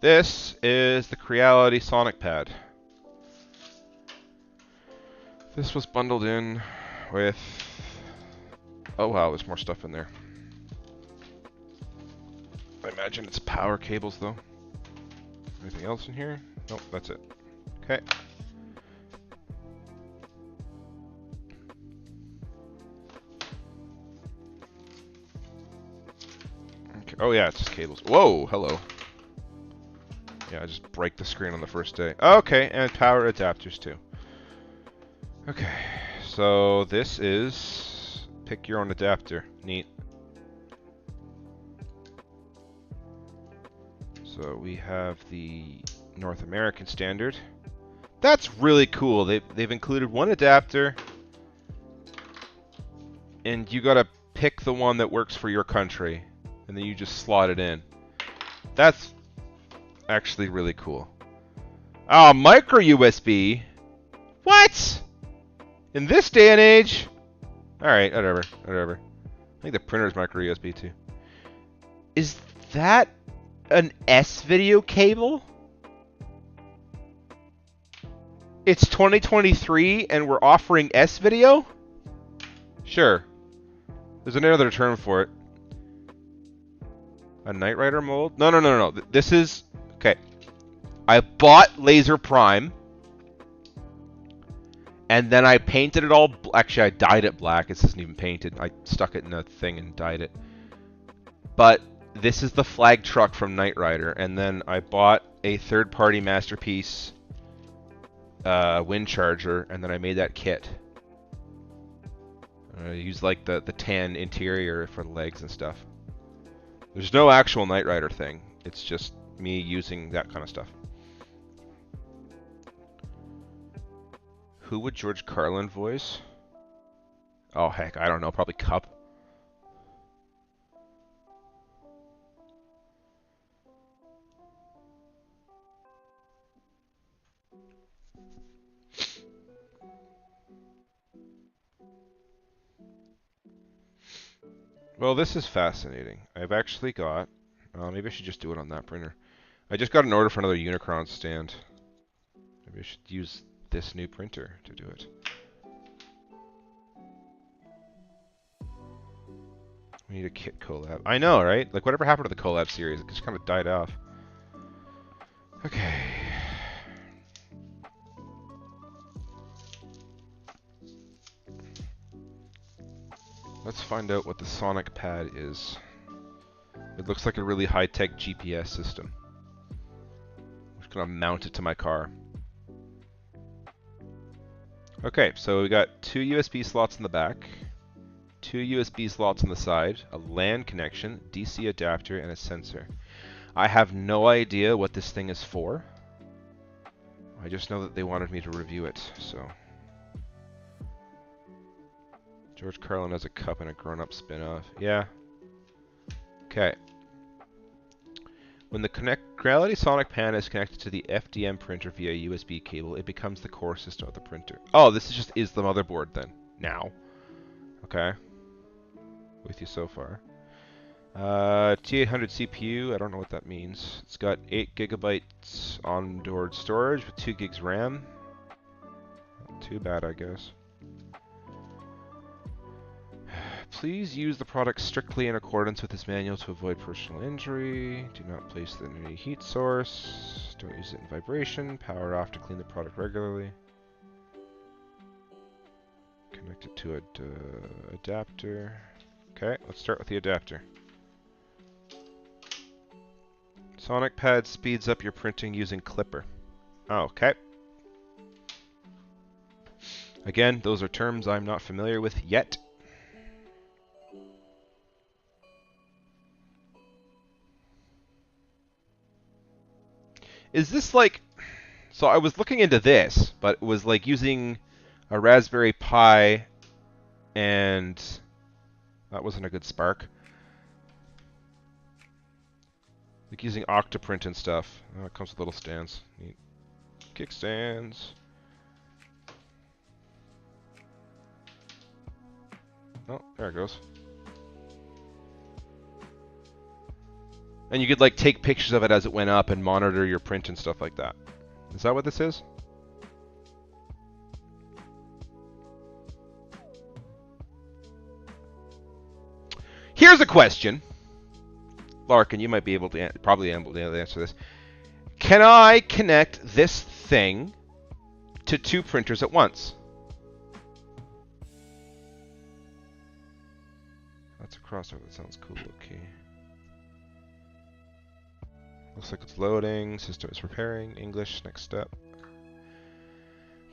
This is the Creality Sonic Pad. This was bundled in with... Oh wow, there's more stuff in there. I imagine it's power cables, though. Anything else in here? Nope, that's it. Okay. Oh yeah, it's just cables. Whoa, hello. Yeah, I just break the screen on the first day. Okay, and power adapters too. Okay, so this is... Pick your own adapter. Neat. So we have the North American standard. That's really cool. They've included one adapter, and you gotta pick the one that works for your country, and then you just slot it in. That's actually really cool. Oh, micro USB? What? In this day and age? Alright, whatever. I think the printer's micro USB too. Is that an S-video cable? It's 2023 and we're offering S video? Sure. There's another term for it. A Knight Rider mold? No. This is... Okay. I bought Laser Prime. And then I painted it all... Actually, I dyed it black. This isn't even painted. I stuck it in a thing and dyed it. But this is the flag truck from Knight Rider. And then I bought a third-party Masterpiece wind charger. And then I made that kit. I used like the tan interior for the legs and stuff. There's no actual Knight Rider thing. It's just me using that kind of stuff. Who would George Carlin voice? Oh, heck, I don't know. Probably Cup. Well, this is fascinating. I've actually got... maybe I should just do it on that printer. I just got an order for another Unicron stand. Maybe I should use this new printer to do it. We need a kit collab. I know, right? Like, whatever happened to the collab series? It just kind of died off. Okay. Let's find out what the Sonic Pad is. It looks like a really high-tech GPS system. I'm just gonna mount it to my car. Okay, so we got 2 USB slots in the back, 2 USB slots on the side, a LAN connection, DC adapter, and a sensor. I have no idea what this thing is for. I just know that they wanted me to review it, so... George Carlin has a cup and a grown-up spin-off. Yeah. Okay. When the Creality Sonic Pan is connected to the FDM printer via USB cable, it becomes the core system of the printer. Oh, this is the motherboard then. Now. Okay. With you so far. T800 CPU, I don't know what that means. It's got 8 gigabytes onboard storage with 2 gigs RAM. Not too bad, I guess. Please use the product strictly in accordance with this manual to avoid personal injury. Do not place it in any heat source. Don't use it in vibration. Power off to clean the product regularly. Connect it to an adapter. Okay, let's start with the adapter. Sonic Pad speeds up your printing using Clipper. Oh, okay. Again, those are terms I'm not familiar with yet. Is this like... So I was looking into this, but it was like using a Raspberry Pi and... That wasn't a good spark. Like using Octoprint and stuff. Oh, it comes with little stands. Neat. Kickstands. Oh, there it goes. And you could like take pictures of it as it went up and monitor your print and stuff like that. Is that what this is? Here's a question. Larkin, you might be able to probably able to answer this. Can I connect this thing to 2 printers at once? That's a crossover. That sounds cool. Okay. Looks like it's loading. System is preparing. English. Next step.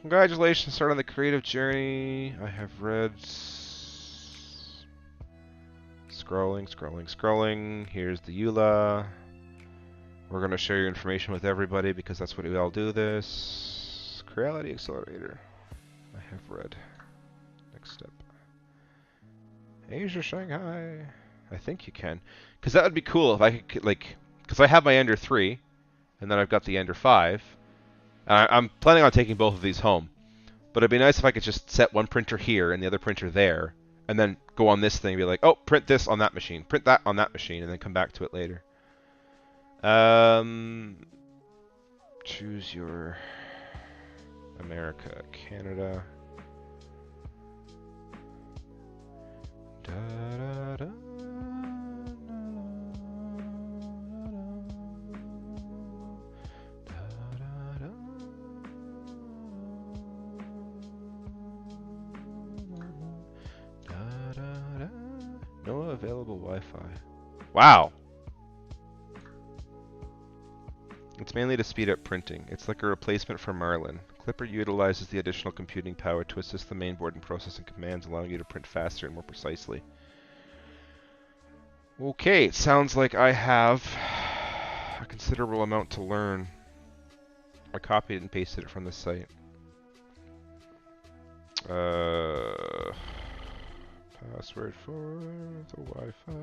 Congratulations, start on the creative journey. I have read. Scrolling. Here's the EULA. We're going to share your information with everybody because that's what we all do this. Creality Accelerator. I have read. Next step. Asia, Shanghai. I think you can. Because that would be cool if I could, like... Because I have my Ender 3, and then I've got the Ender 5. And I'm planning on taking both of these home. But it'd be nice if I could just set one printer here and the other printer there, and then go on this thing and be like, oh, print this on that machine, print that on that machine, and then come back to it later. Choose your... America, Canada. Da, da, da, no available Wi-Fi. Wow! It's mainly to speed up printing. It's like a replacement for Marlin. Clipper utilizes the additional computing power to assist the mainboard in processing commands, allowing you to print faster and more precisely. Okay, it sounds like I have a considerable amount to learn. I copied and pasted it from the site. Password for the Wi-Fi.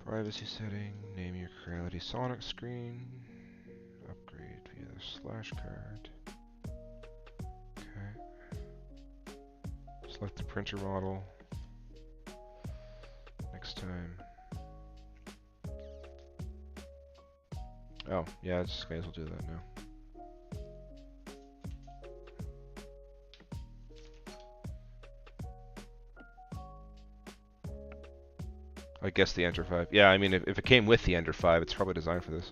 Privacy setting, name your Creality Sonic screen, upgrade via the slash card. Okay. Select the printer model. Next time. Oh, yeah, I just may as well do that now. I guess the Ender 5. Yeah, I mean, if it came with the Ender 5, it's probably designed for this.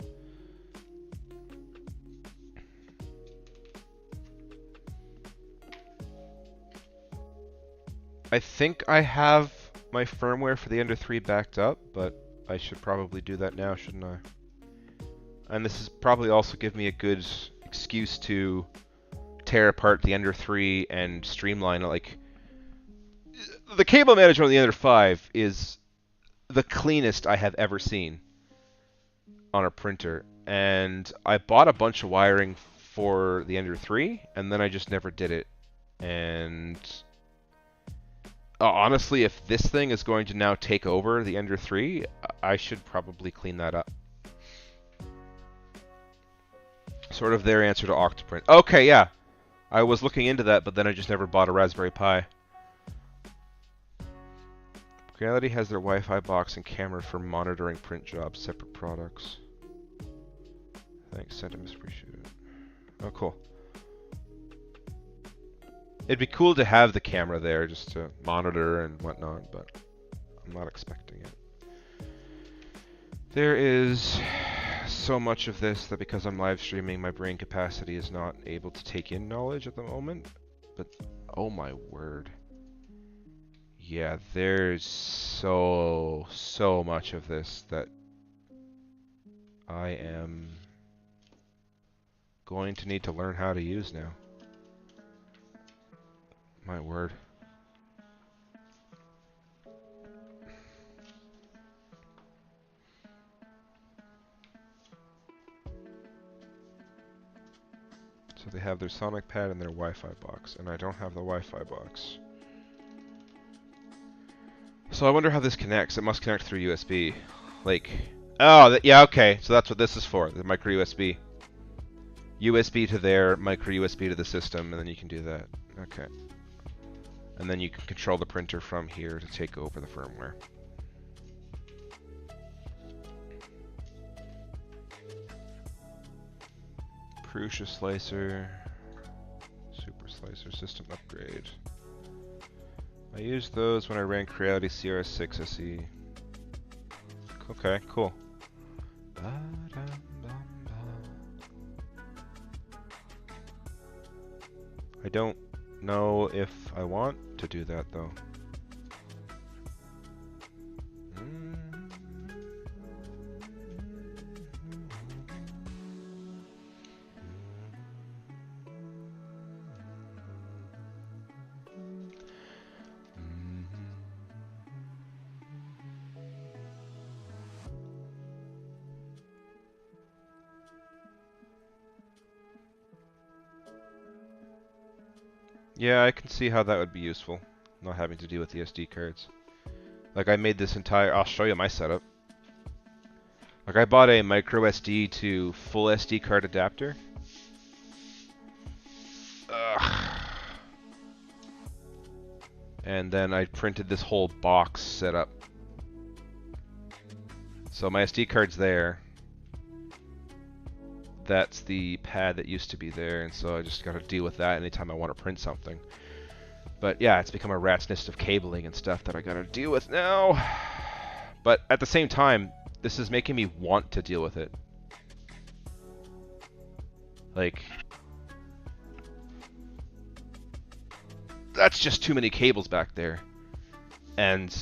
I think I have my firmware for the Ender 3 backed up, but I should probably do that now, shouldn't I? And this is probably also give me a good excuse to tear apart the Ender 3 and streamline it. Like, the cable management on the Ender 5 is the cleanest I have ever seen on a printer, and I bought a bunch of wiring for the Ender 3, and then I just never did it. And honestly, if this thing is going to now take over the Ender 3, I should probably clean that up. Sort of their answer to Octoprint. Okay, yeah. I was looking into that, but then I just never bought a Raspberry Pi. Creality has their Wi-Fi box and camera for monitoring print jobs, separate products. Thanks, sentiments appreciated. Oh, cool. It'd be cool to have the camera there just to monitor and whatnot, but I'm not expecting it. There is so much of this that because I'm live streaming, my brain capacity is not able to take in knowledge at the moment. But oh my word. Yeah, there's so much of this that I am going to need to learn how to use now. My word. So they have their Sonic Pad and their Wi-Fi box, and I don't have the Wi-Fi box. So I wonder how this connects. It must connect through USB. Like, oh, yeah, okay. So that's what this is for, the micro USB. USB to there, micro USB to the system, and then you can do that. Okay. And then you can control the printer from here to take over the firmware. Prusa slicer, super slicer, system upgrade. I used those when I ran Creality CR6 SE. Okay, cool. I don't know if I want to do that though. Yeah, I can see how that would be useful, not having to deal with the SD cards. Like I made this entire, I'll show you my setup. Like I bought a micro SD to full SD card adapter. Ugh. And then I printed this whole box setup. So my SD card's there. That's the pad that used to be there, and so I just got to deal with that anytime I want to print something. But yeah, it's become a rat's nest of cabling and stuff that I got to deal with now. But at the same time, this is making me want to deal with it. Like, that's just too many cables back there. And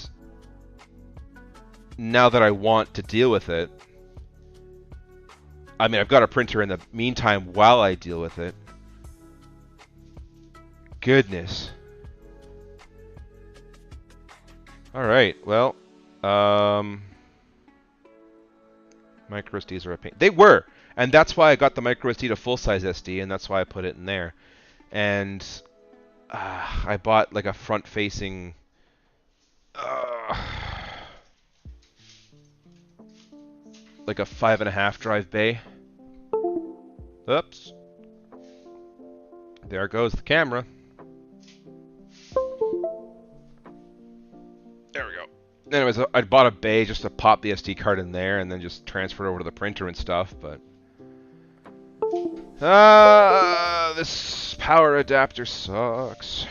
now that I want to deal with it, I mean, I've got a printer in the meantime while I deal with it. Goodness. Alright, well, micro SDs are a pain. They were! And that's why I got the micro SD to full-size SD, and that's why I put it in there. And I bought like a front-facing... like a 5.5 drive bay. Oops. There goes the camera. There we go. Anyways, I bought a bay just to pop the SD card in there and then just transfer it over to the printer and stuff, but... this power adapter sucks.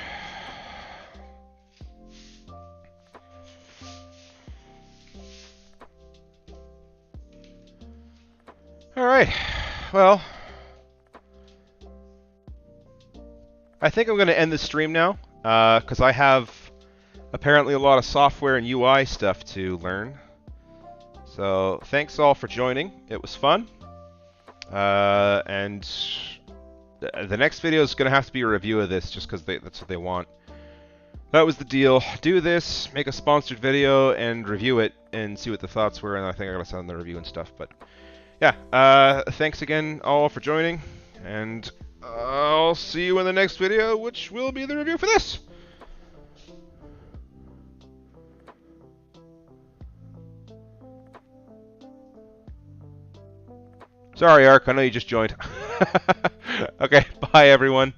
Alright, well, I think I'm going to end this stream now, because I have apparently a lot of software and UI stuff to learn. So, thanks all for joining. It was fun. And the next video is going to have to be a review of this, just because that's what they want. That was the deal. Do this, make a sponsored video, and review it, and see what the thoughts were, and I think I'm going to send the review and stuff, but... yeah, thanks again all for joining, and I'll see you in the next video, which will be the review for this. Sorry, Ark, I know you just joined. Okay, bye everyone.